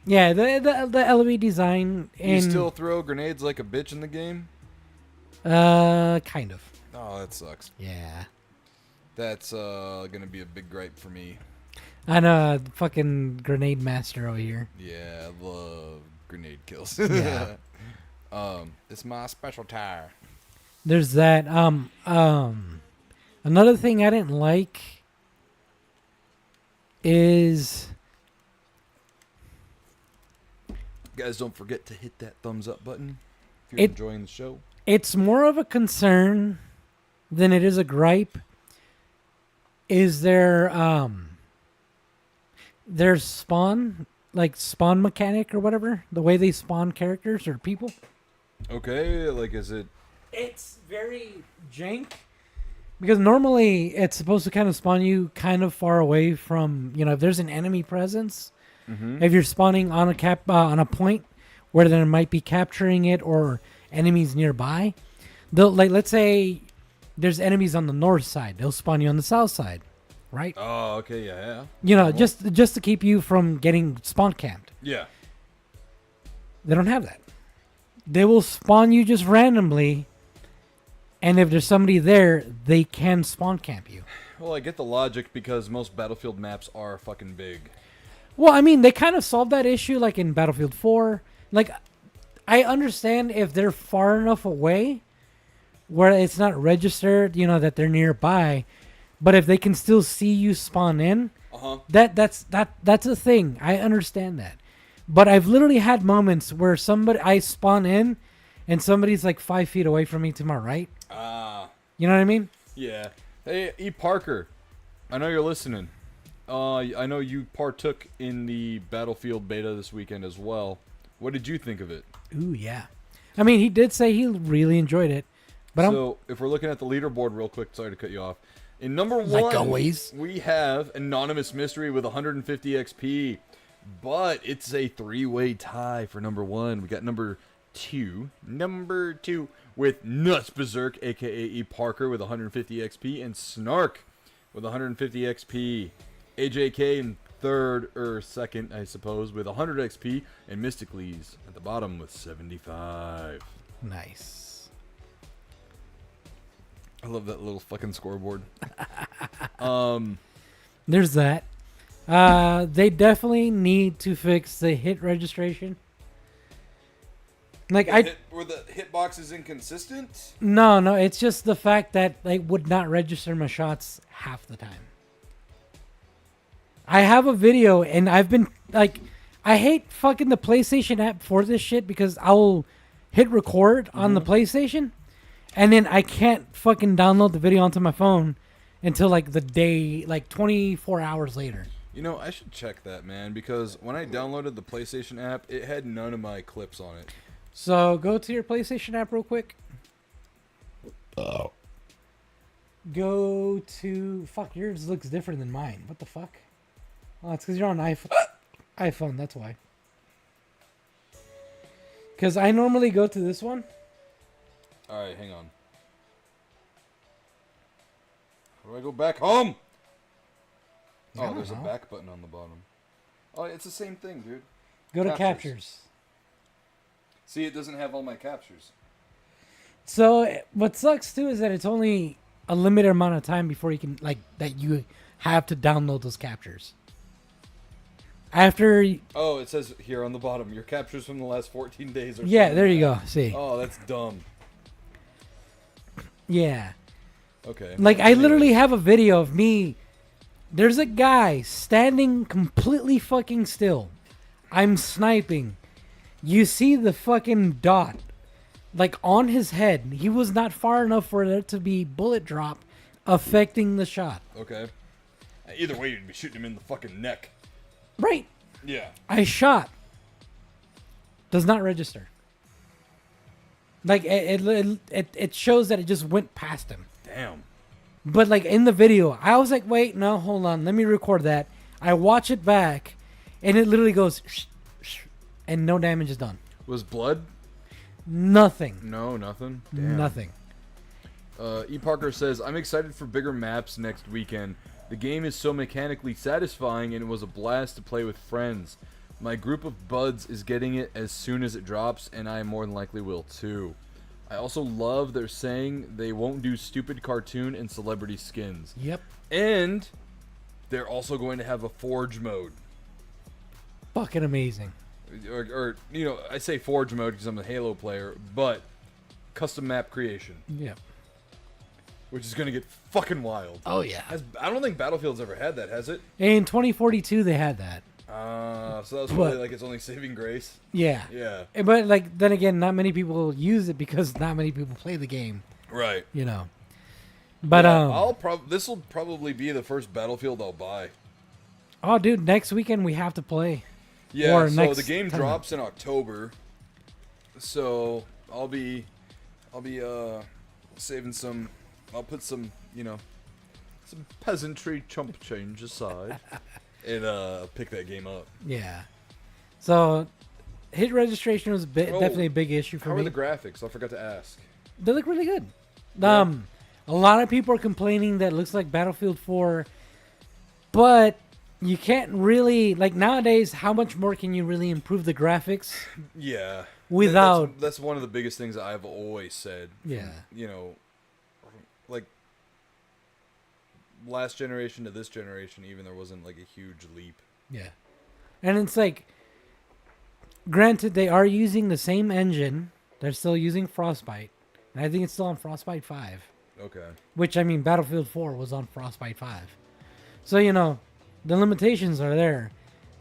Speaker 6: Yeah, the LV design
Speaker 5: You
Speaker 6: and
Speaker 5: still throw grenades like a bitch in the game?
Speaker 6: kind of.
Speaker 5: Oh, that sucks.
Speaker 6: Yeah.
Speaker 5: That's gonna be a big gripe for me.
Speaker 6: I know, fucking grenade master over here.
Speaker 5: Yeah, I love grenade kills.
Speaker 6: Yeah.
Speaker 5: It's my special tire.
Speaker 6: There's that. Another thing I didn't like is
Speaker 5: Guys, don't forget to hit that thumbs up button if you're
Speaker 6: It-
Speaker 5: enjoying the show.
Speaker 6: it's more of a concern than it is a gripe. Is their spawn, like spawn mechanic or whatever, the way they spawn characters or people?
Speaker 5: Okay, like is it?
Speaker 6: It's very jank because normally it's supposed to kind of spawn you kind of far away from, if there's an enemy presence. If you're spawning on on a point where there might be capturing it or enemies nearby, they'll, like, let's say there's enemies on the north side, they'll spawn you on the south side, right?
Speaker 5: Oh, okay, yeah.
Speaker 6: Just to keep you from getting spawn camped.
Speaker 5: Yeah.
Speaker 6: They don't have that. They will spawn you just randomly, and if there's somebody there, they can spawn camp you.
Speaker 5: Well, I get the logic because most Battlefield maps are fucking big.
Speaker 6: Well, I mean, they kind of solved that issue, like in Battlefield 4. Like, I understand if they're far enough away where it's not registered, that they're nearby. But if they can still see you spawn in, that's a thing. I understand that. But I've literally had moments where I spawn in, and somebody's like 5 feet away from me to my right. You know what I mean?
Speaker 5: Yeah. Hey, E. Parker, I know you're listening. I know you partook in the Battlefield beta this weekend as well. What did you think of it?
Speaker 6: Ooh, yeah. I mean, he did say he really enjoyed it. But
Speaker 5: So, if we're looking at the leaderboard real quick, sorry to cut you off. In number
Speaker 6: Like
Speaker 5: one,
Speaker 6: always.
Speaker 5: we have Anonymous Mystery with 150 XP. But it's a three-way tie for number one. We got number two with Nuts Berserk, a.k.a. E. Parker, with 150 XP. And Snark with 150 XP. AJK in second, I suppose, with 100 XP. And Mysticles at the bottom with 75.
Speaker 6: nice.
Speaker 5: I love that little fucking scoreboard.
Speaker 6: There's that. They definitely need to fix the hit registration. Like
Speaker 5: Were the hitbox is inconsistent?
Speaker 6: no, it's just the fact that they would not register my shots half the time. I have a video and I've been like, I hate fucking the PlayStation app for this shit because I'll hit record on the PlayStation and then I can't fucking download the video onto my phone until like the day, like 24 hours later.
Speaker 5: You know, I should check that, man, because when I downloaded the PlayStation app, it had none of my clips on it.
Speaker 6: So go to your PlayStation app real quick. Go to... Fuck, yours looks different than mine. What the fuck? Oh, it's because you're on iPhone, that's why. Because I normally go to this one.
Speaker 5: Alright, hang on. How do I go back home? Oh, there's a back button on the bottom. Oh, it's the same thing, dude.
Speaker 6: Go to captures.
Speaker 5: See, it doesn't have all my captures.
Speaker 6: So what sucks too is that it's only a limited amount of time before you can, like, that you have to download those captures. After...
Speaker 5: Oh, it says here on the bottom, your captures from the last 14 days.
Speaker 6: Yeah, there you go. See.
Speaker 5: Oh, that's dumb.
Speaker 6: Yeah.
Speaker 5: Okay.
Speaker 6: Like, I literally have a video of me. There's a guy standing completely fucking still. I'm sniping. You see the fucking dot, like, on his head. He was not far enough for there to be bullet drop affecting the shot.
Speaker 5: Okay. Either way, you'd be shooting him in the fucking neck.
Speaker 6: Right.
Speaker 5: Yeah.
Speaker 6: I shot. Does not register. Like, it shows that it just went past him.
Speaker 5: Damn.
Speaker 6: But, like, in the video, I was like, wait, no, hold on. Let me record that. I watch it back, and it literally goes, and no damage is done.
Speaker 5: Was blood?
Speaker 6: Nothing.
Speaker 5: No, nothing? Damn.
Speaker 6: Nothing.
Speaker 5: E. Parker says, I'm excited for bigger maps next weekend. The game is so mechanically satisfying, and it was a blast to play with friends. My group of buds is getting it as soon as it drops, and I more than likely will too. I also love they're saying they won't do stupid cartoon and celebrity skins.
Speaker 6: Yep.
Speaker 5: And they're also going to have a forge mode.
Speaker 6: Fucking amazing.
Speaker 5: Or you know, I say forge mode because I'm a Halo player, but custom map creation.
Speaker 6: Yep.
Speaker 5: Which is going to get fucking wild.
Speaker 6: Oh, yeah.
Speaker 5: I don't think Battlefield's ever had that, has it?
Speaker 6: In 2042, they had that.
Speaker 5: So that was probably like its only saving grace.
Speaker 6: Yeah.
Speaker 5: Yeah.
Speaker 6: But, like, then again, not many people use it because not many people play the game.
Speaker 5: Right.
Speaker 6: You know. But,
Speaker 5: yeah, this will probably be the first Battlefield I'll buy.
Speaker 6: Oh, dude, next weekend we have to play.
Speaker 5: Yeah,
Speaker 6: or
Speaker 5: so the game drops in October. So I'll be saving some. I'll put some, you know, some peasantry chump change aside and pick that game up.
Speaker 6: Yeah. So hit registration was definitely a big issue for me.
Speaker 5: How are the graphics? I forgot to ask.
Speaker 6: They look really good.
Speaker 5: Yeah.
Speaker 6: A lot of people are complaining that it looks like Battlefield 4, but you can't really, like, nowadays, how much more can you really improve the graphics?
Speaker 5: Yeah.
Speaker 6: Without...
Speaker 5: That's one of the biggest things I've always said.
Speaker 6: Yeah.
Speaker 5: You know, like, last generation to this generation, even there wasn't, like, a huge leap.
Speaker 6: Yeah. And it's like, granted, they are using the same engine. They're still using Frostbite. And I think it's still on Frostbite 5.
Speaker 5: Okay.
Speaker 6: Which, I mean, Battlefield 4 was on Frostbite 5. So, you know, the limitations are there.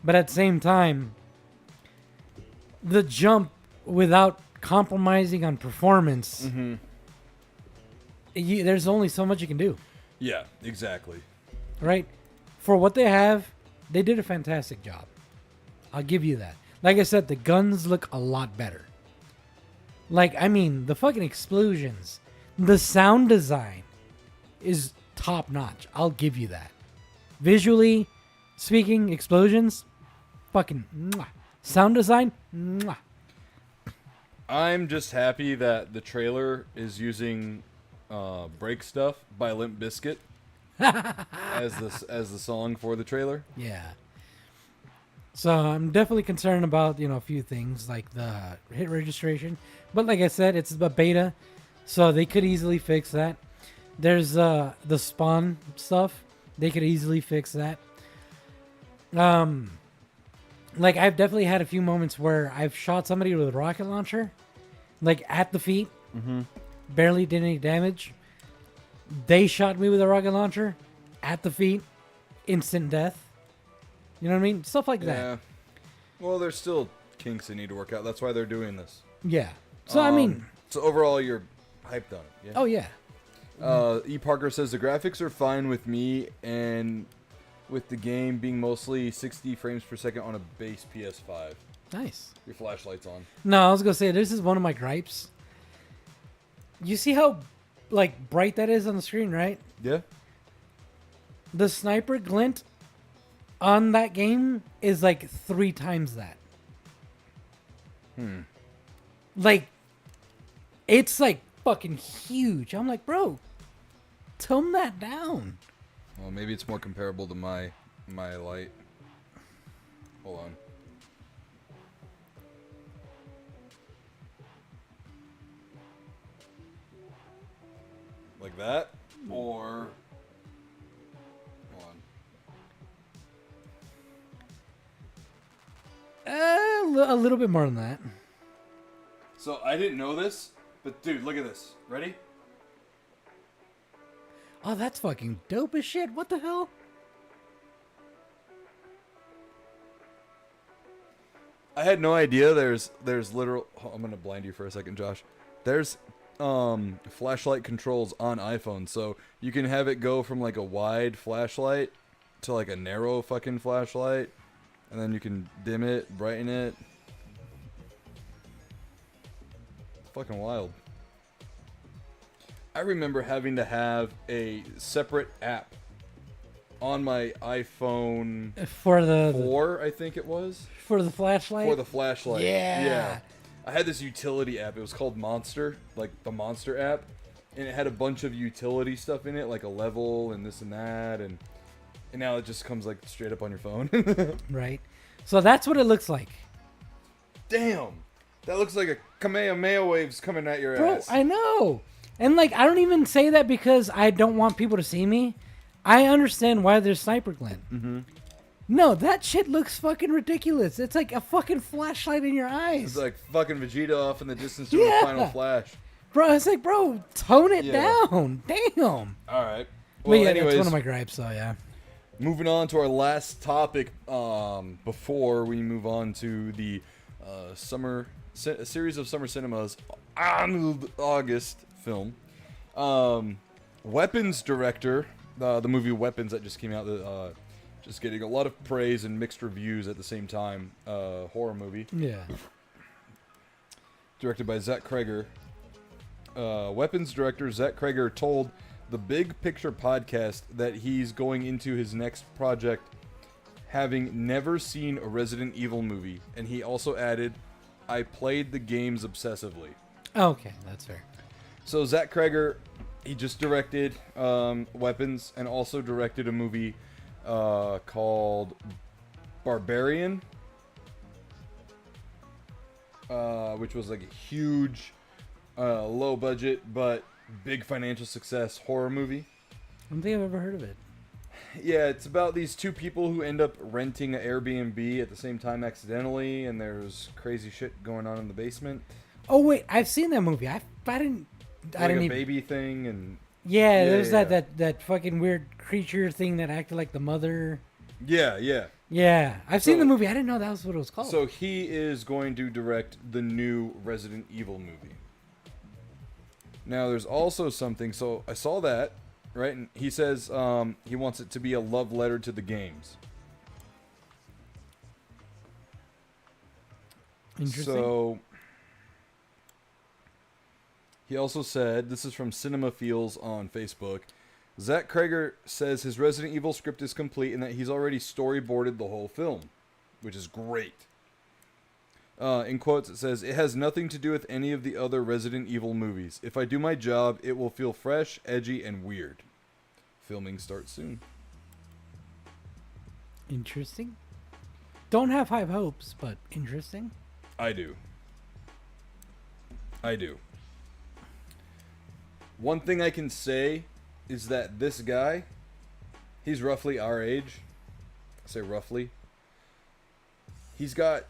Speaker 6: But at the same time, the jump without compromising on performance, there's only so much you can do.
Speaker 5: Yeah, exactly.
Speaker 6: Right? For what they have, they did a fantastic job. I'll give you that. Like I said, the guns look a lot better. Like, I mean, the fucking explosions. The sound design is top notch. I'll give you that. Visually speaking, explosions, fucking mwah. Sound design, mwah.
Speaker 5: I'm just happy that the trailer is using "Break Stuff" by Limp Bizkit as the song for the trailer.
Speaker 6: Yeah. So I'm definitely concerned about, you know, a few things like the hit registration. But like I said, it's a beta, so they could easily fix that. There's the spawn stuff. They could easily fix that. Like I've definitely had a few moments where I've shot somebody with a rocket launcher, like at the feet, barely did any damage. They shot me with a rocket launcher at the feet, instant death. You know what I mean? Stuff like that.
Speaker 5: Yeah. Well, there's still kinks they need to work out. That's why they're doing this.
Speaker 6: Yeah. So I mean,
Speaker 5: So overall, you're hyped on it. Yeah.
Speaker 6: oh yeah.
Speaker 5: E. Parker says the graphics are fine with me, and with the game being mostly 60 frames per second on a base PS5.
Speaker 6: Nice.
Speaker 5: Your flashlight's on.
Speaker 6: No, I was gonna say this is one of my gripes. You see how like bright that is on the screen, right?
Speaker 5: Yeah.
Speaker 6: The sniper glint on that game is like 3 times that. Like, it's like fucking huge. I'm like, bro, tone that down.
Speaker 5: Well, maybe it's more comparable to my light. Hold on. Like that? Or... Hold on.
Speaker 6: A little bit more than that.
Speaker 5: So, I didn't know this, but dude, look at this. Ready?
Speaker 6: Oh, that's fucking dope as shit. What the hell?
Speaker 5: I had no idea there's literal... Oh, I'm gonna blind you for a second, Josh. There's flashlight controls on iPhone, so you can have it go from like a wide flashlight to like a narrow fucking flashlight, and then you can dim it, brighten it. It's fucking wild. I remember having to have a separate app on my iPhone
Speaker 6: For the
Speaker 5: 4, I think it was.
Speaker 6: for the flashlight.
Speaker 5: For the flashlight.
Speaker 6: Yeah.
Speaker 5: Yeah. I had this utility app. It was called Monster, like the Monster app. And it had a bunch of utility stuff in it, like a level and this and that. And now it just comes like straight up on your phone.
Speaker 6: Right. So that's what it looks like.
Speaker 5: Damn. That looks like a Kamehameha waves coming at your
Speaker 6: Bro,
Speaker 5: ass.
Speaker 6: I know. And like, I don't even say that because I don't want people to see me. I understand why there's sniper glint. No, that shit looks fucking ridiculous. It's like a fucking flashlight in your eyes.
Speaker 5: It's like fucking Vegeta off in the distance doing a final flash.
Speaker 6: Bro, it's like, bro, tone it
Speaker 5: Yeah.
Speaker 6: down. Damn.
Speaker 5: All right.
Speaker 6: But
Speaker 5: Well,
Speaker 6: yeah,
Speaker 5: anyways,
Speaker 6: that's one of my gripes, so yeah.
Speaker 5: moving on to our last topic before we move on to the series of summer cinemas Arnold August film. Weapons director, the movie Weapons that just came out, just getting a lot of praise and mixed reviews at the same time. Horror movie.
Speaker 6: Yeah.
Speaker 5: Directed by Zach Kreger. Weapons director Zach Kreger told the Big Picture podcast that he's going into his next project having never seen a Resident Evil movie, and he also added, "I played the games obsessively."
Speaker 6: Okay, that's fair.
Speaker 5: So Zach Kreger, he just directed Weapons and also directed a movie called Barbarian, which was like a huge, low budget but big financial success horror movie.
Speaker 6: I don't think I've ever heard of it.
Speaker 5: Yeah, it's about these two people who end up renting an Airbnb at the same time accidentally, and there's crazy shit going on in the basement.
Speaker 6: Oh wait, I've seen that movie. I didn't
Speaker 5: Like a
Speaker 6: even.
Speaker 5: baby thing, and
Speaker 6: Yeah, there's
Speaker 5: yeah.
Speaker 6: that fucking weird creature thing that acted like the mother.
Speaker 5: yeah.
Speaker 6: Yeah, I've seen
Speaker 5: So-
Speaker 6: the movie. I didn't know that was what it was called.
Speaker 5: So he is going to direct the new Resident Evil movie. Now, there's also something. So I saw that, right? And he says he wants it to be a love letter to the games.
Speaker 6: Interesting.
Speaker 5: So he also said, this is from Cinema Feels on Facebook, Zach Kreger says his Resident Evil script is complete and that he's already storyboarded the whole film, which is great. In quotes, it says, "It has nothing to do with any of the other Resident Evil movies. If I do my job, it will feel fresh, edgy, and weird. Filming starts soon."
Speaker 6: Interesting. Don't have high hopes, but interesting.
Speaker 5: I do. One thing I can say is that this guy, he's roughly our age. I say roughly. He's got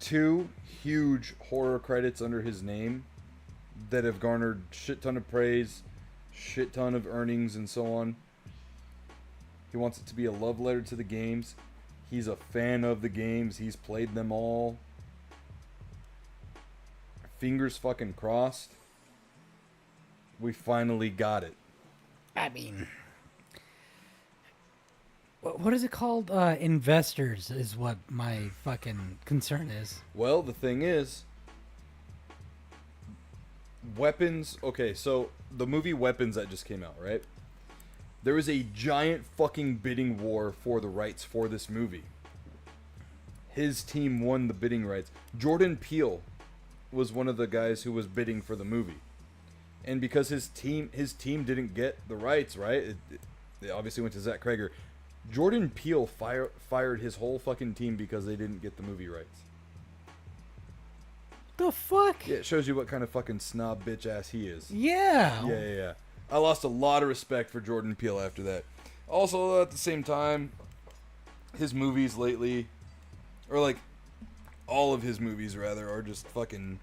Speaker 5: 2 huge horror credits under his name that have garnered shit ton of praise, shit ton of earnings, and so on. He wants it to be a love letter to the games. He's a fan of the games. He's played them all. Fingers fucking crossed. We finally got it.
Speaker 6: I mean, what is it called? Investors is what my fucking concern is.
Speaker 5: Well, the thing is, Weapons. Okay, so the movie Weapons that just came out, right? There was a giant fucking bidding war for the rights for this movie. His team won the bidding rights. Jordan Peele was one of the guys who was bidding for the movie. And because his team didn't get the rights, right? It obviously went to Zach Krager. Jordan Peele fired his whole fucking team because they didn't get the movie rights.
Speaker 6: The fuck?
Speaker 5: Yeah, it shows you what kind of fucking snob bitch ass he is.
Speaker 6: Yeah.
Speaker 5: Yeah. I lost a lot of respect for Jordan Peele after that. Also, at the same time, his movies lately, or like all of his movies rather, are just fucking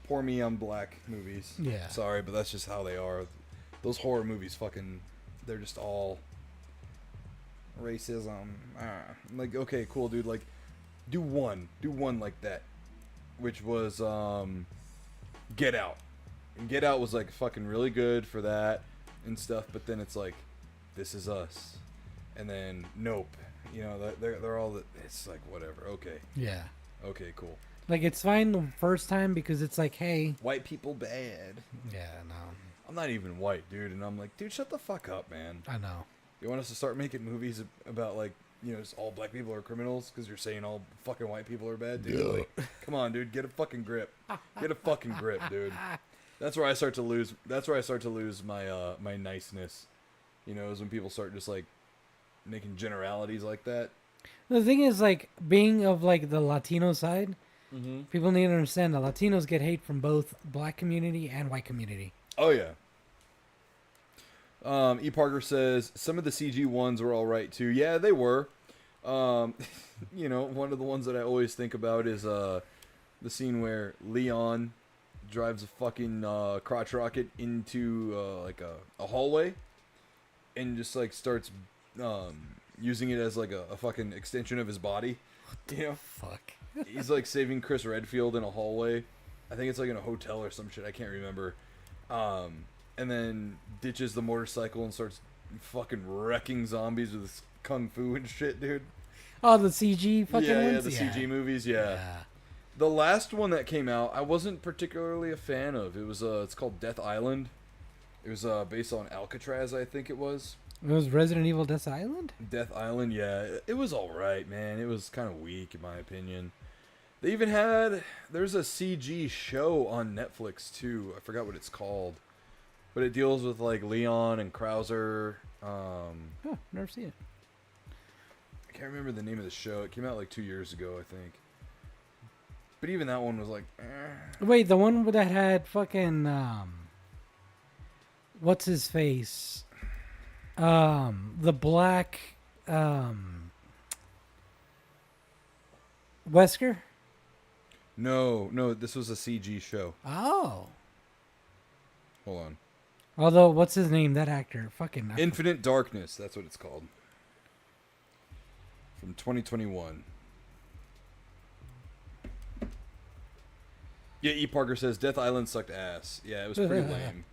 Speaker 5: pour me on black movies.
Speaker 6: Yeah.
Speaker 5: Sorry, but that's just how they are. Those horror movies fucking, they're just all racism. I'm like, okay, cool, dude. Like, do one like that, which was Get Out. And Get Out was like fucking really good for that and stuff, but then it's like, This Is Us, and then Nope. You know, they're all. It's like whatever. Okay.
Speaker 6: Yeah.
Speaker 5: Okay. Cool.
Speaker 6: Like, it's fine the first time because it's like, hey.
Speaker 5: White people bad.
Speaker 6: Yeah, no.
Speaker 5: I'm not even white, dude, and I'm like, dude, shut the fuck up, man.
Speaker 6: I know.
Speaker 5: You want us to start making movies about like, you know, just all black people are criminals because you're saying all fucking white people are bad, dude? Yeah. Like, come on, dude, get a fucking grip. Get a fucking grip, dude. That's where I start to lose. That's where I start to lose my my niceness. You know, is when people start just like making generalities like that.
Speaker 6: The thing is, like, being of like the Latino side, people need to understand that Latinos get hate from both black community and white community.
Speaker 5: Oh yeah. E. Parker says some of the CG ones were all right too. Yeah, they were. You know, one of the ones that I always think about is the scene where Leon drives a fucking crotch rocket into like a hallway and just like starts using it as like a fucking extension of his body. You know?
Speaker 6: Fuck.
Speaker 5: He's like saving Chris Redfield in a hallway. I think it's like in a hotel or some shit. I can't remember. And then ditches the motorcycle and starts fucking wrecking zombies with his kung fu and shit, dude.
Speaker 6: Oh, the CG fucking ones?
Speaker 5: Yeah, the CG movies, yeah. The last one that came out, I wasn't particularly a fan of. It was it's called Death Island. It was based on Alcatraz, I think it was.
Speaker 6: It was Resident Evil Death Island?
Speaker 5: Death Island, yeah. It was alright, man. It was kind of weak, in my opinion. They even had... There's a CG show on Netflix, too. I forgot what it's called. But it deals with, like, Leon and Krauser.
Speaker 6: Never seen it.
Speaker 5: I can't remember the name of the show. It came out, like, 2 years ago, I think. But even that one was, like...
Speaker 6: Wait, the one that had fucking... what's his face? The black... Wesker?
Speaker 5: No, this was a CG show.
Speaker 6: Oh.
Speaker 5: Hold on.
Speaker 6: Although, what's his name? That actor. Fucking...
Speaker 5: Infinite Darkness, that's what it's called. From 2021. Yeah, E. Parker says Death Island sucked ass. Yeah, it was pretty lame.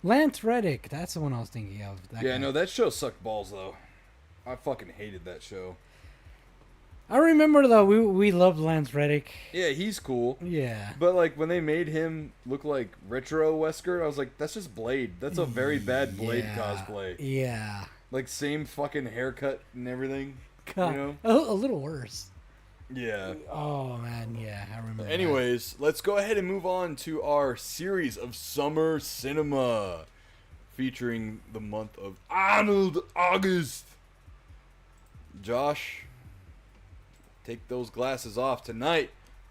Speaker 6: Lance Reddick. That's the one I was thinking of. That
Speaker 5: Yeah,
Speaker 6: guy.
Speaker 5: no, that show sucked balls, though. I fucking hated that show.
Speaker 6: I remember, though, we loved Lance Reddick.
Speaker 5: Yeah, he's cool.
Speaker 6: Yeah.
Speaker 5: But, like, when they made him look like retro Wesker, I was like, that's just Blade. That's a very bad Blade cosplay.
Speaker 6: Yeah.
Speaker 5: Like, same fucking haircut and everything.
Speaker 6: God.
Speaker 5: You know?
Speaker 6: A little worse.
Speaker 5: Yeah.
Speaker 6: Oh, man, yeah, I remember
Speaker 5: Anyways, let's go ahead and move on to our series of summer cinema featuring the month of Arnold August. Josh, take those glasses off tonight.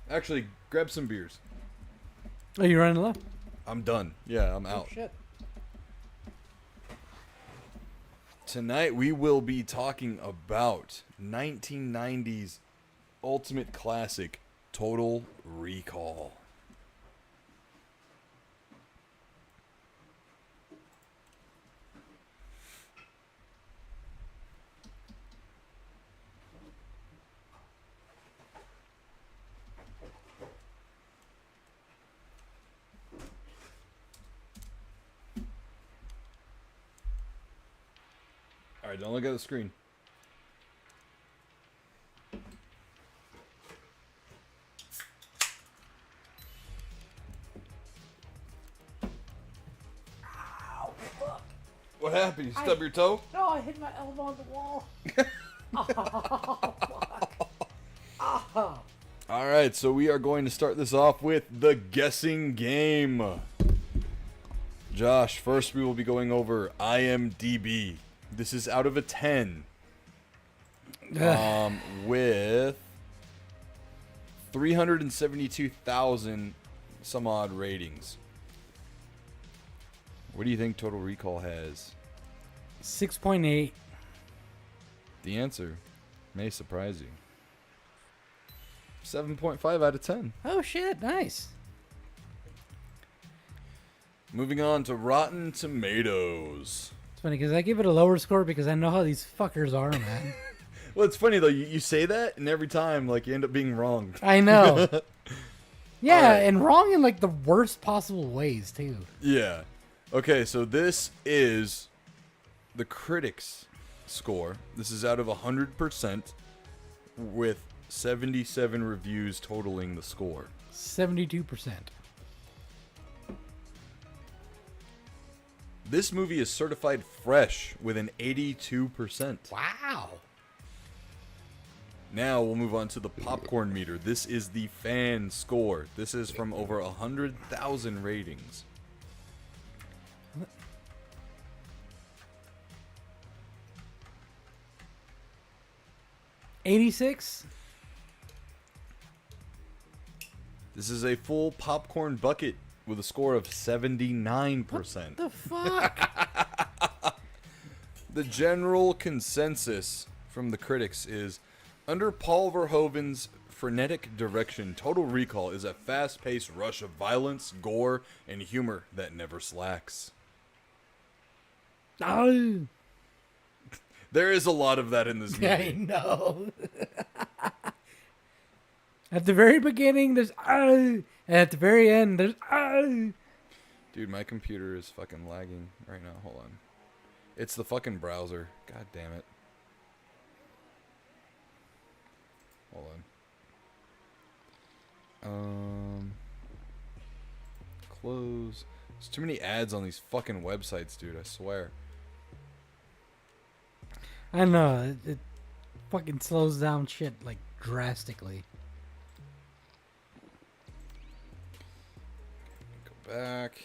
Speaker 5: Actually, grab some beers.
Speaker 6: that. Oh, you running low?
Speaker 5: I'm done. Yeah, I'm out.
Speaker 6: Shit.
Speaker 5: Tonight we will be talking about 1990's ultimate classic, Total Recall. Alright, don't look at the screen.
Speaker 6: Ow, fuck.
Speaker 5: What happened? You stub your toe?
Speaker 6: No, I hit my elbow on the wall. Oh, fuck.
Speaker 5: Alright, so we are going to start this off with the guessing game. Josh, first we will be going over IMDb. This is out of a 10. With 372,000 some odd ratings. What do you think Total Recall has?
Speaker 6: 6.8.
Speaker 5: The answer may surprise you. 7.5 out of 10.
Speaker 6: Oh, shit. Nice.
Speaker 5: Moving on to Rotten Tomatoes.
Speaker 6: It's funny because I give it a lower score because I know how these fuckers are, man.
Speaker 5: Well, it's funny though. You say that, and every time, like, you end up being wrong.
Speaker 6: I know. Yeah,
Speaker 5: Alright.
Speaker 6: and wrong in like the worst possible ways too.
Speaker 5: Yeah. Okay, so this is the critics' score. This is out of 100%, with 77 reviews totaling the score.
Speaker 6: 72%.
Speaker 5: This movie is certified fresh with an 82%.
Speaker 6: Wow.
Speaker 5: Now we'll move on to the popcorn meter. This is the fan score. This is from over 100,000 ratings.
Speaker 6: $86.
Speaker 5: This is a full popcorn bucket with a score of 79%.
Speaker 6: The fuck?
Speaker 5: The general consensus from the critics is, under Paul Verhoeven's frenetic direction, Total Recall is a fast-paced rush of violence, gore, and humor that never slacks.
Speaker 6: Oh,
Speaker 5: There is a lot of that in this movie.
Speaker 6: I know. At the very beginning, there's and at the very end, there's
Speaker 5: Dude, my computer is fucking lagging right now. Hold on. It's the fucking browser. God damn it. Hold on. Close. There's too many ads on these fucking websites, dude. I swear.
Speaker 6: I know it fucking slows down shit like drastically.
Speaker 5: Go back.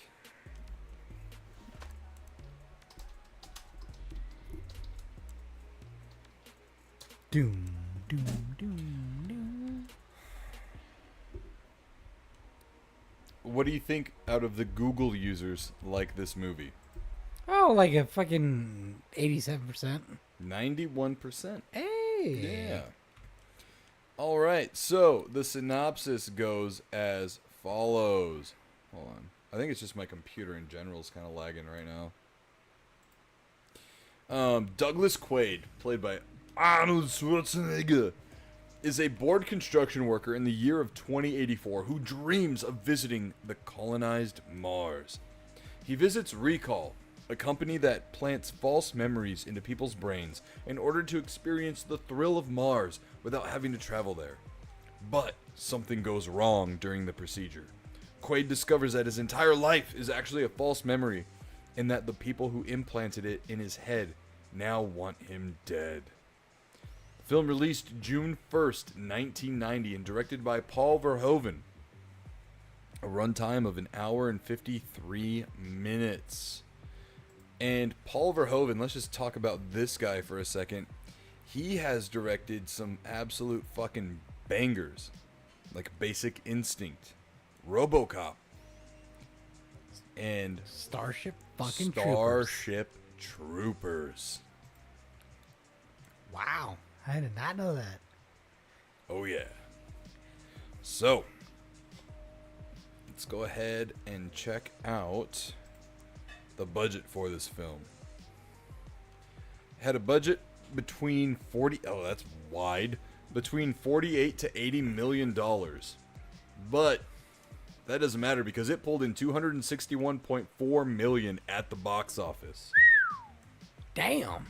Speaker 6: Doom, doom, doom, doom.
Speaker 5: What do you think out of the Google users like this movie?
Speaker 6: Oh, like a fucking 87%.
Speaker 5: 91%.
Speaker 6: Hey.
Speaker 5: Yeah. All right. So the synopsis goes as follows. Hold on. I think it's just my computer in general is kind of lagging right now. Douglas Quaid, played by Arnold Schwarzenegger, is a bored construction worker in the year of 2084 who dreams of visiting the colonized Mars. He visits Recall, a company that plants false memories into people's brains in order to experience the thrill of Mars without having to travel there. But something goes wrong during the procedure. Quaid discovers that his entire life is actually a false memory, and that the people who implanted it in his head now want him dead. Film released June 1st, 1990, and directed by Paul Verhoeven. A runtime of 1 hour and 53 minutes. And Paul Verhoeven, let's just talk about this guy for a second. He has directed some absolute fucking bangers, like Basic Instinct, RoboCop, and
Speaker 6: Starship fucking
Speaker 5: Starship Troopers.
Speaker 6: Wow. I did not know that.
Speaker 5: Oh, yeah. So, let's go ahead and check out the budget for this film. Had a budget between that's wide, between 48 to 80 million dollars. But that doesn't matter because it pulled in 261.4 million at the box office.
Speaker 6: Damn.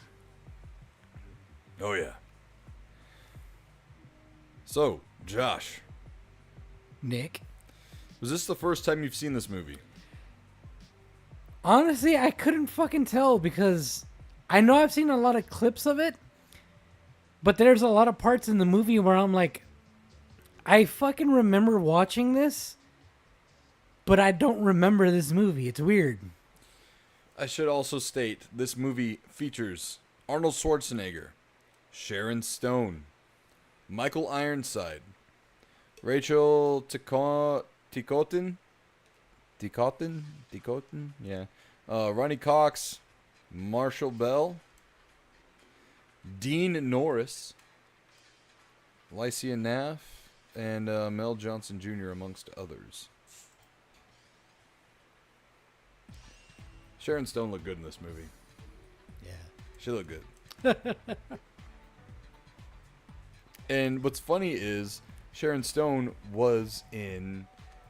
Speaker 5: Oh yeah. So, Josh,
Speaker 6: Nick.
Speaker 5: was this the first time you've seen this movie?
Speaker 6: Honestly, I couldn't fucking tell because I know I've seen a lot of clips of it, but there's a lot of parts in the movie where I'm like, I fucking remember watching this, but I don't remember this movie. It's weird.
Speaker 5: I should also state this movie features Arnold Schwarzenegger, Sharon Stone, Michael Ironside, Rachel Ticotin, yeah, Ronnie Cox, Marshall Bell, Dean Norris, Lycia Naff, and Mel Johnson Jr. amongst others. Sharon Stone looked good in this movie.
Speaker 6: Yeah.
Speaker 5: She looked good. And what's funny is Sharon Stone was in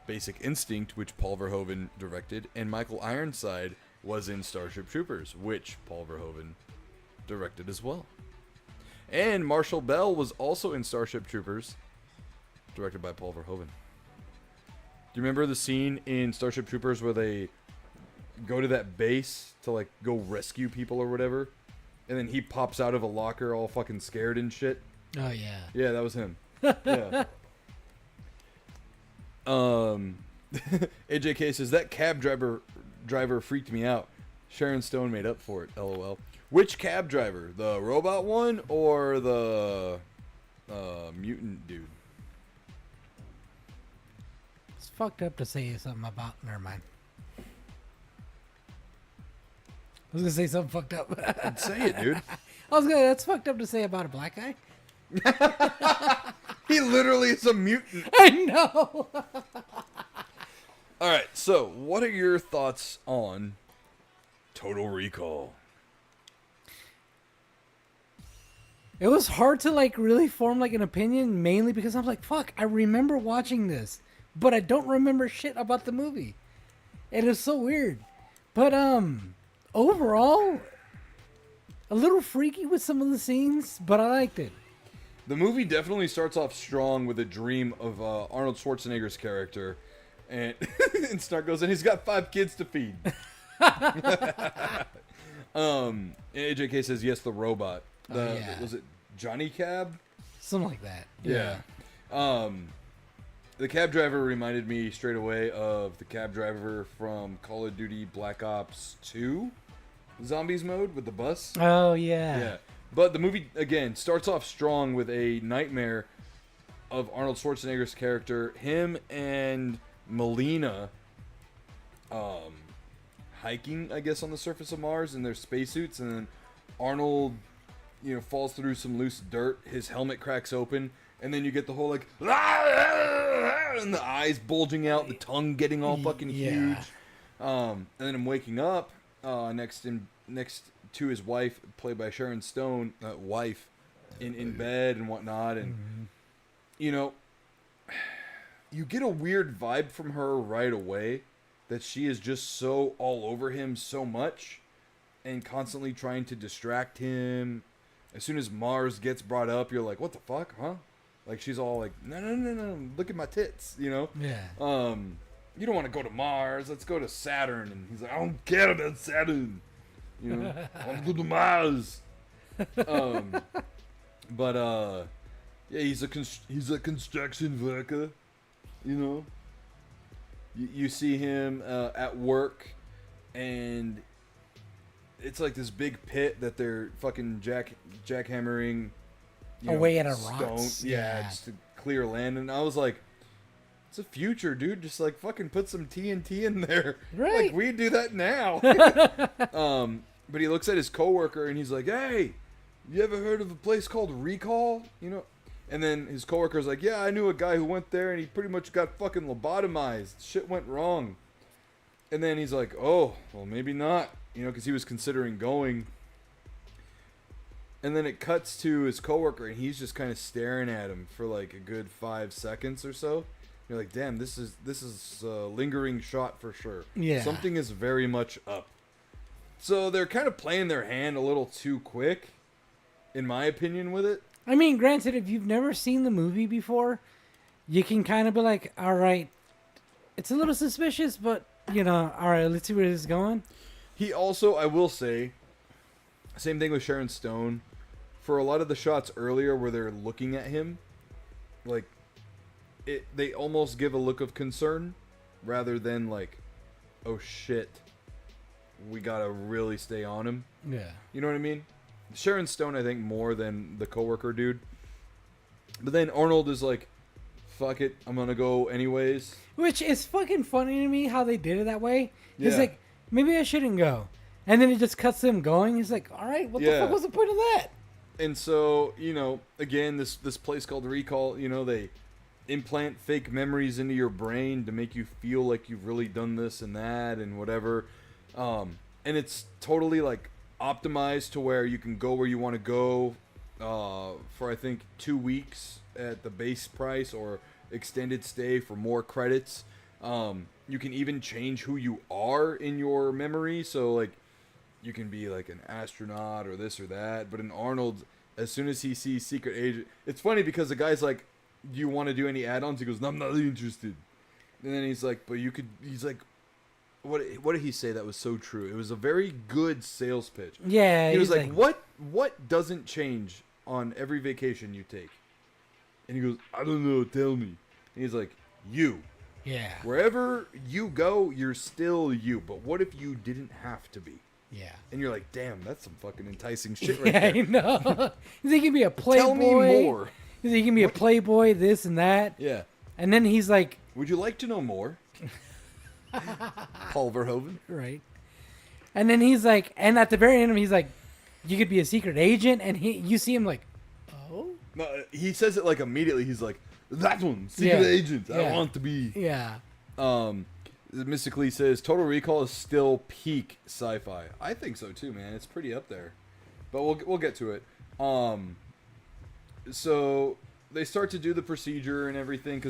Speaker 5: Basic Instinct, which Paul Verhoeven directed, and Michael Ironside was in Starship Troopers, which Paul Verhoeven directed as well. And Marshall Bell was also in Starship Troopers, directed by Paul Verhoeven. Do you remember the scene in Starship Troopers where they go to that base to like go rescue people or whatever, and then he pops out of a locker all fucking scared and shit?
Speaker 6: Oh, yeah.
Speaker 5: Yeah, that was him. Yeah. AJK says that cab driver freaked me out. Sharon Stone made up for it. LOL. Which cab driver? The robot one or the mutant dude?
Speaker 6: It's fucked up to say something about. Never mind. I was gonna say something fucked up.
Speaker 5: Say it, dude.
Speaker 6: That's fucked up to say about a black guy.
Speaker 5: He literally is a mutant.
Speaker 6: I know.
Speaker 5: All right, so what are your thoughts on Total Recall?
Speaker 6: It was hard to like really form like an opinion, mainly because I'm like, fuck, I remember watching this, but I don't remember shit about the movie. It is so weird. But overall, a little freaky with some of the scenes, but I liked it.
Speaker 5: The movie definitely starts off strong with a dream of Arnold Schwarzenegger's character, and, and Snark goes, and he's got 5 kids to feed. And AJK says, yes, the robot.
Speaker 6: Yeah.
Speaker 5: Was it Johnny Cab?
Speaker 6: Something like that.
Speaker 5: Yeah. The cab driver reminded me straight away of the cab driver from Call of Duty Black Ops 2 Zombies mode with the bus.
Speaker 6: Oh, yeah.
Speaker 5: Yeah. But the movie, again, starts off strong with a nightmare of Arnold Schwarzenegger's character, him and Melina hiking, I guess, on the surface of Mars in their spacesuits, and then Arnold, falls through some loose dirt, his helmet cracks open, and then you get the whole, like, and the eyes bulging out, the tongue getting all fucking huge. And then I'm waking up next to his wife, played by Sharon Stone, in bed and whatnot, and you get a weird vibe from her right away that she is just so all over him so much and constantly trying to distract him. As soon as Mars gets brought up, you're like, what the fuck, huh? Like, she's all like, no, look at my tits,
Speaker 6: Yeah.
Speaker 5: You don't want to go to Mars, let's go to Saturn. And he's like, I don't care about Saturn. I want to go to Mars. Yeah, he's a construction worker. You see him at work, and it's like this big pit that they're fucking jackhammering
Speaker 6: away at a
Speaker 5: stone.
Speaker 6: rocks.
Speaker 5: Yeah, just to clear land. And I was like, it's a future, dude. Just like fucking put some TNT in there.
Speaker 6: Right.
Speaker 5: Like, we do that now. But he looks at his coworker and he's like, hey, you ever heard of a place called Recall? You know? And then his coworker's like, yeah, I knew a guy who went there and he pretty much got fucking lobotomized. Shit went wrong. And then he's like, oh, well, maybe not. You know, because he was considering going. And then it cuts to his coworker and he's just kind of staring at him for like a good 5 seconds or so. You're like, damn, this is a lingering shot for sure.
Speaker 6: Yeah.
Speaker 5: Something is very much up. So they're kind of playing their hand a little too quick, in my opinion, with it.
Speaker 6: I mean, granted, if you've never seen the movie before, you can kind of be like, all right, it's a little suspicious, but, you know, all right, let's see where this is going.
Speaker 5: He also, I will say, same thing with Sharon Stone. For a lot of the shots earlier where they're looking at him, like, they almost give a look of concern rather than like, oh shit, we gotta really stay on him.
Speaker 6: Yeah.
Speaker 5: You know what I mean? Sharon Stone, I think, more than the coworker dude. But then Arnold is like, fuck it, I'm gonna go anyways.
Speaker 6: Which is fucking funny to me how they did it that way. He's
Speaker 5: Yeah.
Speaker 6: like, maybe I shouldn't go. And then it just cuts to him going. He's like, all right, what the
Speaker 5: Yeah.
Speaker 6: fuck was the point of that?
Speaker 5: And so, you know, again, this place called Recall, you know, they implant fake memories into your brain to make you feel like you've really done this and that and whatever. And it's totally like optimized to where you can go where you want to go for I think 2 weeks at the base price or extended stay for more credits. You can even change who you are in your memory. So like you can be like an astronaut or this or that. But in Arnold, as soon as he sees Secret Agent, it's funny because the guy's like, do you want to do any add-ons? He goes, no, I'm not interested. And then he's like, but you could, he's like, what did he say that was so true? It was a very good sales pitch.
Speaker 6: Yeah.
Speaker 5: He was
Speaker 6: he's
Speaker 5: like, what doesn't change on every vacation you take? And he goes, I don't know, tell me. And he's like, you.
Speaker 6: Yeah.
Speaker 5: Wherever you go, you're still you. But what if you didn't have to be?
Speaker 6: Yeah.
Speaker 5: And you're like, damn, that's some fucking enticing shit right
Speaker 6: Yeah,
Speaker 5: there.
Speaker 6: I know. He's like, he can be a playboy.
Speaker 5: Tell me more.
Speaker 6: He's like, he can be a playboy, this and that.
Speaker 5: Yeah.
Speaker 6: And then he's like,
Speaker 5: Would you like to know more? Paul Verhoeven.
Speaker 6: right. And then he's like, and at the very end, he's like, you could be a secret agent. And you see him like, oh?
Speaker 5: No, he says it like immediately. He's like, that one, Secret
Speaker 6: Yeah.
Speaker 5: Agent. I
Speaker 6: Yeah.
Speaker 5: want to be.
Speaker 6: Yeah.
Speaker 5: Mystically says Total Recall is still peak sci-fi. I think so too, man. It's pretty up there. But we'll get to it. So they start to do the procedure and everything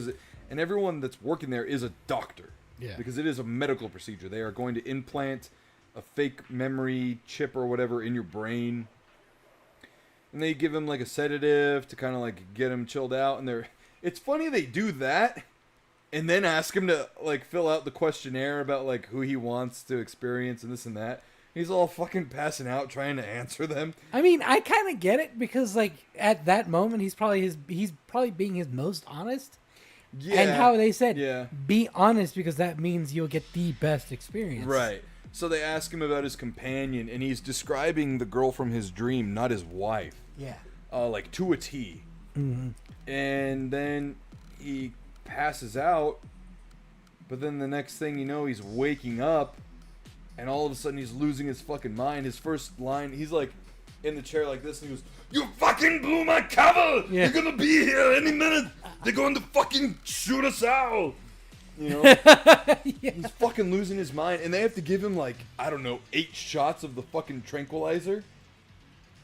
Speaker 5: and everyone that's working there is a doctor.
Speaker 6: Yeah.
Speaker 5: Because it is a medical procedure. They are going to implant a fake memory chip or whatever in your brain. And they give him like a sedative to kind of like get him chilled out. And it's funny they do that and then ask him to like fill out the questionnaire about like who he wants to experience and this and that. He's all fucking passing out trying to answer them.
Speaker 6: I mean, I kind of get it because like at that moment, he's probably being his most honest.
Speaker 5: Yeah.
Speaker 6: And how they said,
Speaker 5: Yeah.
Speaker 6: be honest because that means you'll get the best experience.
Speaker 5: Right. So they ask him about his companion, and he's describing the girl from his dream, not his wife.
Speaker 6: Yeah.
Speaker 5: Like to a T. Mm-hmm. And then he passes out, but then the next thing you know, he's waking up, and all of a sudden he's losing his fucking mind. His first line, he's like in the chair like this, and he goes, "You fucking blew my cover!
Speaker 6: Yeah.
Speaker 5: You're gonna be here any minute! They're going to fucking shoot us out!" You know?
Speaker 6: Yeah.
Speaker 5: He's fucking losing his mind, and they have to give him like, I don't know, 8 shots of the fucking tranquilizer.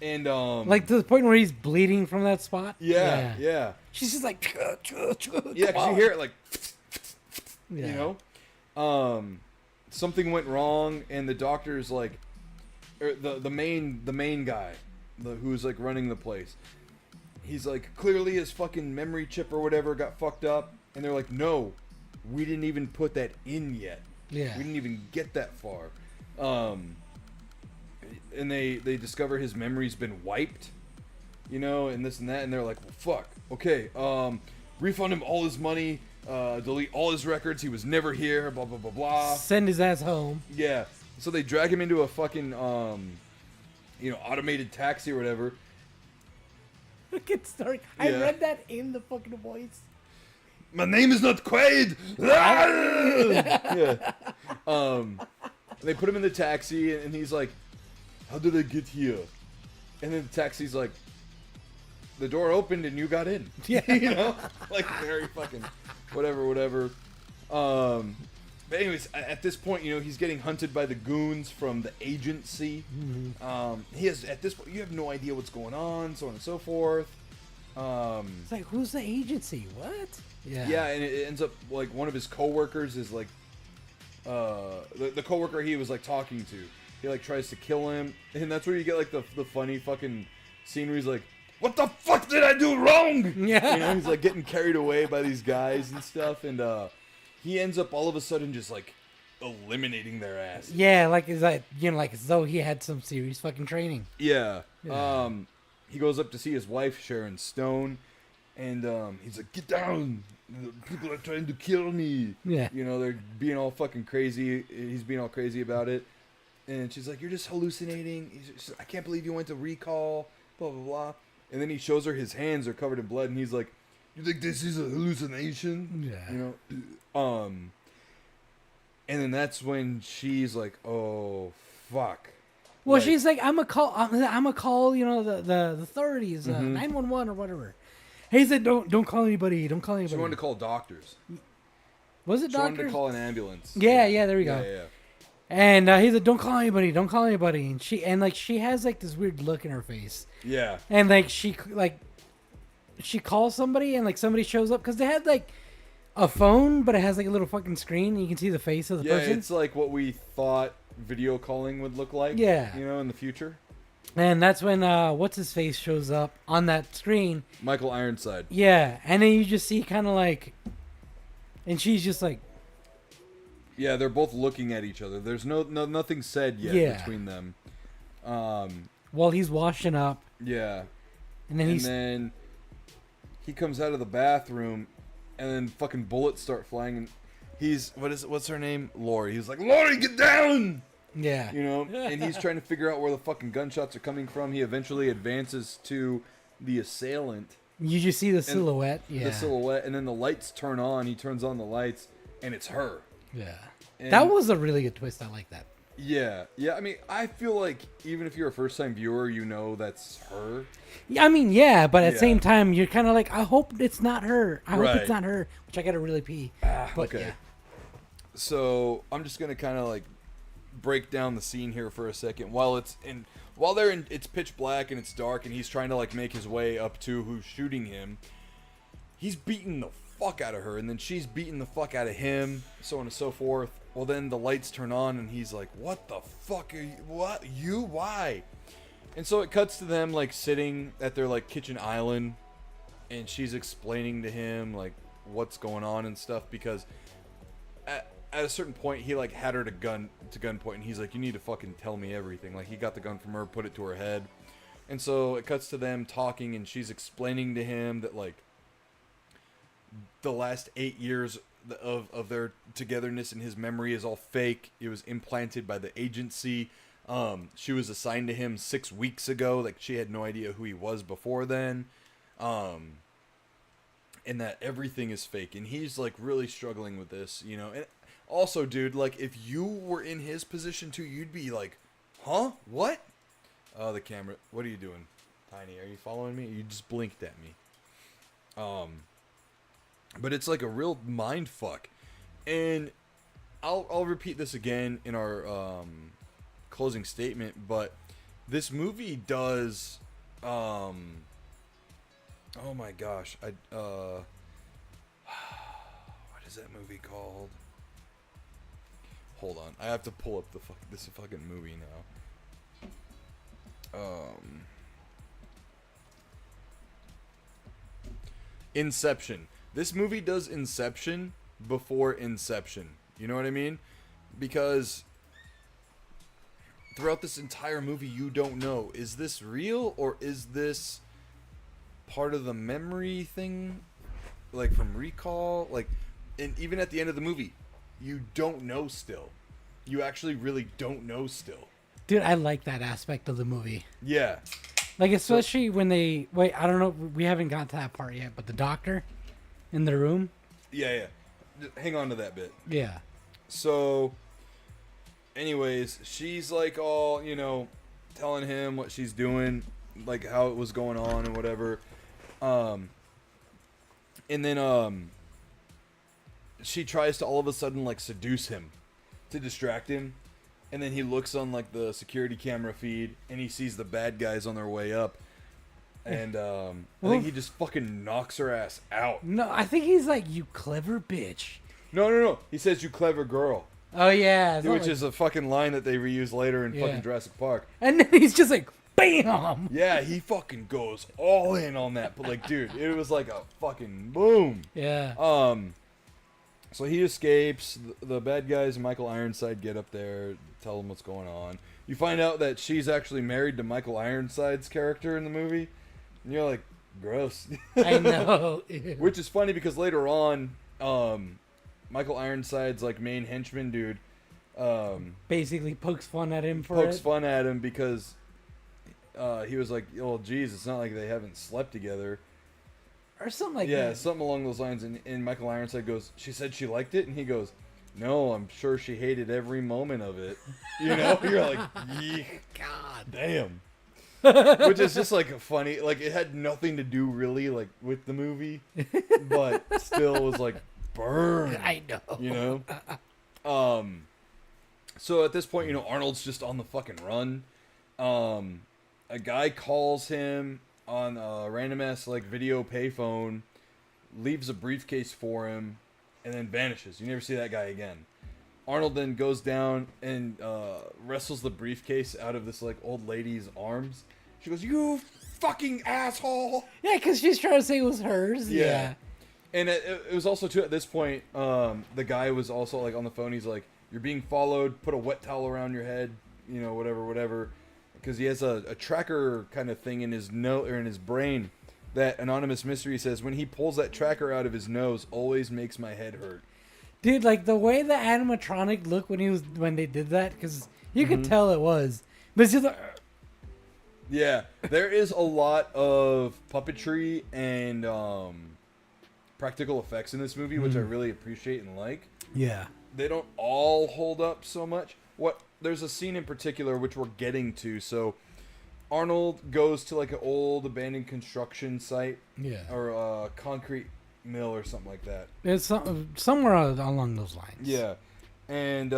Speaker 5: And
Speaker 6: Like to the point where he's bleeding from that spot.
Speaker 5: yeah.
Speaker 6: She's just like,
Speaker 5: Yeah, because you hear it like,
Speaker 6: yeah.
Speaker 5: you know, something went wrong, and the doctor's like, the main guy, who's like running the place. He's like, clearly his fucking memory chip or whatever got fucked up, and they're like, no, we didn't even put that in yet.
Speaker 6: Yeah.
Speaker 5: We didn't even get that far. And they discover his memory's been wiped, you know, and this and that, and they're like, well, fuck, okay, refund him all his money, delete all his records, he was never here, blah, blah, blah, blah.
Speaker 6: Send his ass home.
Speaker 5: Yeah, so they drag him into a fucking, you know, automated taxi or whatever.
Speaker 6: Look at Stark. I
Speaker 5: Yeah.
Speaker 6: read that in the fucking voice.
Speaker 5: My name is not Quaid! Yeah. They put him in the taxi, and he's like, how did I get here? And then the taxi's like, the door opened and you got in.
Speaker 6: Yeah.
Speaker 5: You know? Like, very fucking whatever. But anyways, at this point, you know, he's getting hunted by the goons from the agency. He has, at this point, you have no idea what's going on, so on and so forth.
Speaker 6: It's like, who's the agency? What?
Speaker 5: Yeah, and it ends up, like, one of his coworkers is, like, the coworker he was, like, talking to. He, like, tries to kill him, and that's where you get, like, the funny fucking scene where he's like, what the fuck did I do wrong?
Speaker 6: Yeah.
Speaker 5: You know, he's, like, getting carried away by these guys and stuff, and, he ends up all of a sudden just, like, eliminating their ass.
Speaker 6: Yeah, like, is that, you know, like, as though he had some serious fucking training.
Speaker 5: Yeah.
Speaker 6: Yeah.
Speaker 5: He goes up to see his wife, Sharon Stone, and he's like, get down! People are trying to kill me!
Speaker 6: Yeah.
Speaker 5: You know, they're being all fucking crazy. He's being all crazy about it. And she's like, you're just hallucinating. She's like, I can't believe you went to recall, blah, blah, blah. And then he shows her his hands are covered in blood, and he's like, you think this is a hallucination?
Speaker 6: Yeah.
Speaker 5: You know? And then that's when she's like, oh, fuck.
Speaker 6: Well,
Speaker 5: Like,
Speaker 6: she's like, I'm a call, you know, the authorities, 911 or whatever. He said, don't call anybody. Don't call anybody.
Speaker 5: she wanted to call doctors.
Speaker 6: Was it
Speaker 5: She wanted to
Speaker 6: doctors?
Speaker 5: call an ambulance.
Speaker 6: Yeah, there we go.
Speaker 5: Yeah.
Speaker 6: And he said, don't call anybody. Don't call anybody. And she has like this weird look in her face.
Speaker 5: Yeah.
Speaker 6: And like she calls somebody and like somebody shows up because they had like a phone, but it has like a little fucking screen and you can see the face of the
Speaker 5: Yeah,
Speaker 6: person.
Speaker 5: it's like what we thought video calling would look like.
Speaker 6: Yeah.
Speaker 5: You know, in the future.
Speaker 6: And that's when what's his face shows up on that screen.
Speaker 5: Michael Ironside.
Speaker 6: Yeah, and then you just see kind of like, and she's just like,
Speaker 5: Yeah, they're both looking at each other. There's nothing said yet
Speaker 6: Yeah.
Speaker 5: between them.
Speaker 6: while he's washing up,
Speaker 5: Yeah.
Speaker 6: and then
Speaker 5: And then he comes out of the bathroom, and then fucking bullets start flying, and what's her name? Lori. He's like, Lori, get down!
Speaker 6: yeah,
Speaker 5: You know? And he's trying to figure out where the fucking gunshots are coming from. He eventually advances to the assailant.
Speaker 6: you just see the silhouette. Yeah,
Speaker 5: The silhouette, and then the lights turn on. He turns on the lights, and it's her.
Speaker 6: yeah.
Speaker 5: And
Speaker 6: That was a really good twist. I like that.
Speaker 5: Yeah. I mean, I feel like even if you're a first-time viewer, you know that's her.
Speaker 6: Yeah, I mean, yeah, but at the
Speaker 5: Yeah.
Speaker 6: same time, you're kind of like, I hope it's not her. I hope
Speaker 5: Right.
Speaker 6: it's not her. Which I gotta really pee. But
Speaker 5: Okay.
Speaker 6: yeah.
Speaker 5: So I'm just gonna kind of like break down the scene here for a second. While it's pitch black and it's dark, and he's trying to like make his way up to who's shooting him. He's beating the fuck out of her, and then she's beating the fuck out of him, so on and so forth. Well, then the lights turn on, and he's like, "What the fuck are you? What you? Why?" And so it cuts to them like sitting at their like kitchen island, and she's explaining to him like what's going on and stuff, because at a certain point he like had her to gunpoint, and he's like, you need to fucking tell me everything. Like, he got the gun from her, put it to her head. And so it cuts to them talking, and she's explaining to him that like the last 8 years of their togetherness in his memory is all fake. It was implanted by the agency. She was assigned to him 6 weeks ago. Like, she had no idea who he was before then. And that everything is fake, and he's like really struggling with this, you know. And also, dude, like, if you were in his position too, you'd be like, huh? What? Oh, the camera. What are you doing, Tiny? Are you following me? You just blinked at me. But it's like a real mind fuck. And I'll repeat this again in our closing statement, but this movie does oh my gosh, what is that movie called? Hold on, I have to pull up this fucking movie now. Inception. This movie does Inception before Inception. You know what I mean? Because throughout this entire movie, you don't know, is this real or is this part of the memory thing, like from Recall? Like, and even at the end of the movie, you don't know still. You actually really don't know still.
Speaker 6: Dude, I like that aspect of the movie.
Speaker 5: Yeah.
Speaker 6: Like, especially when they I don't know, we haven't got to that part yet, but the doctor in the room.
Speaker 5: Yeah. Just hang on to that bit.
Speaker 6: Yeah.
Speaker 5: So, anyways, she's like all, you know, telling him what she's doing, like how it was going on and whatever. And then she tries to all of a sudden like seduce him to distract him, and then he looks on like the security camera feed and he sees the bad guys on their way up, and I think he just fucking knocks her ass out.
Speaker 6: No, I think he's like, "You clever bitch."
Speaker 5: No. He says, "You clever girl,"
Speaker 6: Oh yeah,
Speaker 5: which is a fucking line that they reuse later in
Speaker 6: Yeah.
Speaker 5: fucking Jurassic Park.
Speaker 6: and then he's just like, "Bam!"
Speaker 5: Yeah, he fucking goes all in on that. But like, dude, it was like a fucking boom.
Speaker 6: Yeah.
Speaker 5: So he escapes. The bad guys and Michael Ironside get up there, tell him what's going on. You find out that she's actually married to Michael Ironside's character in the movie, and you're like, gross.
Speaker 6: I know.
Speaker 5: Which is funny because later on, Michael Ironside's like main henchman dude,
Speaker 6: Basically pokes fun at him
Speaker 5: pokes fun at him because he was like, "Oh, geez, it's not like they haven't slept together."
Speaker 6: or something like
Speaker 5: Yeah,
Speaker 6: that.
Speaker 5: something along those lines. And Michael Ironside goes, "She said she liked it," and he goes, "No, I'm sure she hated every moment of it." You know, you're like, "Yeek,
Speaker 6: God.
Speaker 5: damn." Which is just like a funny, like it had nothing to do really like with the movie, but still was like burn.
Speaker 6: I know.
Speaker 5: You know. So at this point, you know, Arnold's just on the fucking run. A guy calls him on a random ass like video payphone, leaves a briefcase for him, and then vanishes. You never see that guy again. Arnold then goes down and wrestles the briefcase out of this like old lady's arms. She goes, "You fucking asshole!"
Speaker 6: Yeah, because she's trying to say it was hers. Yeah.
Speaker 5: And it was also too at this point, the guy was also like on the phone. He's like, "You're being followed. Put a wet towel around your head. You know, whatever." Because he has a tracker kind of thing in his nose or in his brain. That Anonymous Mystery says when he pulls that tracker out of his nose, always makes my head hurt.
Speaker 6: Dude, like the way the animatronic looked when they did that, because you could tell it was. But it's just like,
Speaker 5: Yeah, there is a lot of puppetry and practical effects in this movie, which I really appreciate and like.
Speaker 6: yeah.
Speaker 5: They don't all hold up so much. There's a scene in particular which we're getting to. So Arnold goes to like an old abandoned construction site,
Speaker 6: Yeah.
Speaker 5: or a concrete mill or something like that.
Speaker 6: It's somewhere along those lines.
Speaker 5: Yeah, and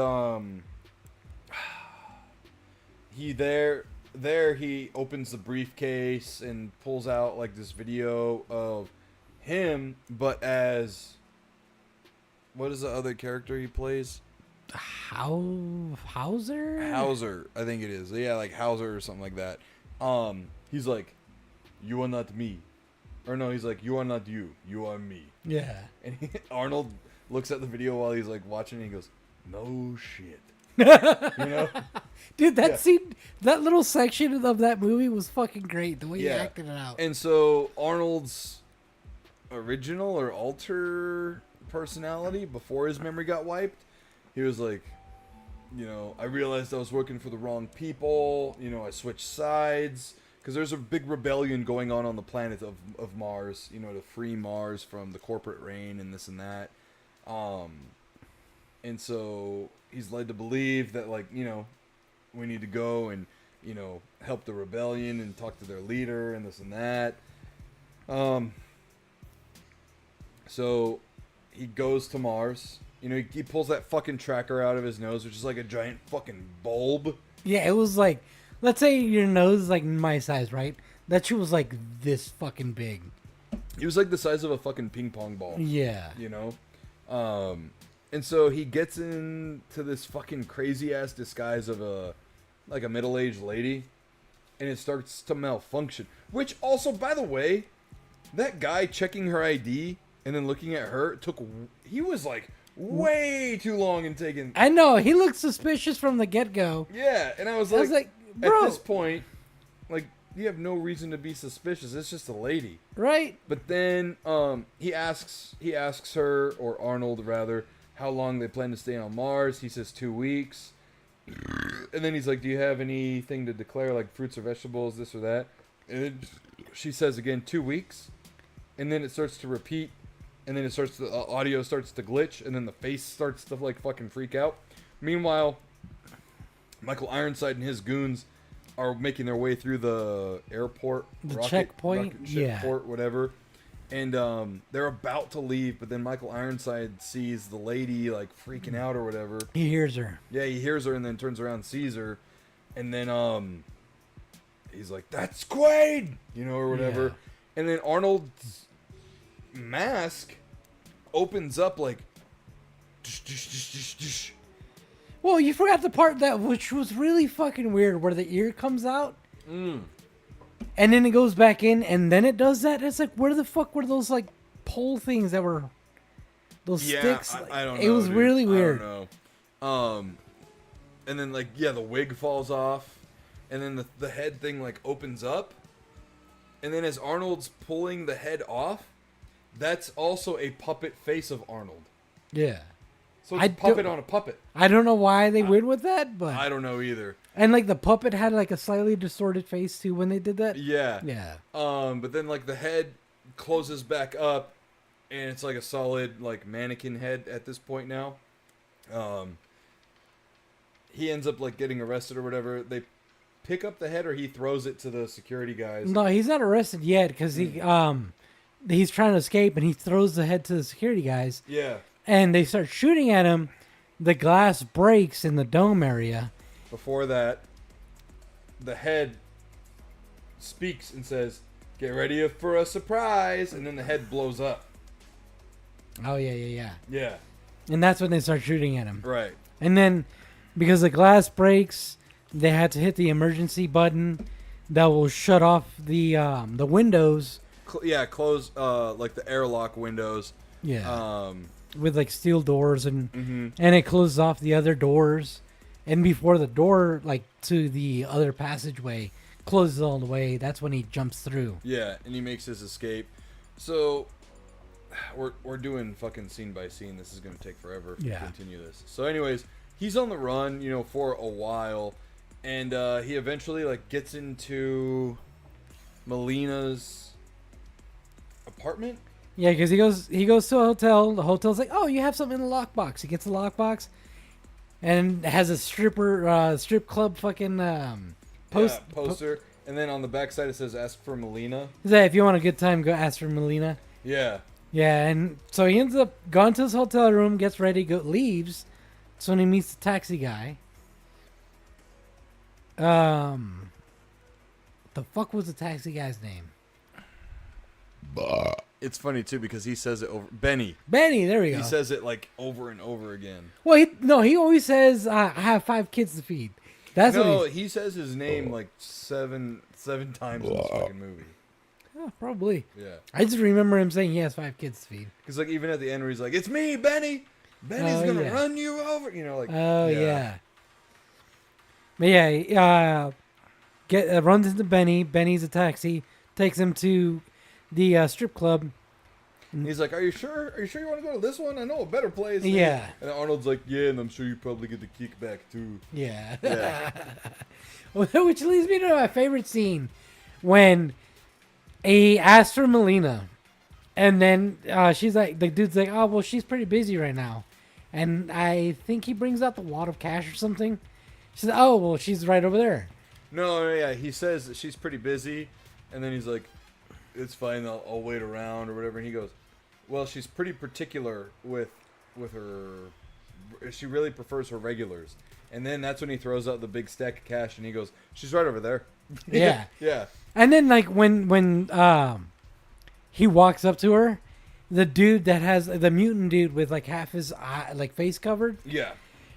Speaker 5: he opens the briefcase and pulls out like this video of him, but as what is the other character he plays?
Speaker 6: Hauser?
Speaker 5: Hauser, I think it is. Yeah, like Hauser or something like that. He's like, "You are not me," or no, he's like, "You are not you. You are me."
Speaker 6: Yeah.
Speaker 5: And Arnold looks at the video while he's like watching, and he goes, "No shit." You know?
Speaker 6: Dude, that
Speaker 5: Yeah.
Speaker 6: scene, that little section of that movie was fucking great. The way he
Speaker 5: Yeah.
Speaker 6: acted it out.
Speaker 5: And so Arnold's original or alter personality before his memory got wiped, he was like, you know, "I realized I was working for the wrong people. You know, I switched sides because there's a big rebellion going on the planet of Mars. You know, to free Mars from the corporate reign and this and that. And so he's led to believe that, like, you know, we need to go and, you know, help the rebellion and talk to their leader and this and that. So he goes to Mars. You know, he pulls that fucking tracker out of his nose, which is like a giant fucking bulb.
Speaker 6: Yeah, it was like, let's say your nose is like my size, right? That shit was like this fucking big.
Speaker 5: It was like the size of a fucking ping pong ball.
Speaker 6: Yeah.
Speaker 5: You know? And so he gets into this fucking crazy ass disguise of a middle-aged lady, and it starts to malfunction. Which also, by the way, that guy checking her ID and then looking at her he was like way too long in taking.
Speaker 6: I know, he looked suspicious from the get-go.
Speaker 5: Yeah, and I was
Speaker 6: I was
Speaker 5: like,
Speaker 6: like, bro.
Speaker 5: at this point, like, you have no reason to be suspicious. It's just a lady.
Speaker 6: Right?
Speaker 5: But then he asks her, or Arnold rather, how long they plan to stay on Mars. He says 2 weeks. And then he's like, "Do you have anything to declare, like fruits or vegetables, this or that?" And then she says again, 2 weeks. And then it starts to repeat. And then the audio starts to glitch. And then the face starts to like fucking freak out. Meanwhile, Michael Ironside and his goons are making their way through the airport,
Speaker 6: The checkpoint?
Speaker 5: rocket
Speaker 6: Yeah.
Speaker 5: port, whatever. And they're about to leave, but then Michael Ironside sees the lady like freaking out or whatever.
Speaker 6: He hears her.
Speaker 5: Yeah, he hears her and then turns around and sees her, and then he's like, "That's Quaid," or whatever.
Speaker 6: Yeah.
Speaker 5: And then Arnold's mask opens up like.
Speaker 6: Well, you forgot the part which was really fucking weird, where the ear comes out, and then it goes back in, and then it does that. It's like, where the fuck were those like pole things that were those sticks?
Speaker 5: I don't know.
Speaker 6: It was
Speaker 5: dude.
Speaker 6: really weird.
Speaker 5: I don't know. And then like the wig falls off, and then the head thing like opens up, and then as Arnold's pulling the head off, that's also a puppet face of Arnold.
Speaker 6: Yeah.
Speaker 5: So it's a puppet on a puppet.
Speaker 6: I don't know why they went with that, but
Speaker 5: I don't know either.
Speaker 6: and like the puppet had like a slightly distorted face too when they did that.
Speaker 5: Yeah.
Speaker 6: Yeah.
Speaker 5: But then like the head closes back up, and it's like a solid like mannequin head at this point now. He ends up like getting arrested or whatever. They pick up the head, or he throws it to the security guys.
Speaker 6: No, he's not arrested yet because he's trying to escape, and he throws the head to the security guys.
Speaker 5: Yeah.
Speaker 6: And they start shooting at him. The glass breaks in the dome area.
Speaker 5: Before that, the head speaks and says, "Get ready for a surprise," and then the head blows up.
Speaker 6: Oh yeah.
Speaker 5: Yeah.
Speaker 6: And that's when they start shooting at him.
Speaker 5: Right.
Speaker 6: And then, because the glass breaks, they had to hit the emergency button that will shut off the windows.
Speaker 5: Close like the airlock windows.
Speaker 6: Yeah. With like steel doors and it closes off the other doors, and before the door like to the other passageway closes all the way, that's when he jumps through.
Speaker 5: Yeah, and he makes his escape. So we're doing fucking scene by scene. This is gonna take forever to continue this. So anyways, he's on the run, for a while, and he eventually like gets into Melina's apartment.
Speaker 6: Yeah, because he goes to a hotel. The hotel's like, "Oh, you have something in the lockbox." He gets the lockbox, and has a strip club fucking
Speaker 5: poster. And then on the backside it says, "Ask for Melina."
Speaker 6: Is that if you want a good time, go ask for Melina.
Speaker 5: Yeah.
Speaker 6: Yeah, and so he ends up going to his hotel room, gets ready, leaves. So when he meets the taxi guy, the fuck was the taxi guy's name?
Speaker 5: It's funny too because he says it over Benny.
Speaker 6: Benny, there we go.
Speaker 5: He says it like over and over again.
Speaker 6: Well, he always says, "I have 5 kids to feed." That's what
Speaker 5: he says his name like seven times in this fucking movie.
Speaker 6: Oh, probably.
Speaker 5: Yeah.
Speaker 6: I just remember him saying he has 5 kids to feed.
Speaker 5: Because like even at the end where he's like, "It's me, Benny. Benny's gonna run you over." Like.
Speaker 6: Oh yeah. But yeah, runs into Benny. Benny's a taxi, takes him to the strip club.
Speaker 5: And he's like, "Are you sure? Are you sure you want to go to this one? I know a better place."
Speaker 6: Yeah.
Speaker 5: And Arnold's like, "Yeah, and I'm sure you probably get the kickback too."
Speaker 6: Yeah.
Speaker 5: Yeah.
Speaker 6: Which leads me to my favorite scene when he asks for Melina, and then she's like, the dude's like, "Oh, well, she's pretty busy right now," and I think he brings out the wad of cash or something. She says, "Oh, well, she's right over there."
Speaker 5: No, yeah, he says that she's pretty busy, and then he's like, "It's fine, I'll wait around or whatever." And he goes, "Well, she's pretty particular with her. She really prefers her regulars." And then that's when he throws out the big stack of cash, and he goes, "She's right over there."
Speaker 6: Yeah.
Speaker 5: Yeah.
Speaker 6: And then like when he walks up to her, the dude that has the mutant dude with like half his eye, like face covered.
Speaker 5: Yeah.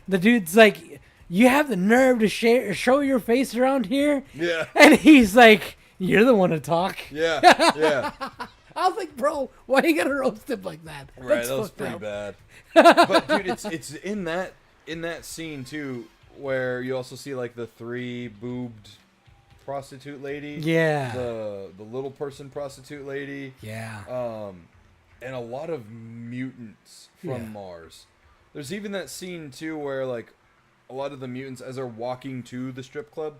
Speaker 6: The dude's like, "You have the nerve to show your face around here?"
Speaker 5: Yeah.
Speaker 6: And he's like, "You're the one to talk."
Speaker 5: Yeah. Yeah.
Speaker 6: I was like, "Bro, why you gotta roast him like that?"
Speaker 5: Right,
Speaker 6: That's
Speaker 5: that was
Speaker 6: fucked
Speaker 5: pretty
Speaker 6: up.
Speaker 5: bad. But dude, it's in that scene too where you also see like the 3 boobed prostitute lady.
Speaker 6: Yeah.
Speaker 5: The little person prostitute lady.
Speaker 6: Yeah.
Speaker 5: And a lot of mutants from Mars. There's even that scene too where like a lot of the mutants as they're walking to the strip club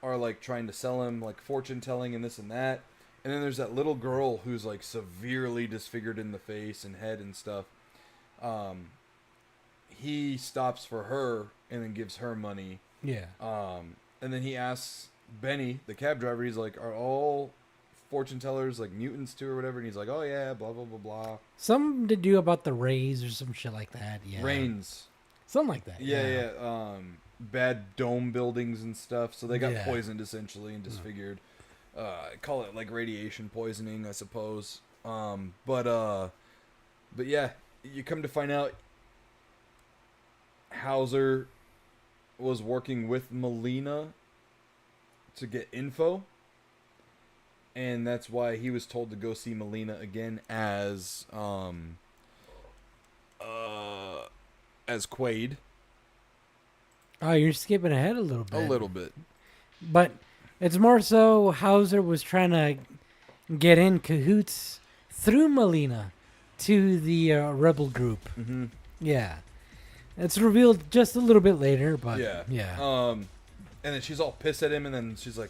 Speaker 5: are like trying to sell him like fortune telling and this and that. And then there's that little girl who's like severely disfigured in the face and head and stuff. He stops for her and then gives her money.
Speaker 6: Yeah.
Speaker 5: And then he asks Benny, the cab driver, he's like, are all fortune tellers like mutants too or whatever? And he's like, oh yeah, blah blah blah blah.
Speaker 6: Something to do about the rays or some shit like that. Yeah.
Speaker 5: Rains.
Speaker 6: Something like that.
Speaker 5: Yeah. Bad dome buildings and stuff. So they got
Speaker 6: Yeah.
Speaker 5: poisoned essentially and disfigured. Call it like radiation poisoning, I suppose. But yeah, you come to find out Hauser was working with Melina to get info, and that's why he was told to go see Melina again as Quaid.
Speaker 6: Oh, you're skipping ahead a little bit.
Speaker 5: A little bit.
Speaker 6: But it's more so Hauser was trying to get in cahoots through Melina to the rebel group.
Speaker 5: Mm-hmm.
Speaker 6: Yeah. It's revealed just a little bit later, but
Speaker 5: Yeah.
Speaker 6: yeah.
Speaker 5: And then she's all pissed at him, and then she's like,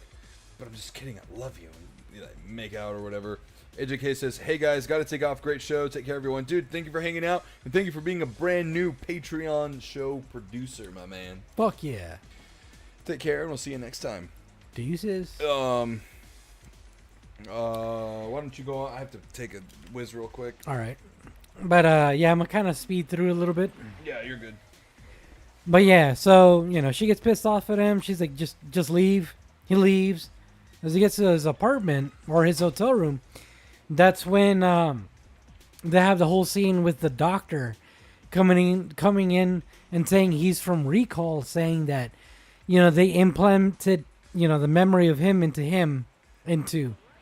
Speaker 5: but I'm just kidding, I love you. And like, make out or whatever. AJK says, hey guys, gotta take off. Great show. Take care, everyone. Dude, thank you for hanging out, and thank you for being a brand new Patreon show producer, my man.
Speaker 6: Fuck yeah.
Speaker 5: Take care, and we'll see you next time.
Speaker 6: Deuces.
Speaker 5: Why don't you go on? I have to take a whiz real quick.
Speaker 6: All right. But yeah, I'm gonna kind of speed through a little bit.
Speaker 5: Yeah, you're good.
Speaker 6: But yeah, so she gets pissed off at him. She's like, just leave. He leaves. As he gets to his apartment or his hotel room, that's when they have the whole scene with the doctor coming in and saying he's from Recall, saying that they implanted the memory of him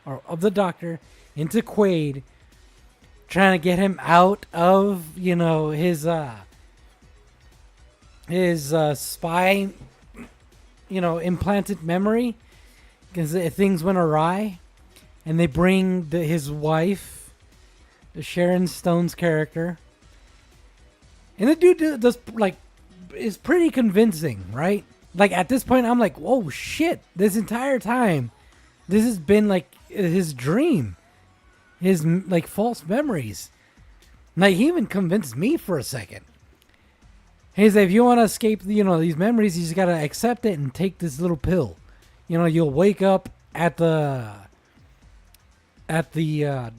Speaker 6: of the doctor into Quaid, trying to get him out of his spy implanted memory, because things went awry, and they bring his wife, Sharon Stone's character, and the dude does is pretty convincing, right? Like at this point, I'm like, whoa, shit! This entire time, this has been like his dream, his like false memories. Like he even convinced me for a second. He's like, if you want to escape, these memories, you just gotta accept it and take this little pill. You'll wake up at the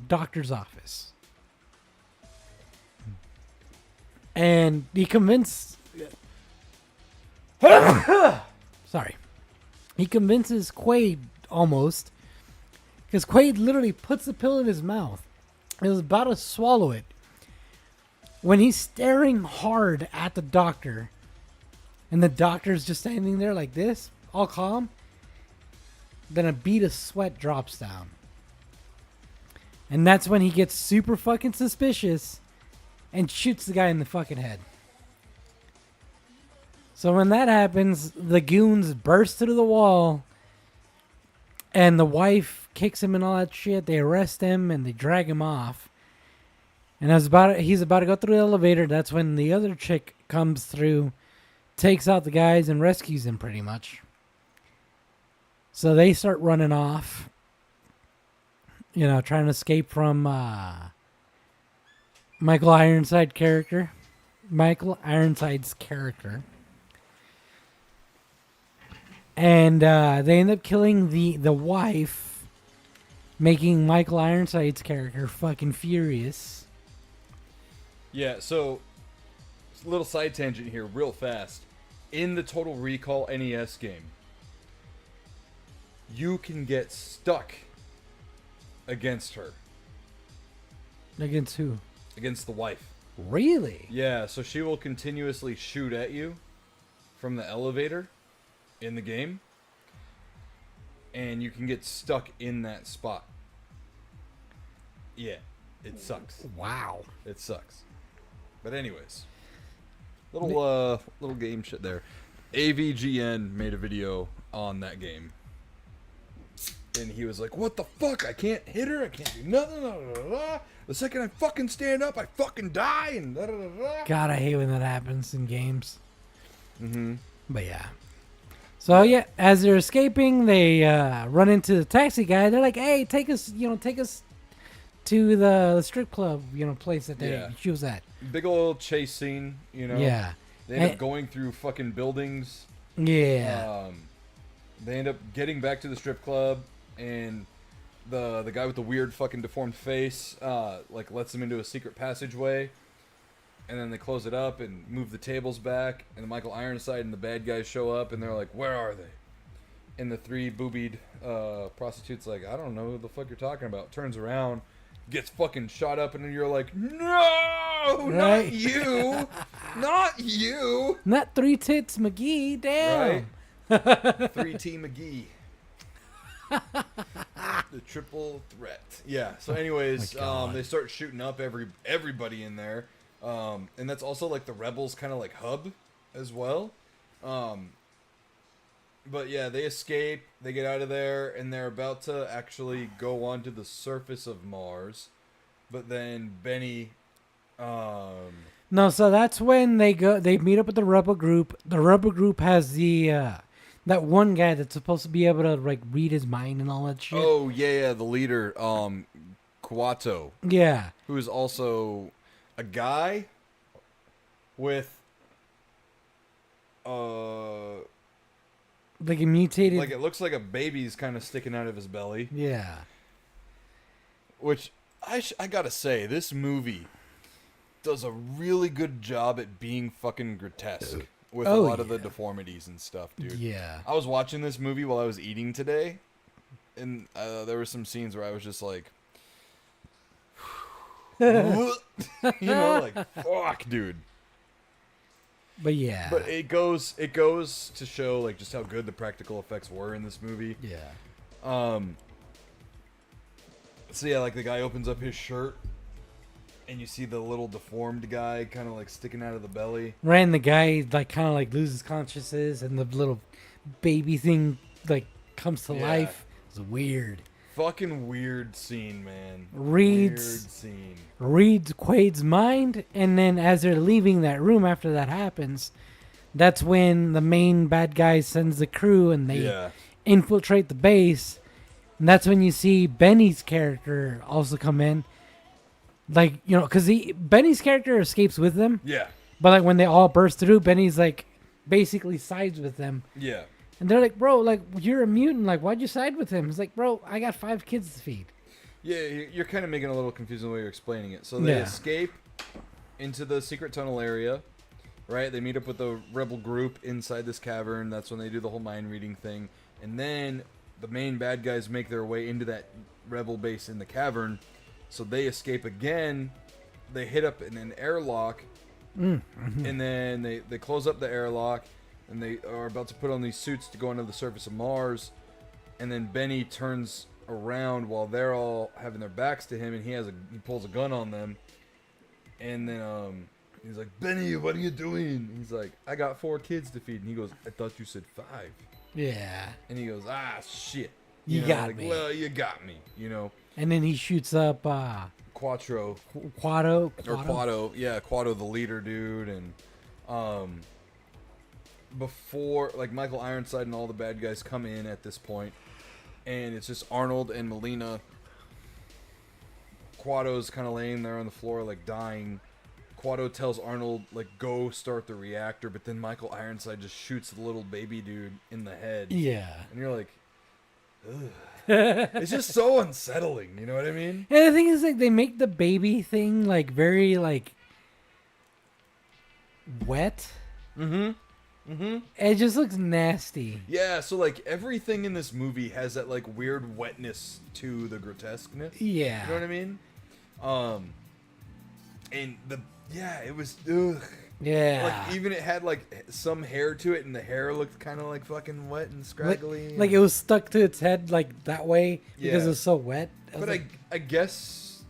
Speaker 6: doctor's office, and he convinced. Sorry, he convinces Quaid almost, because Quaid literally puts the pill in his mouth and is about to swallow it. When he's staring hard at the doctor, and the doctor's just standing there like this, all calm, then a bead of sweat drops down. And that's when he gets super fucking suspicious and shoots the guy in the fucking head. So when that happens, the goons burst through the wall, and the wife kicks him and all that shit. They arrest him and they drag him off. And he's about to go through the elevator. That's when the other chick comes through, takes out the guys, and rescues him pretty much. So they start running off, trying to escape from Michael Ironside's character. And they end up killing the wife, making Michael Ironside's character fucking furious.
Speaker 5: Yeah, so a little side tangent here, real fast. In the Total Recall NES game, you can get stuck against her.
Speaker 6: Against who?
Speaker 5: Against the wife.
Speaker 6: Really?
Speaker 5: Yeah, so she will continuously shoot at you from the elevator in the game, and you can get stuck in that spot. Yeah, it sucks.
Speaker 6: Wow.
Speaker 5: It sucks. But anyways, little game shit there. AVGN made a video on that game, and he was like, "What the fuck? I can't hit her. I can't do nothing. Blah, blah, blah. The second I fucking stand up, I fucking die." And blah, blah, blah.
Speaker 6: God, I hate when that happens in games.
Speaker 5: Mm-hmm.
Speaker 6: But yeah. So yeah, as they're escaping, they run into the taxi guy. They're like, "Hey, take us to the strip club, place that she was at."
Speaker 5: Big old chase scene,
Speaker 6: Yeah.
Speaker 5: They end up going through fucking buildings.
Speaker 6: Yeah.
Speaker 5: they end up getting back to the strip club, and the guy with the weird fucking deformed face like lets them into a secret passageway, and then they close it up and move the tables back, and Michael Ironside and the bad guys show up, and they're like, "Where are they?" And the three boobied prostitutes like, "I don't know who the fuck you're talking about." Turns around, gets fucking shot up, and then you're like, "No, not
Speaker 6: Right.
Speaker 5: you, not you."
Speaker 6: Not Three Tits McGee, damn.
Speaker 5: Right. 3T McGee. The triple threat. Yeah. So, anyways, they start shooting up everybody in there, and that's also like the rebels' kind of like hub as well. But yeah, they escape. They get out of there, and they're about to actually go onto the surface of Mars. But then Benny.
Speaker 6: No, so that's when they meet up with the rebel group. The rebel group has the that one guy that's supposed to be able to like read his mind and all that shit.
Speaker 5: Oh yeah, the leader, Kuato,
Speaker 6: Yeah.
Speaker 5: who is also a guy with
Speaker 6: Like a mutated.
Speaker 5: like it looks like a baby's kind of sticking out of his belly.
Speaker 6: Yeah.
Speaker 5: Which I gotta say, this movie does a really good job at being fucking grotesque with a lot of the deformities and stuff, dude.
Speaker 6: Yeah.
Speaker 5: I was watching this movie while I was eating today, and there were some scenes where I was just like, you know, like, fuck, dude.
Speaker 6: But yeah.
Speaker 5: But it goes to show like just how good the practical effects were in this movie.
Speaker 6: Yeah.
Speaker 5: So yeah, like the guy opens up his shirt, and you see the little deformed guy kind of like sticking out of the belly.
Speaker 6: Right, and the guy like kind of like loses consciousness, and the little baby thing like comes to
Speaker 5: Yeah.
Speaker 6: life. It's weird.
Speaker 5: Fucking weird scene, man.
Speaker 6: Reads Quaid's mind, and then as they're leaving that room after that happens, that's when the main bad guy sends the crew and they infiltrate the base. And that's when you see Benny's character also come in. Like, you know, because Benny's character escapes with them.
Speaker 5: Yeah.
Speaker 6: But like when they all burst through, Benny's like basically sides with them.
Speaker 5: Yeah.
Speaker 6: And they're like, "Bro, like you're a mutant. Like, why'd you side with him?" He's like, "Bro, I got 5 kids to feed."
Speaker 5: Yeah, you're kind of making a little confusing the way you're explaining it. So they escape into the secret tunnel area, right? They meet up with the rebel group inside this cavern. That's when they do the whole mind reading thing. And then the main bad guys make their way into that rebel base in the cavern. So they escape again. They hit up in an airlock.
Speaker 6: Mm-hmm.
Speaker 5: And then they close up the airlock. And they are about to put on these suits to go onto the surface of Mars. And then Benny turns around while they're all having their backs to him, and he pulls a gun on them. And then he's like, "Benny, what are you doing?" He's like, "I got 4 kids to feed." And he goes, "I thought you said 5."
Speaker 6: Yeah.
Speaker 5: And he goes, "Ah, shit.
Speaker 6: You
Speaker 5: know,
Speaker 6: got
Speaker 5: like,
Speaker 6: me.
Speaker 5: Well, you got me, you know."
Speaker 6: And then he shoots up
Speaker 5: Quattro.
Speaker 6: Quado.
Speaker 5: Or Quado. Yeah, Quado, the leader dude. And before, like, Michael Ironside and all the bad guys come in at this point, and it's just Arnold and Melina. Quado's kind of laying there on the floor, like, dying. Quado tells Arnold, like, go start the reactor, but then Michael Ironside just shoots the little baby dude in the head.
Speaker 6: Yeah.
Speaker 5: And you're like, ugh. It's just so unsettling, you know what I mean?
Speaker 6: And the thing is, like, they make the baby thing, like, very, like, wet. It just looks nasty.
Speaker 5: Yeah, so, like, everything in this movie has that, like, weird wetness to the grotesqueness.
Speaker 6: Yeah.
Speaker 5: You know what I mean? And it was, ugh.
Speaker 6: Yeah.
Speaker 5: Like, even it had, like, some hair to it, and the hair looked kind of, like, fucking wet and scraggly.
Speaker 6: Like it was stuck to its head, like, that way, because
Speaker 5: Yeah.
Speaker 6: it was so wet.
Speaker 5: But I guess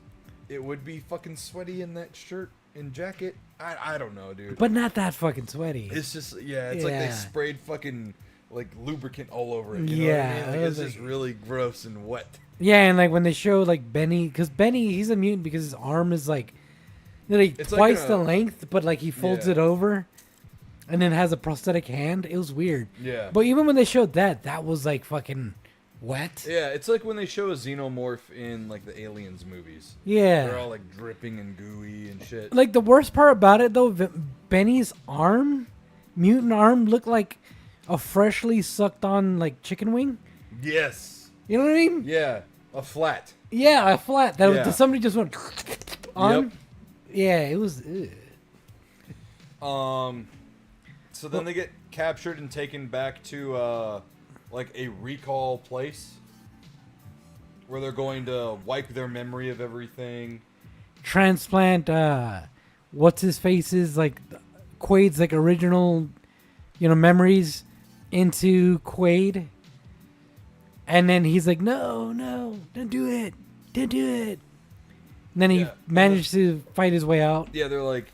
Speaker 5: it would be fucking sweaty in that shirt and jacket. I don't know, dude.
Speaker 6: But not that fucking sweaty.
Speaker 5: It's just, it's like they
Speaker 6: Yeah.
Speaker 5: sprayed fucking, like, lubricant all over it. You know what I mean? Like,
Speaker 6: it
Speaker 5: it's
Speaker 6: was
Speaker 5: just really gross and wet.
Speaker 6: Yeah, and, like, when they show, like, Benny, because Benny, he's a mutant because his arm is, like
Speaker 5: It's like
Speaker 6: twice
Speaker 5: a-
Speaker 6: the length, but, like, he folds
Speaker 5: Yeah.
Speaker 6: it over and then has a prosthetic hand. It was weird.
Speaker 5: Yeah.
Speaker 6: But even when they showed that was, like, fucking wet.
Speaker 5: Yeah, it's like when they show a xenomorph in, like, the Aliens movies.
Speaker 6: Yeah.
Speaker 5: They're all, like, dripping and gooey and shit.
Speaker 6: Like, the worst part about it, though, Benny's arm, mutant arm, looked like a freshly sucked on like chicken wing.
Speaker 5: Yes.
Speaker 6: You know what I mean?
Speaker 5: Yeah. A flat.
Speaker 6: Yeah, a flat that
Speaker 5: Yeah.
Speaker 6: somebody just went on.
Speaker 5: Yep.
Speaker 6: Yeah, it was.
Speaker 5: So then they get captured and taken back to like a recall place where they're going to wipe their memory of everything.
Speaker 6: Transplant. What's his face's like Quaid's like original, memories into Quaid. And then he's like, no, don't do it. Don't do it. And then he
Speaker 5: Yeah.
Speaker 6: managed to fight his way out.
Speaker 5: Yeah, they're like,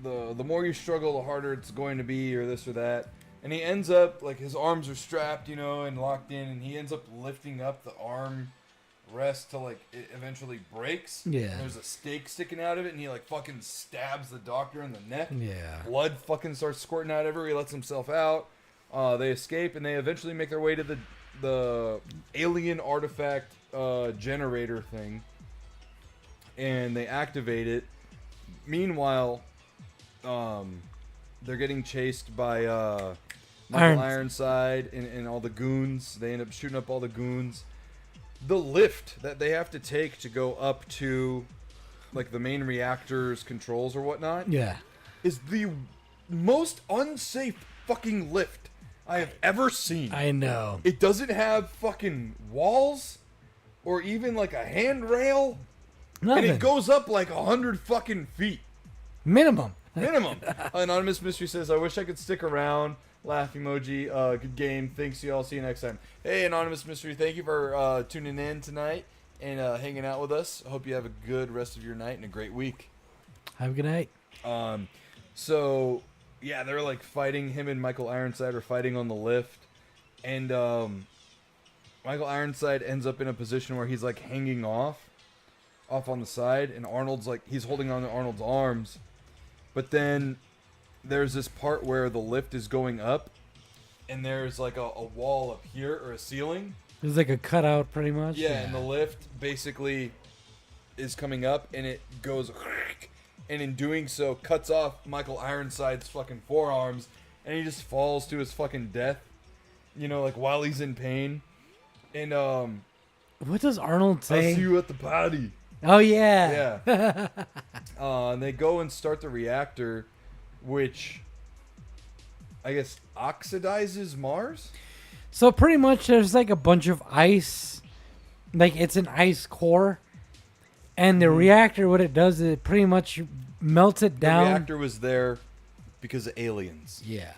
Speaker 5: the more you struggle, the harder it's going to be, or this or that. And he ends up, like, his arms are strapped, and locked in, and he ends up lifting up the arm rest till, like, it eventually breaks.
Speaker 6: Yeah.
Speaker 5: And there's a stake sticking out of it, and he, like, fucking stabs the doctor in the neck.
Speaker 6: Yeah.
Speaker 5: Blood fucking starts squirting out everywhere. He lets himself out. They escape, and they eventually make their way to the alien artifact generator thing. And they activate it. Meanwhile, they're getting chased by Michael Ironside and all the goons. They end up shooting up all the goons. The lift that they have to take to go up to, like, the main reactor's controls or whatnot,
Speaker 6: Yeah.
Speaker 5: is the most unsafe fucking lift I have ever seen.
Speaker 6: I know.
Speaker 5: It doesn't have fucking walls or even like a handrail.
Speaker 6: Nothing.
Speaker 5: And it goes up like 100 fucking feet.
Speaker 6: Minimum.
Speaker 5: Minimum. Anonymous Mystery says, I wish I could stick around. Laugh emoji. Good game. Thanks, y'all. See you next time. Hey, Anonymous Mystery. Thank you for tuning in tonight and hanging out with us. I hope you have a good rest of your night and a great week.
Speaker 6: Have a good night.
Speaker 5: So, yeah, they're like fighting. Him and Michael Ironside are fighting on the lift. And Michael Ironside ends up in a position where he's like hanging off on the side. And Arnold's like, he's holding on to Arnold's arms. But then there's this part where the lift is going up. And there's like a wall up here or a ceiling.
Speaker 6: It's like a cutout pretty much.
Speaker 5: Yeah, and the lift basically is coming up and it goes, and in doing so cuts off Michael Ironside's fucking forearms, and he just falls to his fucking death, like while he's in pain. And
Speaker 6: What does Arnold
Speaker 5: I'll
Speaker 6: say?
Speaker 5: see you at the party.
Speaker 6: Oh yeah.
Speaker 5: Yeah. And they go and start the reactor, which I guess oxidizes Mars.
Speaker 6: So pretty much there's like a bunch of ice, like it's an ice core, and the reactor, what it does is it pretty much melts it down.
Speaker 5: The reactor was there because of aliens.
Speaker 6: Yeah.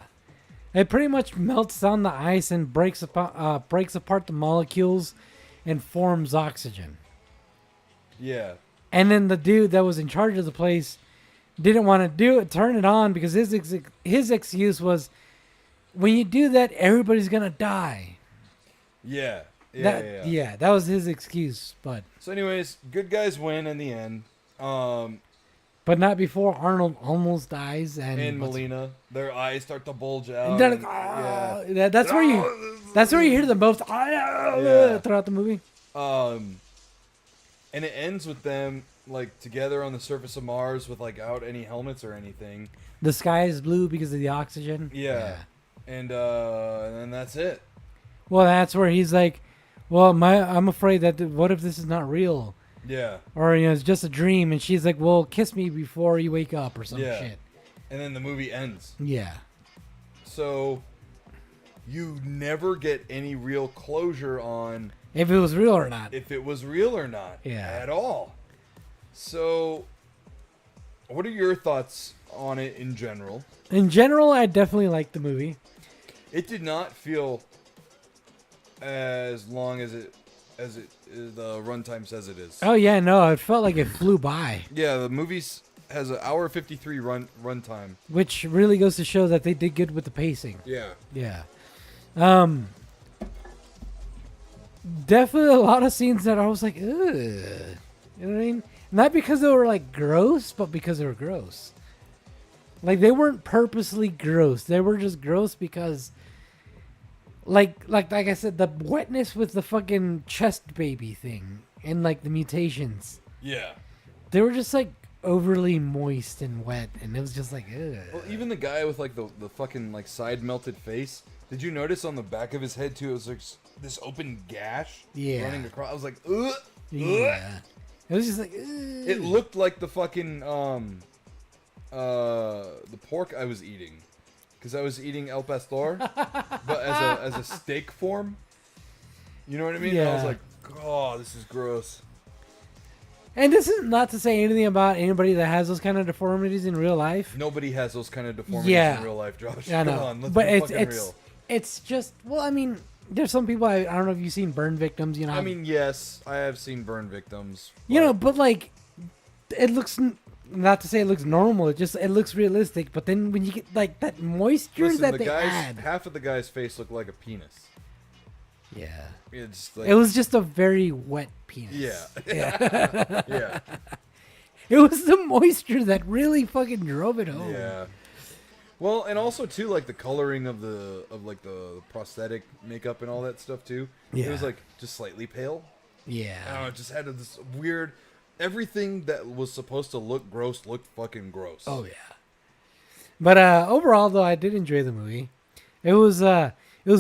Speaker 6: It pretty much melts down the ice and breaks apart the molecules and forms oxygen.
Speaker 5: Yeah.
Speaker 6: And then the dude that was in charge of the place didn't want to turn it on because his excuse was, when you do that, everybody's gonna die.
Speaker 5: Yeah.
Speaker 6: Yeah, that was his excuse, but
Speaker 5: So anyways, good guys win in the end.
Speaker 6: but not before Arnold almost dies
Speaker 5: And Melina, their eyes start to bulge out.
Speaker 6: They're
Speaker 5: and-
Speaker 6: like,
Speaker 5: yeah.
Speaker 6: that's where you hear the most throughout the movie.
Speaker 5: And it ends with them like together on the surface of Mars without any helmets or anything.
Speaker 6: The sky is blue because of the oxygen.
Speaker 5: Yeah. And that's it.
Speaker 6: Well, that's where he's like, well, I'm afraid that what if this is not real?
Speaker 5: Yeah.
Speaker 6: Or it's just a dream, and she's like, well, kiss me before you wake up or some
Speaker 5: Yeah.
Speaker 6: shit.
Speaker 5: And then the movie ends.
Speaker 6: Yeah.
Speaker 5: So you never get any real closure on
Speaker 6: If it was real or not.
Speaker 5: if it was real or not.
Speaker 6: Yeah.
Speaker 5: At all. So what are your thoughts on it in general?
Speaker 6: In general, I definitely like the movie.
Speaker 5: It did not feel as long as the runtime says it is.
Speaker 6: Oh yeah, no, it felt like it flew by,
Speaker 5: Yeah, the movie has an hour 53 runtime.
Speaker 6: which really goes to show that they did good with the pacing.
Speaker 5: Yeah.
Speaker 6: Yeah. Definitely a lot of scenes that I was like, ugh. You know what I mean? Not because they were like gross, but because they were gross. Like they weren't purposely gross. They were just gross because like I said, the wetness with the fucking chest baby thing and like the mutations.
Speaker 5: Yeah.
Speaker 6: They were just like overly moist and wet, and it was just like, ugh.
Speaker 5: Well, even the guy with like the fucking like side melted face, Did you notice on the back of his head too? It was like this open gash running across. I was like, ugh.
Speaker 6: Yeah. It was just like,
Speaker 5: It looked like the fucking the pork I was eating, because I was eating El Pastor, but as a steak form. You know what I mean?
Speaker 6: Yeah.
Speaker 5: I was like, oh, this is gross.
Speaker 6: And this is not to say anything about anybody that has those kind of deformities in real life.
Speaker 5: Nobody has those kind of deformities in real life, Josh.
Speaker 6: I know.
Speaker 5: Come on, let's
Speaker 6: but
Speaker 5: be fucking real.
Speaker 6: It's just, well, I mean, there's some people, I don't know if you've seen burn victims, you know.
Speaker 5: I mean, yes, I have seen burn victims.
Speaker 6: You know, but like, it looks, not to say it looks normal, it looks realistic, but then when you get like that moisture
Speaker 5: Listen,
Speaker 6: that
Speaker 5: the
Speaker 6: they
Speaker 5: guy's,
Speaker 6: add.
Speaker 5: half of the guy's face looked like a penis.
Speaker 6: Yeah.
Speaker 5: It's like,
Speaker 6: It was just a very wet penis.
Speaker 5: Yeah. Yeah.
Speaker 6: It was the moisture that really fucking drove it home.
Speaker 5: Yeah. Well, and also too, like the coloring of the prosthetic makeup and all that stuff too.
Speaker 6: Yeah.
Speaker 5: It was like just slightly pale.
Speaker 6: Yeah.
Speaker 5: I don't know, it just had this weird. Everything that was supposed to look gross looked fucking gross.
Speaker 6: Oh yeah. But overall, though, I did enjoy the movie. It was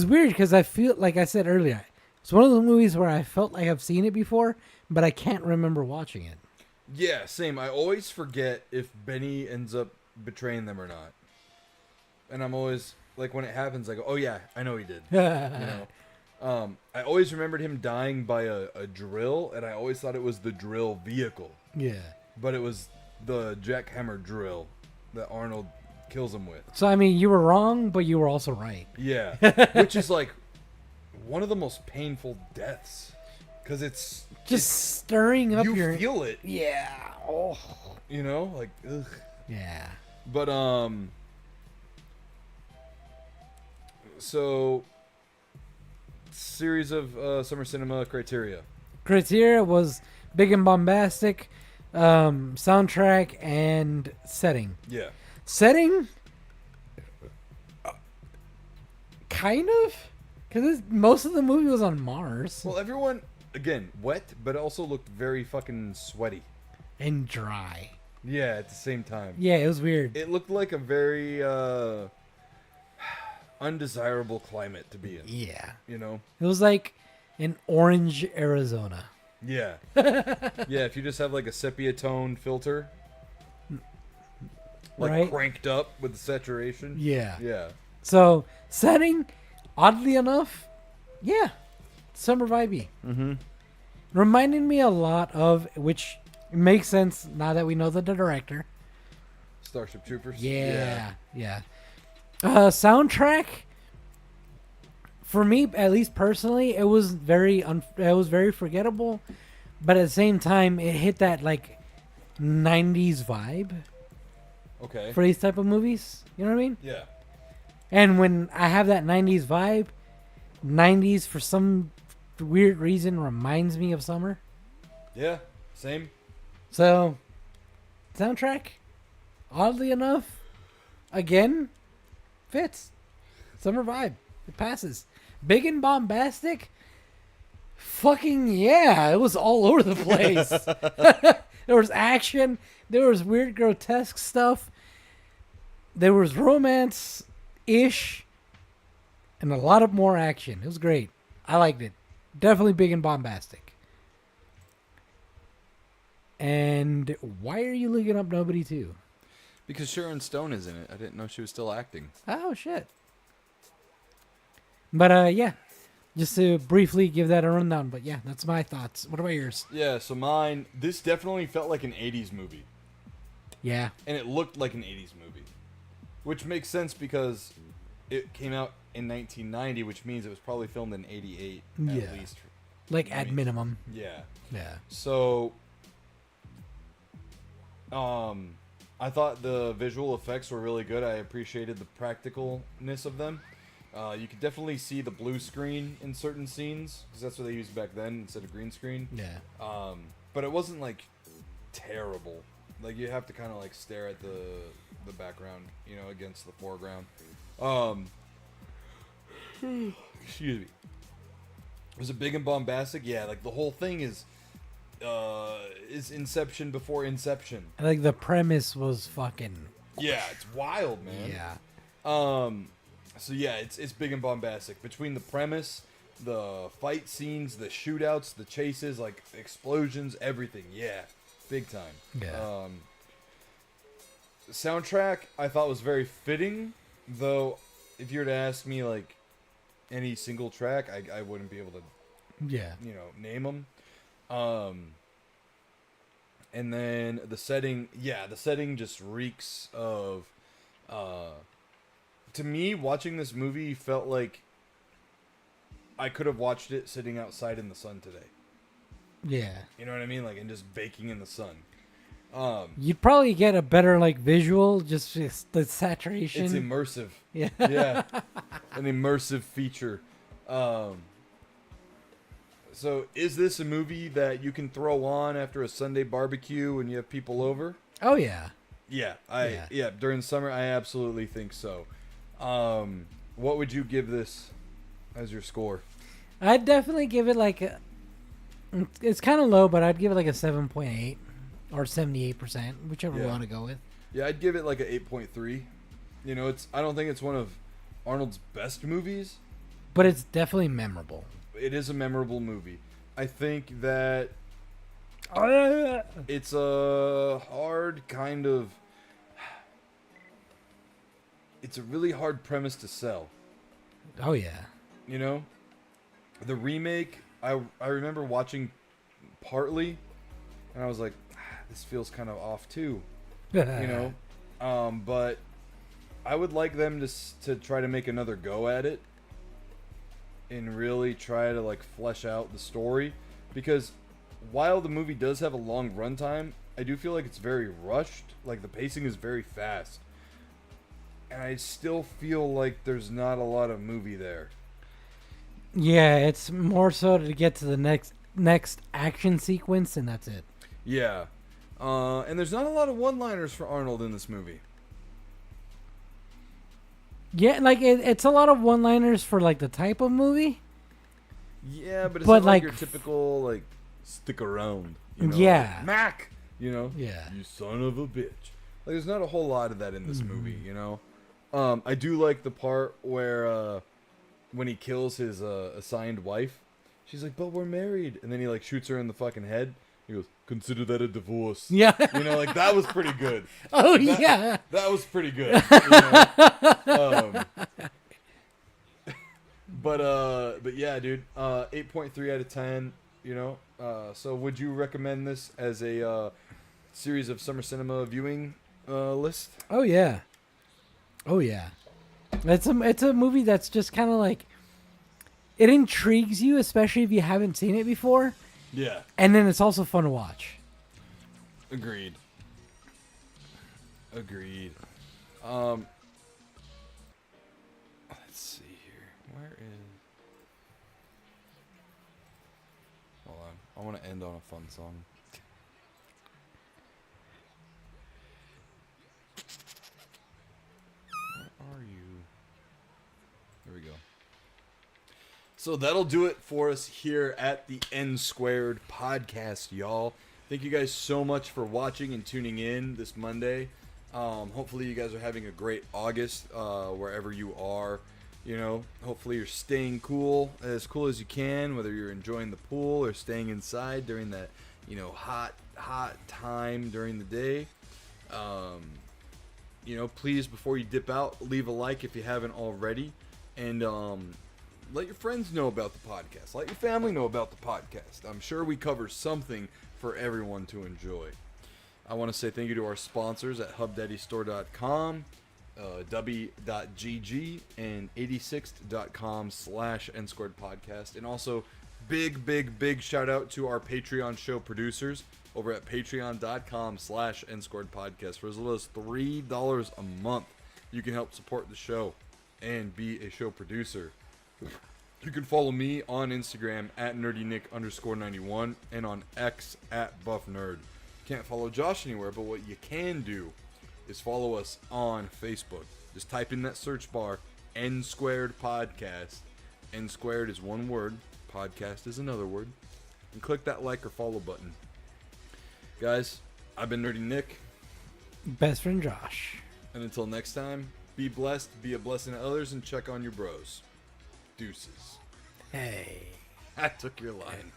Speaker 6: weird because I feel like I said earlier, it's one of the movies where I felt like I've seen it before, but I can't remember watching it.
Speaker 5: Yeah, same. I always forget if Benny ends up betraying them or not. And I'm always like, when it happens, I go, "Oh yeah, I know he did." You know? I always remembered him dying by a drill, and I always thought it was the drill vehicle.
Speaker 6: Yeah.
Speaker 5: But it was the jackhammer drill that Arnold kills him with.
Speaker 6: So I mean, you were wrong, but you were also right.
Speaker 5: Yeah, which is like one of the most painful deaths, because it's
Speaker 6: Just stirring up
Speaker 5: you
Speaker 6: your.
Speaker 5: feel it.
Speaker 6: Yeah. Oh.
Speaker 5: You know, like ugh.
Speaker 6: Yeah.
Speaker 5: But so series of summer cinema criteria.
Speaker 6: Criteria was big and bombastic, soundtrack and setting.
Speaker 5: Yeah.
Speaker 6: Setting, kind of, because most of the movie was on Mars
Speaker 5: Well, everyone again wet, but also looked very fucking sweaty.
Speaker 6: and dry.
Speaker 5: Yeah, at the same time.
Speaker 6: Yeah, it was weird.
Speaker 5: It looked like a very undesirable climate to be in.
Speaker 6: Yeah,
Speaker 5: You know?
Speaker 6: it was like in orange Arizona.
Speaker 5: Yeah. Yeah, if you just have like a sepia tone filter, like
Speaker 6: Right.
Speaker 5: cranked up with the saturation.
Speaker 6: Yeah.
Speaker 5: Yeah.
Speaker 6: So setting, oddly enough, yeah, summer vibey. Mm-hmm. Reminded me a lot of, which makes sense now that we know the director.
Speaker 5: Starship Troopers.
Speaker 6: Yeah. Soundtrack, for me, at least personally, it was very forgettable, but at the same time, it hit that like 90s vibe
Speaker 5: Okay.
Speaker 6: for these type of movies. You know what I mean?
Speaker 5: Yeah.
Speaker 6: And when I have that 90s vibe, 90s for some weird reason reminds me of summer.
Speaker 5: Yeah. Same.
Speaker 6: So, soundtrack, oddly enough, again, fits. Summer vibe. It passes. Big and bombastic. Fucking yeah. It was all over the place. There was action. There was weird, grotesque stuff. There was romance-ish. And a lot of more action. It was great. I liked it. Definitely big and bombastic. And why are you looking up Nobody 2?
Speaker 5: Because Sharon Stone is in it. I didn't know she was still acting.
Speaker 6: Oh, shit. But, yeah. Just to briefly give that a rundown. But, yeah, that's my thoughts. What about yours?
Speaker 5: Yeah, so mine, this definitely felt like an 80s movie.
Speaker 6: Yeah.
Speaker 5: And it looked like an 80s movie. Which makes sense because it came out in 1990, which means it was probably filmed in 88
Speaker 6: Yeah.
Speaker 5: at least.
Speaker 6: Like, at minimum.
Speaker 5: Yeah.
Speaker 6: Yeah.
Speaker 5: So, I thought the visual effects were really good. I appreciated the practicalness of them. You could definitely see the blue screen in certain scenes because that's what they used back then instead of green screen.
Speaker 6: Yeah.
Speaker 5: But it wasn't like terrible. Like you have to kind of like stare at the background, you know, against the foreground. Excuse me. Was it big and bombastic? Yeah, like the whole thing is Inception before Inception.
Speaker 6: I think the premise was fucking...
Speaker 5: Yeah, it's wild, man.
Speaker 6: Yeah.
Speaker 5: So yeah, it's big and bombastic. Between the premise, the fight scenes, the shootouts, the chases, like explosions, everything. Yeah, big time.
Speaker 6: Yeah.
Speaker 5: The soundtrack I thought was very fitting, though. If you were to ask me like any single track, I wouldn't be able to
Speaker 6: Yeah.
Speaker 5: name them. And then the setting just reeks of. To me, watching this movie felt like I could have watched it sitting outside in the sun today.
Speaker 6: Yeah.
Speaker 5: You know what I mean? Like, and just baking in the sun.
Speaker 6: You'd probably get a better like visual, just the saturation.
Speaker 5: It's immersive.
Speaker 6: Yeah.
Speaker 5: Yeah. An immersive feature. So is this a movie that you can throw on after a Sunday barbecue when you have people over?
Speaker 6: Oh yeah.
Speaker 5: Yeah,
Speaker 6: Yeah.
Speaker 5: during summer I absolutely think so. What would you give this as your score?
Speaker 6: I'd definitely give it like it's kind of low, but I'd give it like a 7.8 or 78%, whichever we want to go with.
Speaker 5: Yeah, I'd give it like a 8.3. I don't think it's one of Arnold's best movies,
Speaker 6: But it's definitely memorable.
Speaker 5: it is a memorable movie. I think that it's a hard kind of... It's a really hard premise to sell.
Speaker 6: Oh yeah.
Speaker 5: The remake, I remember watching partly, and I was like, this feels kind of off too. But I would like them to try to make another go at it and really try to like flesh out the story, because while the movie does have a long runtime, I do feel like it's very rushed. Like the pacing is very fast, and I still feel like there's not a lot of movie there.
Speaker 6: Yeah, it's more so to get to the next action sequence, and that's it.
Speaker 5: Yeah, and there's not a lot of one-liners for Arnold in this movie.
Speaker 6: Yeah, like it's a lot of one-liners for like the type of movie.
Speaker 5: Yeah, but it's
Speaker 6: But,
Speaker 5: not like
Speaker 6: like,
Speaker 5: your typical like stick around.
Speaker 6: Yeah.
Speaker 5: like, Mac.
Speaker 6: Yeah.
Speaker 5: You son of a bitch. Like, there's not a whole lot of that in this movie. I do like the part where when he kills his assigned wife, she's like, "But we're married," and then he like shoots her in the fucking head. He goes, "Consider that a divorce."
Speaker 6: Yeah.
Speaker 5: Like that was pretty good.
Speaker 6: Oh yeah.
Speaker 5: That was pretty good. But yeah, dude. 8.3 out of 10. So would you recommend this as a series of summer cinema viewing list?
Speaker 6: Oh yeah. Oh yeah. It's a movie that's just kind of like, it intrigues you, especially if you haven't seen it before,
Speaker 5: Yeah.
Speaker 6: and then it's also fun to watch.
Speaker 5: Agreed. Let's see here. Where is... Hold on. I want to end on a fun song. Where are you? There we go. So that'll do it for us here at the NSquared podcast, y'all. Thank you guys so much for watching and tuning in this Monday. Hopefully you guys are having a great August wherever you are. Hopefully you're staying cool as you can, whether you're enjoying the pool or staying inside during that, hot time during the day. Please, before you dip out, leave a like if you haven't already, and let your friends know about the podcast. Let your family know about the podcast. I'm sure we cover something for everyone to enjoy. I want to say thank you to our sponsors at hubdaddystore.com, w.gg, and 86.com/NSquared podcast. And also, big shout out to our Patreon show producers over at patreon.com/NSquared podcast. For as little as $3 a month, you can help support the show and be a show producer. You can follow me on Instagram at nerdynick_91 and on X at buffnerd. Can't follow Josh anywhere, but what you can do is follow us on Facebook. Just type in that search bar, NSquared podcast. NSquared is one word, podcast is another word, and click that like or follow button. Guys, I've been Nerdy Nick,
Speaker 6: Best friend Josh.
Speaker 5: and until next time, Be blessed, be a blessing to others, and check on your bros. Deuces.
Speaker 6: Hey.
Speaker 5: I took your line.